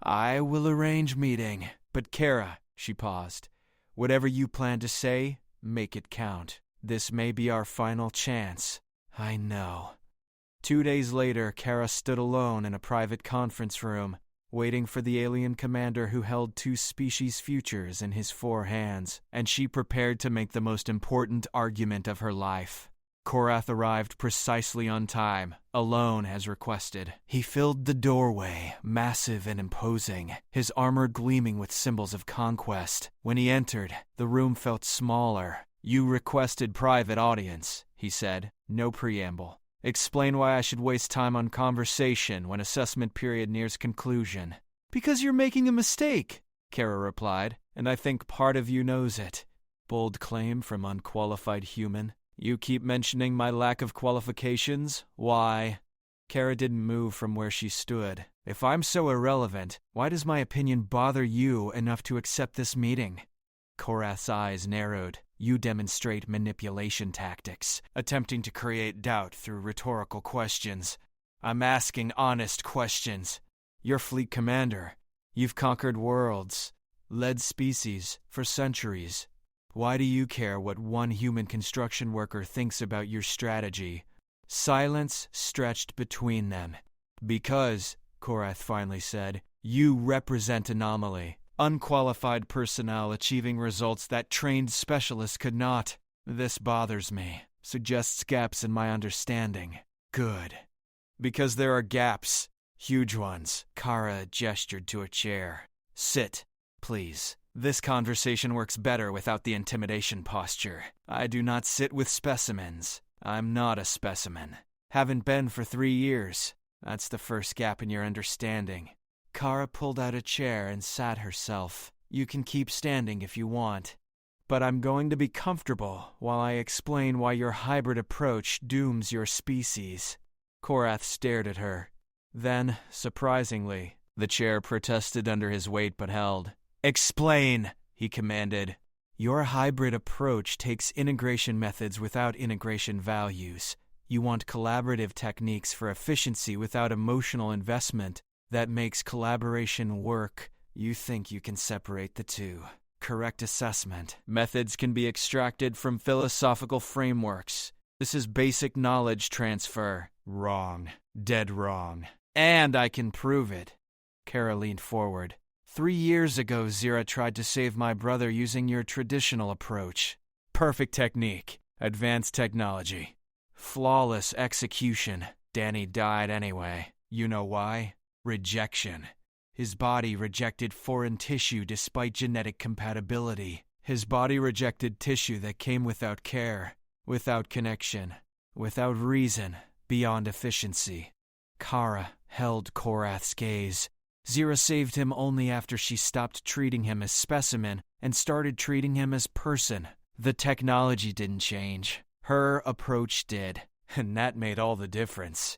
I will arrange meeting. But Kara, she paused. Whatever you plan to say, make it count. This may be our final chance. I know. 2 days later, Kara stood alone in a private conference room, waiting for the alien commander who held 2 species futures in his 4 hands, and she prepared to make the most important argument of her life. Korath arrived precisely on time, alone as requested. He filled the doorway, massive and imposing, his armor gleaming with symbols of conquest. When he entered, the room felt smaller. You requested private audience, he said. No preamble. Explain why I should waste time on conversation when assessment period nears conclusion. Because you're making a mistake, Kara replied, and I think part of you knows it. Bold claim from unqualified human. You keep mentioning my lack of qualifications? Why? Kara didn't move from where she stood. If I'm so irrelevant, why does my opinion bother you enough to accept this meeting? Korath's eyes narrowed. You demonstrate manipulation tactics, attempting to create doubt through rhetorical questions. I'm asking honest questions. You're fleet commander. You've conquered worlds, led species for centuries. Why do you care what one human construction worker thinks about your strategy? Silence stretched between them. Because, Korath finally said, you represent anomaly. Unqualified personnel achieving results that trained specialists could not. This bothers me. Suggests gaps in my understanding. Good. Because there are gaps. Huge ones. Kara gestured to a chair. Sit, please. This conversation works better without the intimidation posture. I do not sit with specimens. I'm not a specimen. Haven't been for 3 years. That's the first gap in your understanding. Kara pulled out a chair and sat herself. You can keep standing if you want. But I'm going to be comfortable while I explain why your hybrid approach dooms your species. Korath stared at her. Then, surprisingly, the chair protested under his weight but held. Explain, he commanded. Your hybrid approach takes integration methods without integration values. You want collaborative techniques for efficiency without emotional investment. That makes collaboration work. You think you can separate the two. Correct assessment. Methods can be extracted from philosophical frameworks. This is basic knowledge transfer. Wrong. Dead wrong. And I can prove it. Kara leaned forward. 3 years ago, Zira tried to save my brother using your traditional approach. Perfect technique. Advanced technology. Flawless execution. Danny died anyway. You know why? Rejection. His body rejected foreign tissue despite genetic compatibility. His body rejected tissue that came without care, without connection, without reason, beyond efficiency. Kara held Korath's gaze. Zira saved him only after she stopped treating him as specimen and started treating him as person. The technology didn't change. Her approach did, and that made all the difference.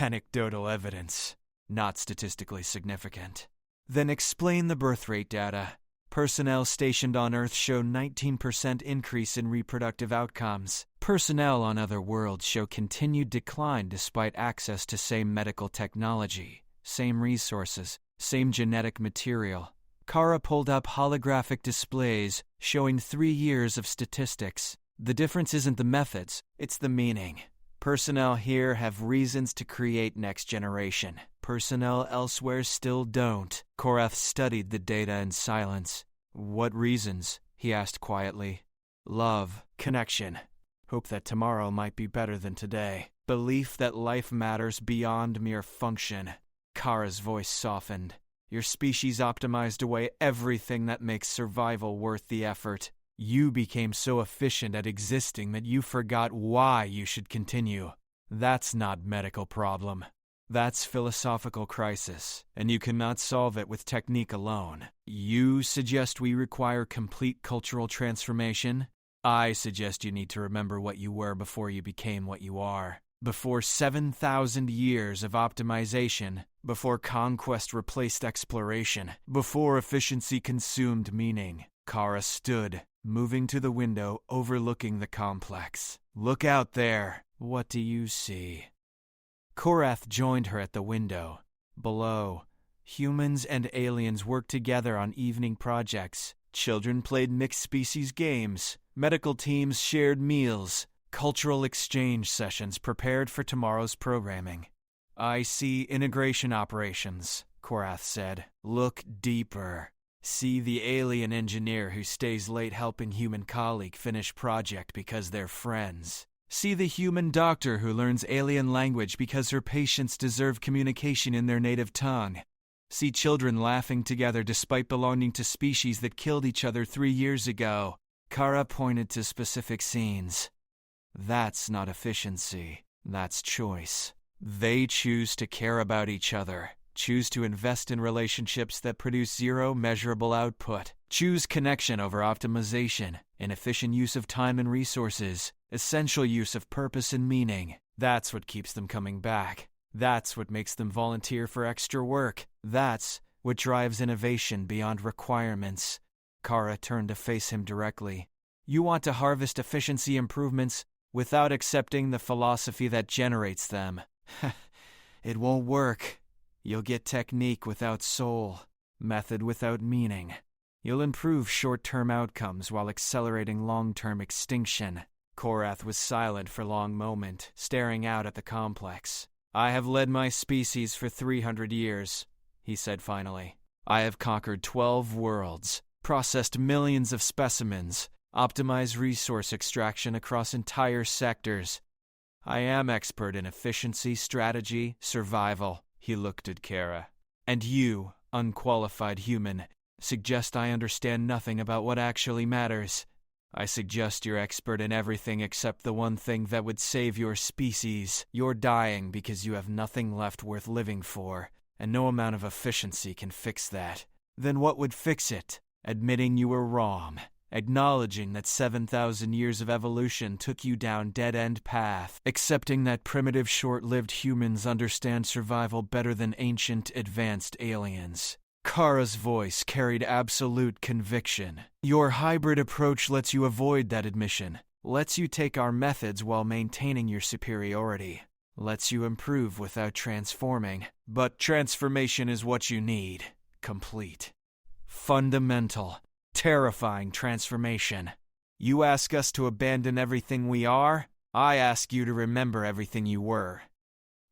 Anecdotal evidence, not statistically significant. Then explain the birth rate data. Personnel stationed on Earth show 19% increase in reproductive outcomes. Personnel on other worlds show continued decline despite access to same medical technology, same resources, same genetic material. Kara pulled up holographic displays showing 3 years of statistics. The difference isn't the methods, it's the meaning. Personnel here have reasons to create next generation. Personnel elsewhere still don't. Korath studied the data in silence. What reasons? He asked quietly. Love, connection, hope that tomorrow might be better than today. Belief that life matters beyond mere function. Kara's voice softened. Your species optimized away everything that makes survival worth the effort. You became so efficient at existing that you forgot why you should continue. That's not medical problem. That's philosophical crisis, and you cannot solve it with technique alone. You suggest we require complete cultural transformation? I suggest you need to remember what you were before you became what you are. Before 7,000 years of optimization, before conquest replaced exploration, before efficiency consumed meaning. Kara stood, moving to the window overlooking the complex. Look out there. What do you see? Korath joined her at the window. Below, humans and aliens worked together on evening projects. Children played mixed-species games. Medical teams shared meals. Cultural exchange sessions prepared for tomorrow's programming. I see integration operations, Korath said. Look deeper. See the alien engineer who stays late helping human colleague finish project because they're friends. See the human doctor who learns alien language because her patients deserve communication in their native tongue. See children laughing together despite belonging to species that killed each other 3 years ago. Kara pointed to specific scenes. That's not efficiency. That's choice. They choose to care about each other. Choose to invest in relationships that produce zero measurable output. Choose connection over optimization, an efficient use of time and resources, essential use of purpose and meaning. That's what keeps them coming back. That's what makes them volunteer for extra work. That's what drives innovation beyond requirements. Kara turned to face him directly. You want to harvest efficiency improvements without accepting the philosophy that generates them. It won't work. You'll get technique without soul, method without meaning. You'll improve short-term outcomes while accelerating long-term extinction. Korath was silent for a long moment, staring out at the complex. I have led my species for 300 years, he said finally. I have conquered 12 worlds, processed millions of specimens, optimized resource extraction across entire sectors. I am expert in efficiency, strategy, survival. He looked at Kara. And you, unqualified human, suggest I understand nothing about what actually matters. I suggest you're expert in everything except the one thing that would save your species. You're dying because you have nothing left worth living for, and no amount of efficiency can fix that. Then what would fix it? Admitting you were wrong. Acknowledging that 7,000 years of evolution took you down dead-end path. Accepting that primitive short-lived humans understand survival better than ancient advanced aliens. Kara's voice carried absolute conviction. Your hybrid approach lets you avoid that admission. Lets you take our methods while maintaining your superiority. Lets you improve without transforming. But transformation is what you need. Complete. Fundamental. Terrifying transformation. You ask us to abandon everything we are, I ask you to remember everything you were.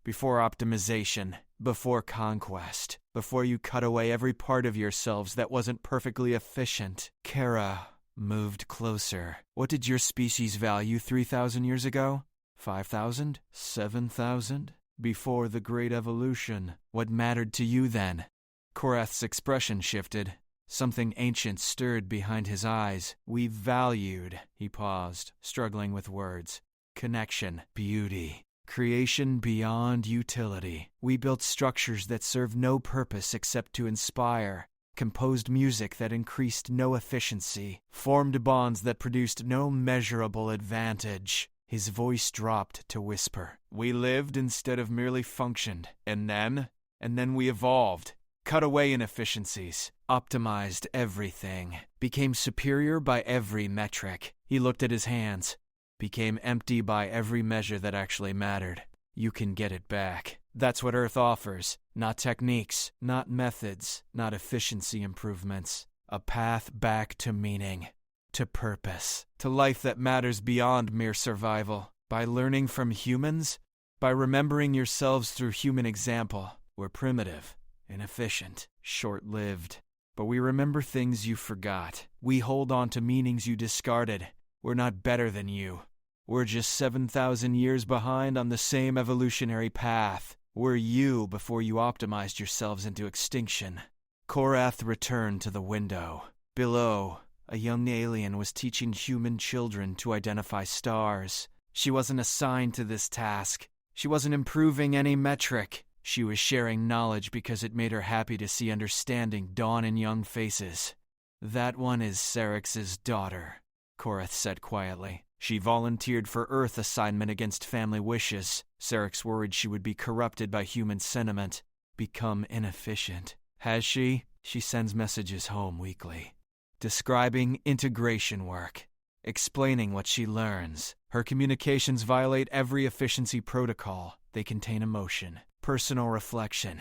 Before optimization, before conquest, before you cut away every part of yourselves that wasn't perfectly efficient. Kara moved closer. What did your species value 3,000 years ago? 5,000? 7,000? Before the Great Evolution, what mattered to you then? Korath's expression shifted. Something ancient stirred behind his eyes. We valued, he paused, struggling with words. Connection, beauty, Creation beyond utility. We built structures that serve no purpose except to inspire, composed music that increased no efficiency, formed bonds that produced no measurable advantage. His voice dropped to whisper. We lived instead of merely functioned. And then we evolved, cut away inefficiencies, optimized everything, became superior by every metric. He looked at his hands, became empty by every measure that actually mattered. You can get it back. That's what Earth offers. Not techniques, not methods, not efficiency improvements. A path back to meaning, to purpose, to life that matters beyond mere survival. By learning from humans, by remembering yourselves through human example. We're primitive, inefficient, short-lived. But we remember things you forgot. We hold on to meanings you discarded. We're not better than you. We're just 7,000 years behind on the same evolutionary path. We're you before you optimized yourselves into extinction. Korath returned to the window. Below, a young alien was teaching human children to identify stars. She wasn't assigned to this task. She wasn't improving any metric. She was sharing knowledge because it made her happy to see understanding dawn in young faces. That one is Serex's daughter, Korath said quietly. She volunteered for Earth assignment against family wishes. Serex worried she would be corrupted by human sentiment, become inefficient. Has she? She sends messages home weekly, describing integration work, explaining what she learns. Her communications violate every efficiency protocol. They contain emotion, personal reflection,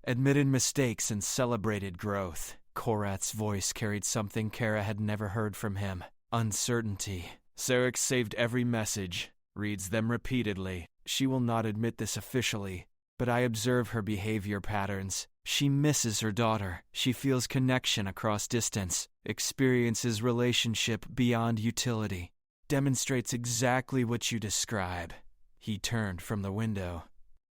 admitted mistakes, and celebrated growth. Korath's voice carried something Kara had never heard from him. Uncertainty. Serex saved every message, reads them repeatedly. She will not admit this officially, but I observe her behavior patterns. She misses her daughter. She feels connection across distance, experiences relationship beyond utility, demonstrates exactly what you describe. He turned from the window.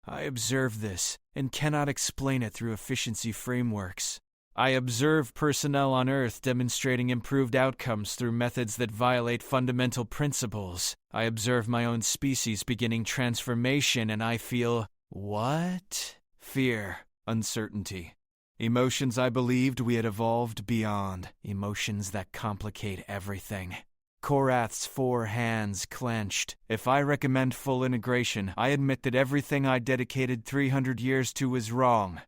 I observe this and cannot explain it through efficiency frameworks. I observe personnel on Earth demonstrating improved outcomes through methods that violate fundamental principles. I observe my own species beginning transformation and I feel, what? Fear, uncertainty. Emotions I believed we had evolved beyond. Emotions that complicate everything. Korath's 4 hands clenched. If I recommend full integration, I admit that everything I dedicated 300 years to was wrong.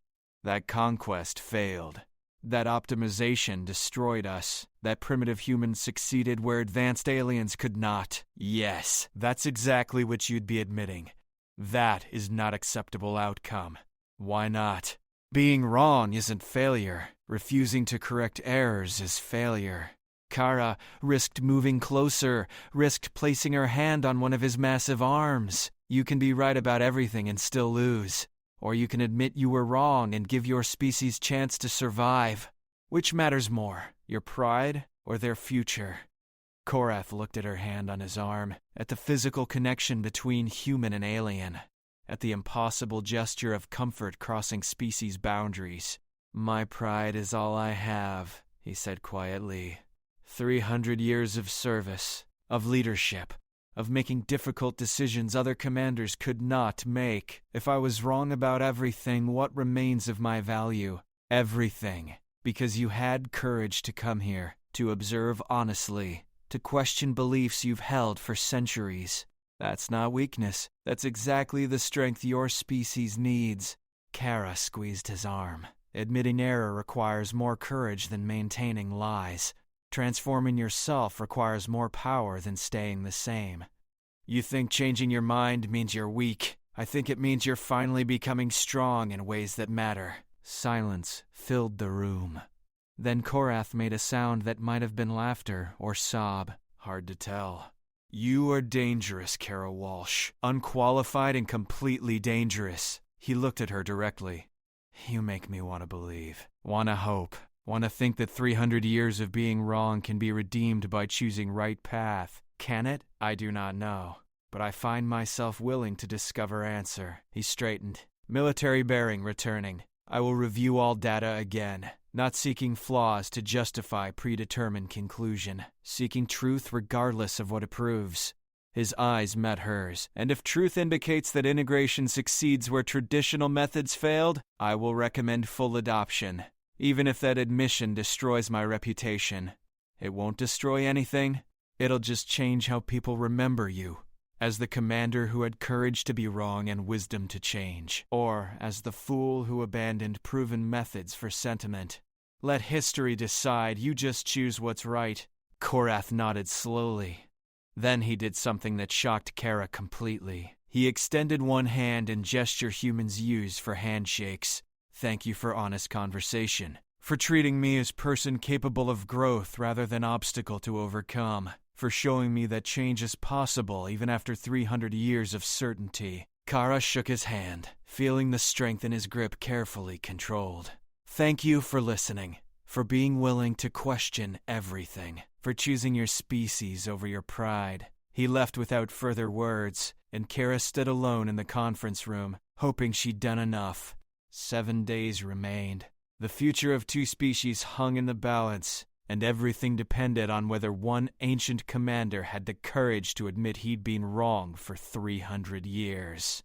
That conquest failed. That optimization destroyed us. That primitive humans succeeded where advanced aliens could not. Yes, that's exactly what you'd be admitting. That is not acceptable outcome. Why not? Being wrong isn't failure. Refusing to correct errors is failure. Kara risked moving closer, risked placing her hand on one of his massive arms. You can be right about everything and still lose. Or you can admit you were wrong and give your species chance to survive. Which matters more, your pride or their future? Korath looked at her hand on his arm, at the physical connection between human and alien, at the impossible gesture of comfort crossing species boundaries. My pride is all I have, he said quietly. 300 years of service, of leadership, of making difficult decisions other commanders could not make. If I was wrong about everything, what remains of my value? Everything. Because you had courage to come here, to observe honestly, to question beliefs you've held for centuries. That's not weakness. That's exactly the strength your species needs. Kara squeezed his arm. Admitting error requires more courage than maintaining lies. Transforming yourself requires more power than staying the same. You think changing your mind means you're weak. I think it means you're finally becoming strong in ways that matter. Silence filled the room. Then Korath made a sound that might have been laughter or sob. Hard to tell. You are dangerous, Kara Walsh. Unqualified and completely dangerous. He looked at her directly. You make me want to believe. Want to hope. Want to think that 300 years of being wrong can be redeemed by choosing right path. Can it? I do not know. But I find myself willing to discover answer. He straightened. Military bearing returning. I will review all data again. Not seeking flaws to justify predetermined conclusion. Seeking truth regardless of what it proves. His eyes met hers, and if truth indicates that integration succeeds where traditional methods failed, I will recommend full adoption, even if that admission destroys my reputation. It won't destroy anything. It'll just change how people remember you, as the commander who had courage to be wrong and wisdom to change, or as the fool who abandoned proven methods for sentiment. Let history decide, you just choose what's right. Korath nodded slowly. Then he did something that shocked Kara completely. He extended one hand in gesture humans use for handshakes. Thank you for honest conversation, for treating me as person capable of growth rather than obstacle to overcome, for showing me that change is possible even after 300 years of certainty. Kara shook his hand, feeling the strength in his grip carefully controlled. Thank you for listening, for being willing to question everything, for choosing your species over your pride. He left without further words, and Kara stood alone in the conference room, hoping she'd done enough. 7 days remained. The future of two species hung in the balance, and everything depended on whether one ancient commander had the courage to admit he'd been wrong for 300 years.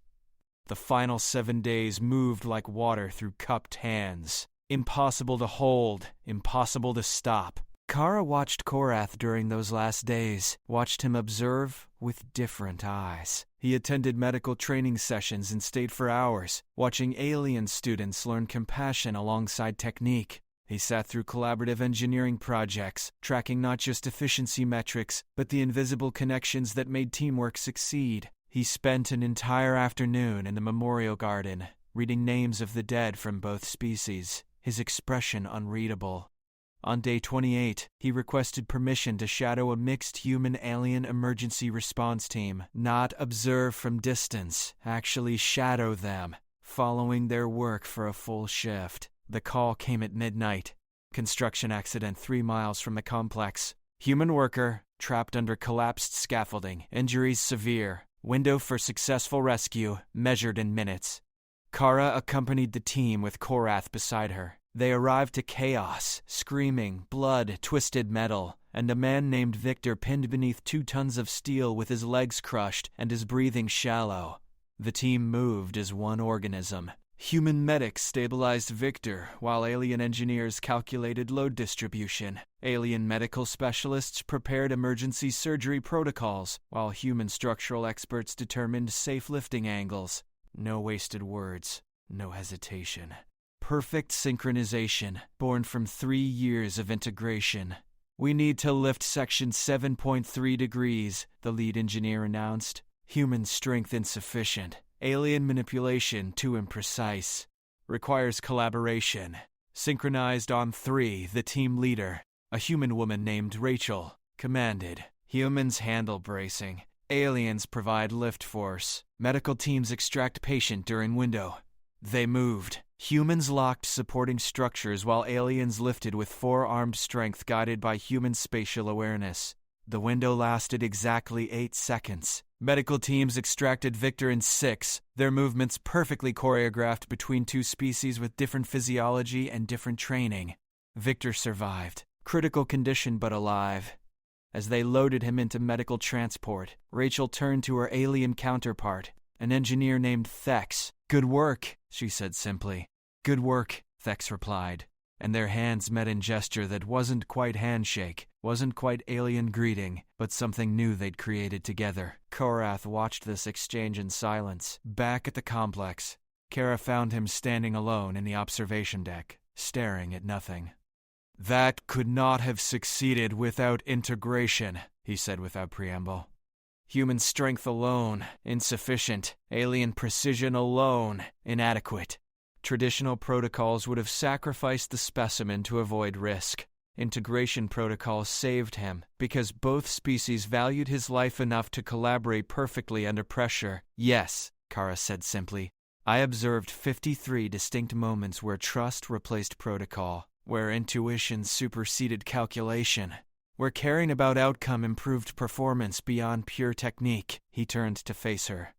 The final 7 days moved like water through cupped hands. Impossible to hold, impossible to stop. Kara watched Korath during those last days, watched him observe with different eyes. He attended medical training sessions and stayed for hours, watching alien students learn compassion alongside technique. He sat through collaborative engineering projects, tracking not just efficiency metrics, but the invisible connections that made teamwork succeed. He spent an entire afternoon in the memorial garden, reading names of the dead from both species, his expression unreadable. On day 28, he requested permission to shadow a mixed human-alien emergency response team, not observe from distance, actually shadow them, following their work for a full shift. The call came at midnight. Construction accident 3 miles from the complex. Human worker, trapped under collapsed scaffolding, injuries severe. Window for successful rescue, measured in minutes. Kara accompanied the team with Korath beside her. They arrived to chaos, screaming, blood, twisted metal, and a man named Victor pinned beneath 2 tons of steel with his legs crushed and his breathing shallow. The team moved as one organism. Human medics stabilized Victor, while alien engineers calculated load distribution. Alien medical specialists prepared emergency surgery protocols, while human structural experts determined safe lifting angles. No wasted words, no hesitation. Perfect synchronization, born from 3 years of integration. We need to lift section 7.3 degrees, the lead engineer announced. Human strength insufficient. Alien manipulation too imprecise. Requires collaboration. Synchronized on 3, the team leader, a human woman named Rachel, commanded. Humans handle bracing. Aliens provide lift force. Medical teams extract patient during window. They moved. Humans locked supporting structures while aliens lifted with 4-armed strength guided by human spatial awareness. The window lasted exactly 8 seconds. Medical teams extracted Victor in 6, their movements perfectly choreographed between 2 species with different physiology and different training. Victor survived, critical condition but alive. As they loaded him into medical transport, Rachel turned to her alien counterpart, an engineer named Thex. "Good work," she said simply. "Good work," Thex replied, and their hands met in gesture that wasn't quite handshake, wasn't quite alien greeting, but something new they'd created together. Korath watched this exchange in silence. Back at the complex, Kara found him standing alone in the observation deck, staring at nothing. "That could not have succeeded without integration," he said without preamble. "Human strength alone, insufficient. Alien precision alone, inadequate. Traditional protocols would have sacrificed the specimen to avoid risk. Integration protocols saved him, because both species valued his life enough to collaborate perfectly under pressure." "Yes," Kara said simply. "I observed 53 distinct moments where trust replaced protocol, where intuition superseded calculation, where caring about outcome improved performance beyond pure technique." He turned to face her.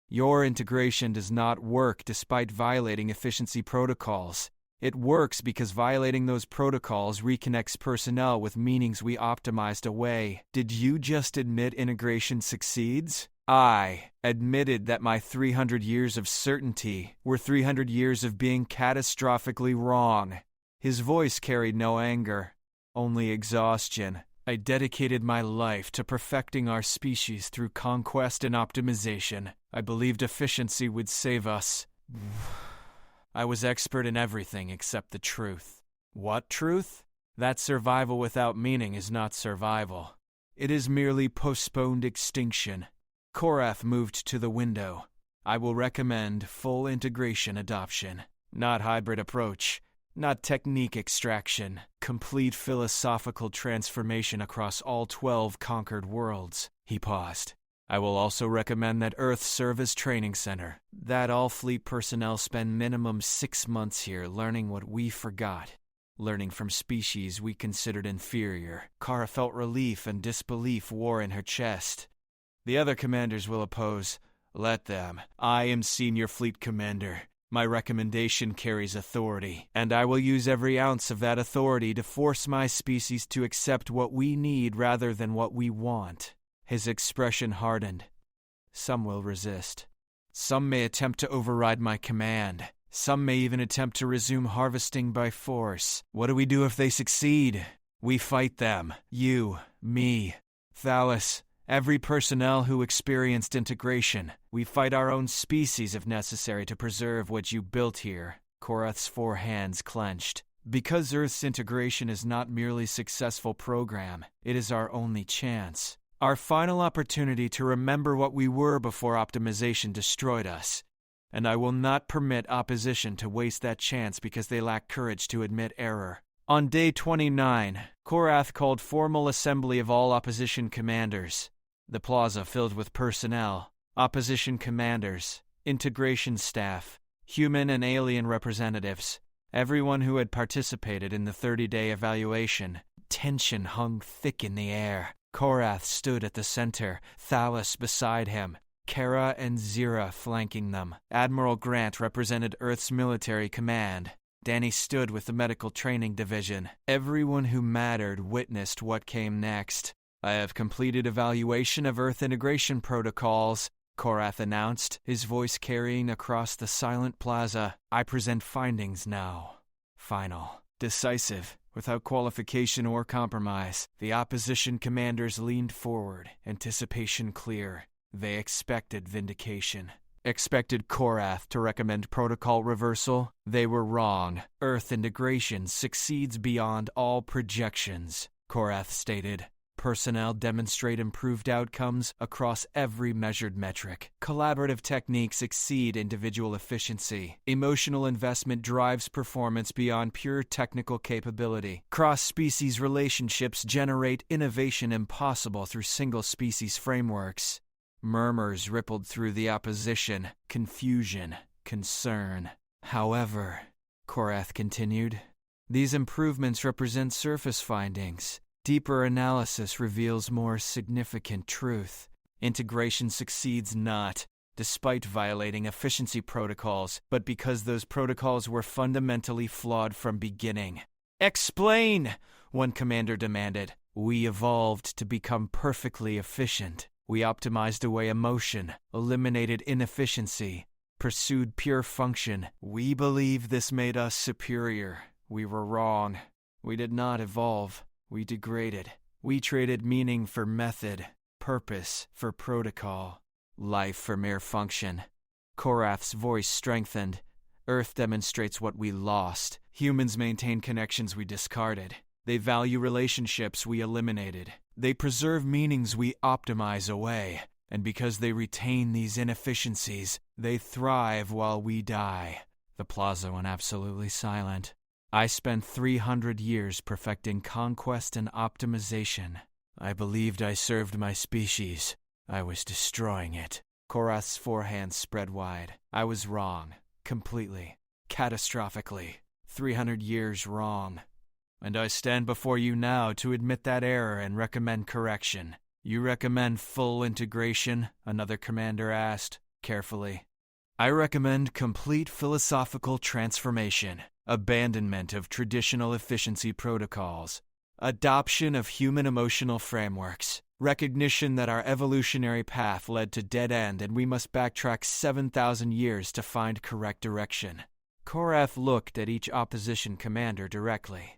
"Your integration does not work despite violating efficiency protocols. It works because violating those protocols reconnects personnel with meanings we optimized away. Did you just admit integration succeeds? I admitted that my 300 years of certainty were 300 years of being catastrophically wrong. His voice carried no anger, only exhaustion. I dedicated my life to perfecting our species through conquest and optimization. I believed efficiency would save us. I was expert in everything except the truth. What truth? That survival without meaning is not survival. It is merely postponed extinction. Korath moved to the window. I will recommend full integration adoption, not hybrid approach, not technique extraction, complete philosophical transformation across all 12 conquered worlds. He paused. I will also recommend that Earth serve as training center, that all fleet personnel spend minimum 6 months here learning what we forgot, learning from species we considered inferior. Kara felt relief and disbelief war in her chest. The other commanders will oppose. Let them. I am Senior Fleet Commander. My recommendation carries authority, and I will use every ounce of that authority to force my species to accept what we need rather than what we want. His expression hardened. Some will resist. Some may attempt to override my command. Some may even attempt to resume harvesting by force. What do we do if they succeed? We fight them. You, me, Thalos. Every personnel who experienced integration. We fight our own species if necessary to preserve what you built here. Korath's 4 hands clenched. Because Earth's integration is not merely a successful program, it is our only chance. Our final opportunity to remember what we were before optimization destroyed us. And I will not permit opposition to waste that chance because they lack courage to admit error. On day 29, Korath called formal assembly of all opposition commanders. The plaza filled with personnel, opposition commanders, integration staff, human and alien representatives, everyone who had participated in the 30-day evaluation. Tension hung thick in the air. Korath stood at the center, Thalos beside him, Kara and Zira flanking them. Admiral Grant represented Earth's military command. Danny stood with the medical training division. Everyone who mattered witnessed what came next. I have completed evaluation of Earth integration protocols, Korath announced, his voice carrying across the silent plaza. I present findings now. Final. Decisive. Without qualification or compromise. The opposition commanders leaned forward, anticipation clear. They expected vindication. Expected Korath to recommend protocol reversal. They were wrong. Earth integration succeeds beyond all projections, Korath stated. Personnel demonstrate improved outcomes across every measured metric. Collaborative techniques exceed individual efficiency. Emotional investment drives performance beyond pure technical capability. Cross-species relationships generate innovation impossible through single-species frameworks. Murmurs rippled through the opposition, confusion, concern. However, Korath continued, these improvements represent surface findings. Deeper analysis reveals more significant truth. Integration succeeds not, despite violating efficiency protocols, but because those protocols were fundamentally flawed from beginning. Explain, one commander demanded. We evolved to become perfectly efficient. We optimized away emotion, eliminated inefficiency, pursued pure function. We believe this made us superior. We were wrong. We did not evolve. We degraded. We traded meaning for method, purpose for protocol, life for mere function. Korath's voice strengthened. Earth demonstrates what we lost. Humans maintain connections we discarded. They value relationships we eliminated. They preserve meanings we optimize away. And because they retain these inefficiencies, they thrive while we die. The plaza went absolutely silent. I spent 300 years perfecting conquest and optimization. I believed I served my species. I was destroying it. Korath's 4 hands spread wide. I was wrong. Completely. Catastrophically. 300 years wrong. And I stand before you now to admit that error and recommend correction. You recommend full integration? Another commander asked, carefully. I recommend complete philosophical transformation, abandonment of traditional efficiency protocols, adoption of human emotional frameworks, recognition that our evolutionary path led to dead end and we must backtrack 7,000 years to find correct direction. Korath looked at each opposition commander directly.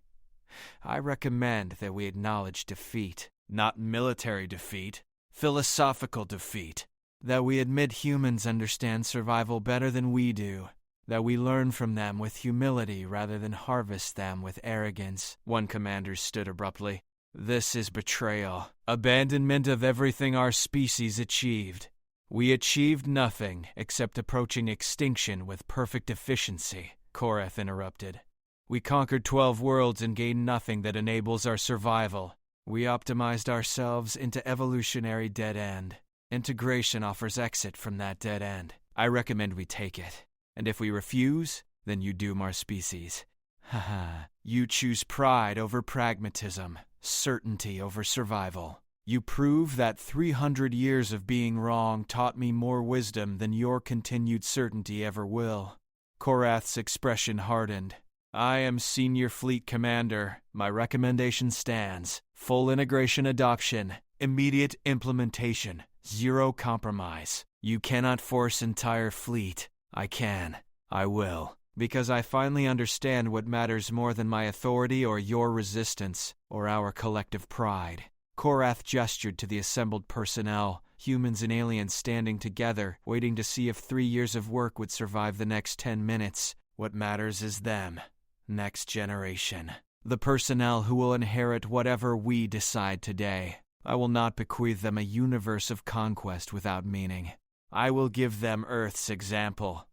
I recommend that we acknowledge defeat, not military defeat, philosophical defeat, that we admit humans understand survival better than we do, that we learn from them with humility rather than harvest them with arrogance. One commander stood abruptly. This is betrayal, abandonment of everything our species achieved. We achieved nothing except approaching extinction with perfect efficiency, Korath interrupted. We conquered 12 worlds and gained nothing that enables our survival. We optimized ourselves into evolutionary dead end. Integration offers exit from that dead end. I recommend we take it. And if we refuse, then you doom our species. Haha, you choose pride over pragmatism, certainty over survival. You prove that 300 years of being wrong taught me more wisdom than your continued certainty ever will. Korath's expression hardened. I am Senior Fleet Commander. My recommendation stands. Full integration adoption, immediate implementation, zero compromise. You cannot force entire fleet. I can. I will. Because I finally understand what matters more than my authority or your resistance, or our collective pride. Korath gestured to the assembled personnel, humans and aliens standing together, waiting to see if 3 years of work would survive the next 10 minutes. What matters is them. Next generation. The personnel who will inherit whatever we decide today. I will not bequeath them a universe of conquest without meaning. I will give them Earth's example.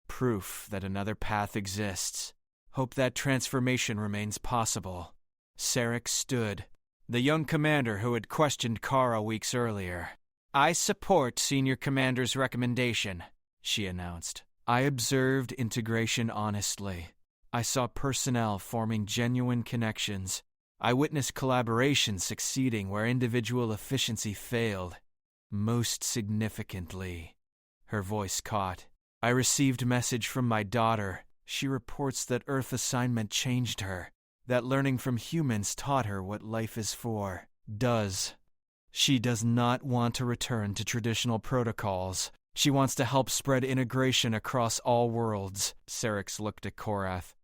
Proof that another path exists. Hope that transformation remains possible. Sarek stood. The young commander who had questioned Kara weeks earlier. I support Senior Commander's recommendation, she announced. I observed integration honestly. I saw personnel forming genuine connections. I witnessed collaboration succeeding where individual efficiency failed. Most significantly, her voice caught. I received message from my daughter. She reports that Earth assignment changed her, that learning from humans taught her what life is for. She does not want to return to traditional protocols. She wants to help spread integration across all worlds. Sarek looked at Korath.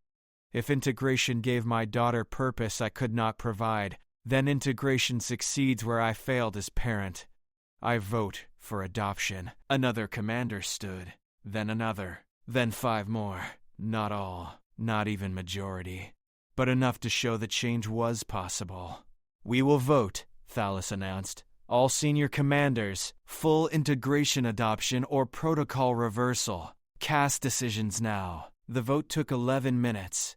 If integration gave my daughter purpose I could not provide, then integration succeeds where I failed as parent. I vote for adoption. Another commander stood, then another, then 5 more. Not all, not even majority, but enough to show that change was possible. We will vote, Thalos announced. All senior commanders, full integration adoption or protocol reversal. Cast decisions now. The vote took 11 minutes.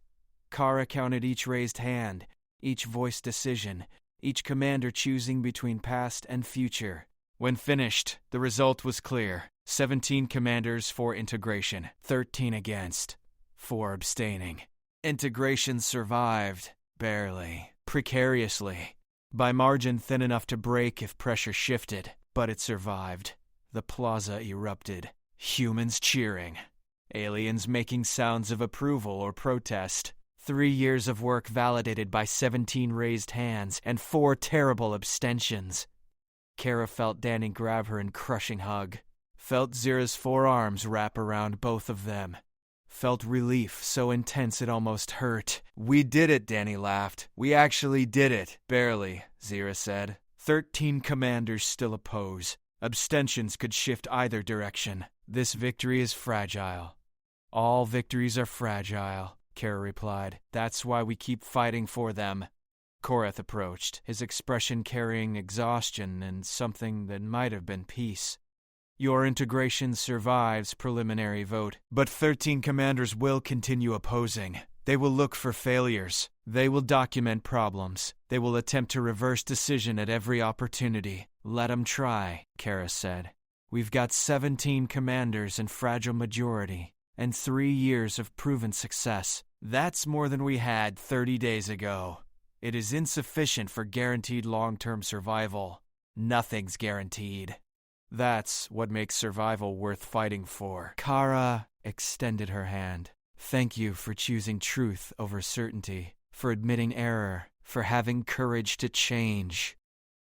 Kara counted each raised hand, each voiced decision, each commander choosing between past and future. When finished, the result was clear. 17 commanders for integration, 13 against, 4 abstaining. Integration survived, barely, precariously, by margin thin enough to break if pressure shifted, but it survived. The plaza erupted, humans cheering, aliens making sounds of approval or protest. 3 years of work validated by 17 raised hands and 4 terrible abstentions. Kara felt Danny grab her in crushing hug. Felt Zira's forearms wrap around both of them. Felt relief so intense it almost hurt. We did it, Danny laughed. We actually did it. Barely, Zira said. 13 commanders still oppose. Abstentions could shift either direction. This victory is fragile. All victories are fragile, Kara replied. That's why we keep fighting for them. Korath approached, his expression carrying exhaustion and something that might have been peace. Your integration survives preliminary vote, but 13 commanders will continue opposing. They will look for failures. They will document problems. They will attempt to reverse decision at every opportunity. Let them try, Kara said. We've got 17 commanders and fragile majority, and 3 years of proven success. That's more than we had 30 days ago. It is insufficient for guaranteed long-term survival. Nothing's guaranteed. That's what makes survival worth fighting for. Kara extended her hand. Thank you for choosing truth over certainty, for admitting error, for having courage to change.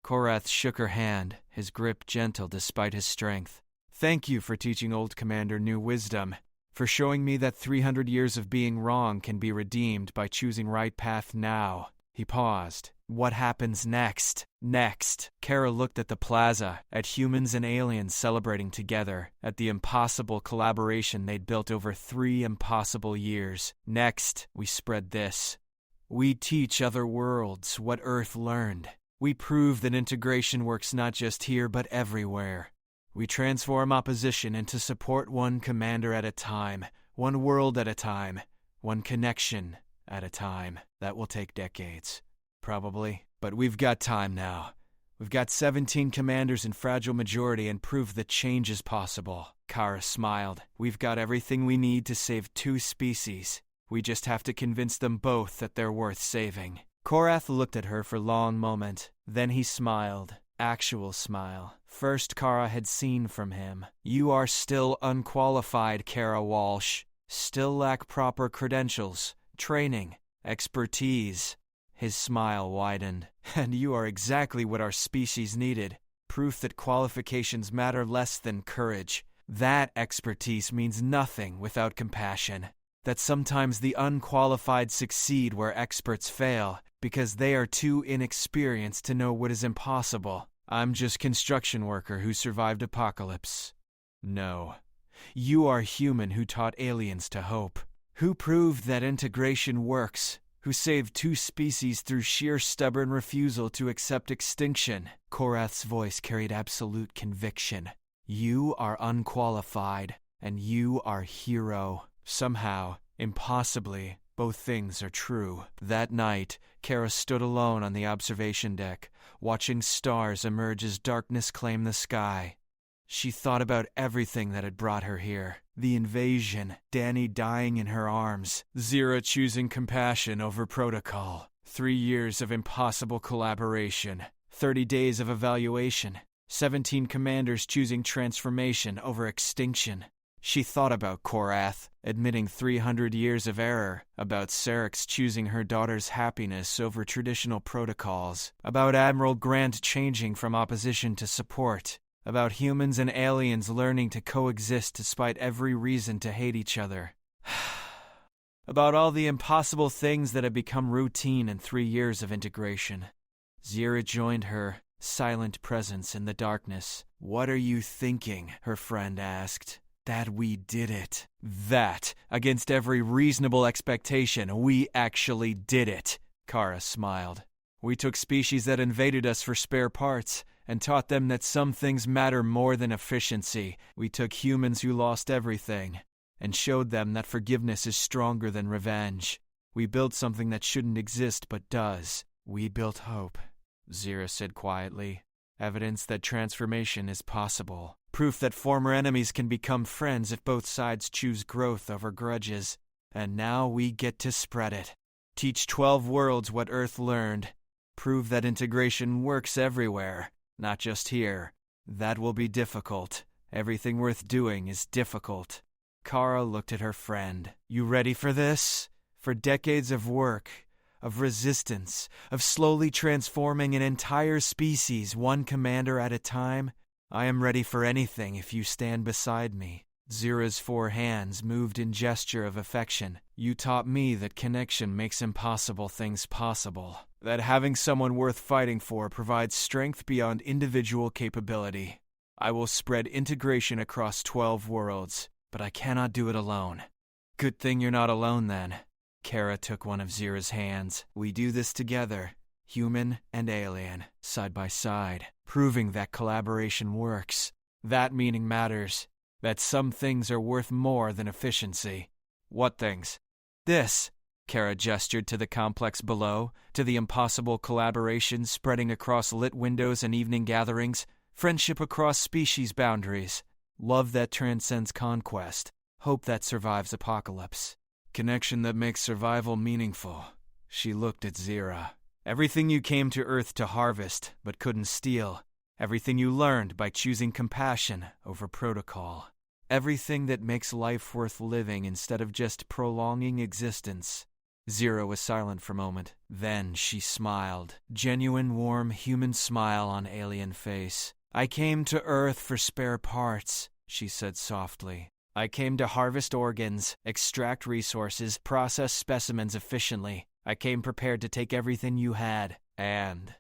Korath shook her hand, his grip gentle despite his strength. Thank you for teaching old Commander new wisdom, for showing me that 300 years of being wrong can be redeemed by choosing right path now. He paused. What happens next? Next. Kara looked at the plaza, at humans and aliens celebrating together, at the impossible collaboration they'd built over 3 impossible years. Next, we spread this. We teach other worlds what Earth learned. We prove that integration works not just here but everywhere. We transform opposition into support, one commander at a time, one world at a time, one connection at a time. That will take decades, probably. But we've got time now. We've got 17 commanders in fragile majority and proof that change is possible. Kara smiled. We've got everything we need to save 2 species. We just have to convince them both that they're worth saving. Korath looked at her for a long moment. Then he smiled. Actual smile. First Kara had seen from him. You are still unqualified, Kara Walsh. Still lack proper credentials, training, expertise. His smile widened. And you are exactly what our species needed. Proof that qualifications matter less than courage. That expertise means nothing without compassion. That sometimes the unqualified succeed where experts fail, because they are too inexperienced to know what is impossible. I'm just construction worker who survived apocalypse. No. You are human who taught aliens to hope. Who proved that integration works. Who saved 2 species through sheer stubborn refusal to accept extinction. Korath's voice carried absolute conviction. You are unqualified, and you are hero. Somehow, impossibly, both things are true. That night, Kara stood alone on the observation deck, watching stars emerge as darkness claimed the sky. She thought about everything that had brought her here. The invasion, Danny dying in her arms, Zira choosing compassion over protocol, 3 years of impossible collaboration, 30 days of evaluation, 17 commanders choosing transformation over extinction. She thought about Korath, admitting 300 years of error, about Syrinx choosing her daughter's happiness over traditional protocols, about Admiral Grant changing from opposition to support, about humans and aliens learning to coexist despite every reason to hate each other. About all the impossible things that had become routine in 3 years of integration. Zira joined her, silent presence in the darkness. What are you thinking? Her friend asked. That we did it. That, against every reasonable expectation, we actually did it. Kara smiled. We took species that invaded us for spare parts, and taught them that some things matter more than efficiency. We took humans who lost everything, and showed them that forgiveness is stronger than revenge. We built something that shouldn't exist but does. We built hope, Zira said quietly. Evidence that transformation is possible. Proof that former enemies can become friends if both sides choose growth over grudges. And now we get to spread it. Teach 12 worlds what Earth learned. Prove that integration works everywhere, not just here. That will be difficult. Everything worth doing is difficult. Kara looked at her friend. You ready for this? For decades of work, of resistance, of slowly transforming an entire species one commander at a time? I am ready for anything if you stand beside me. Zira's 4 hands moved in gesture of affection. You taught me that connection makes impossible things possible. That having someone worth fighting for provides strength beyond individual capability. I will spread integration across 12 worlds, but I cannot do it alone. Good thing you're not alone then. Kara took one of Zira's hands. We do this together, human and alien, side by side, proving that collaboration works. That meaning matters. That some things are worth more than efficiency. What things? This. Kara gestured to the complex below, to the impossible collaboration spreading across lit windows and evening gatherings, friendship across species boundaries, love that transcends conquest, hope that survives apocalypse, connection that makes survival meaningful. She looked at Zira. Everything you came to Earth to harvest, but couldn't steal. Everything you learned by choosing compassion over protocol. Everything that makes life worth living instead of just prolonging existence. Zero was silent for a moment. Then she smiled. Genuine, warm, human smile on alien face. I came to Earth for spare parts, she said softly. I came to harvest organs, extract resources, process specimens efficiently. I came prepared to take everything you had, and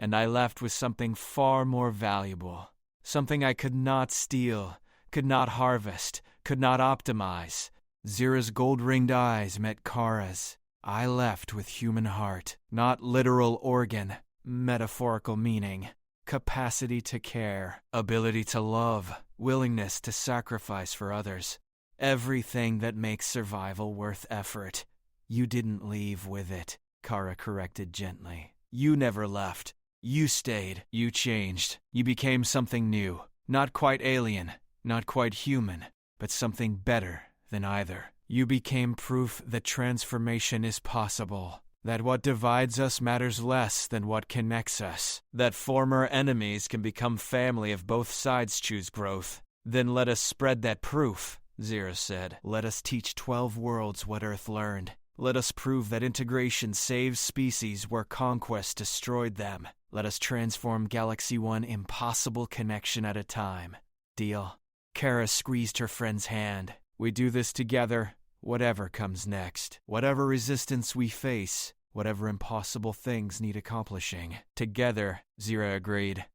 I left with something far more valuable. Something I could not steal, could not harvest, could not optimize. Zira's gold-ringed eyes met Kara's. I left with human heart, not literal organ, metaphorical meaning. Capacity to care, ability to love, willingness to sacrifice for others. Everything that makes survival worth effort. You didn't leave with it, Kara corrected gently. You never left. You stayed. You changed. You became something new. Not quite alien, not quite human, but something better than either. You became proof that transformation is possible. That what divides us matters less than what connects us. That former enemies can become family if both sides choose growth. Then let us spread that proof, Zira said. Let us teach 12 worlds what Earth learned. Let us prove that integration saves species where conquest destroyed them. Let us transform Galaxy one impossible connection at a time. Deal? Kara squeezed her friend's hand. We do this together, whatever comes next. Whatever resistance we face, whatever impossible things need accomplishing. Together, Zira agreed.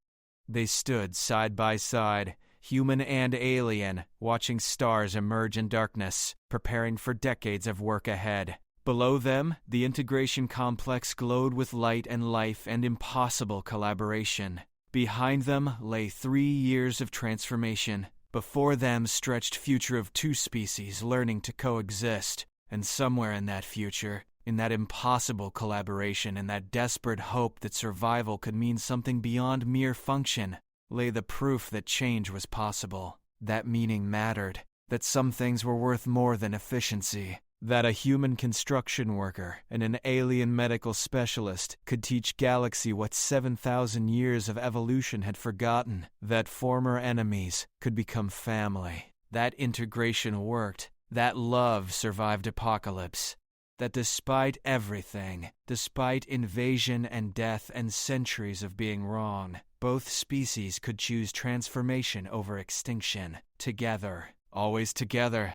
They stood side by side, human and alien, watching stars emerge in darkness, preparing for decades of work ahead. Below them, the integration complex glowed with light and life and impossible collaboration. Behind them lay 3 years of transformation. Before them stretched future of 2 species learning to coexist. And somewhere in that future, in that impossible collaboration, in that desperate hope that survival could mean something beyond mere function, lay the proof that change was possible. That meaning mattered. That some things were worth more than efficiency. That a human construction worker and an alien medical specialist could teach Galaxy what 7,000 years of evolution had forgotten. That former enemies could become family. That integration worked. That love survived apocalypse. That despite everything, despite invasion and death and centuries of being wrong, both species could choose transformation over extinction. Together. Always together.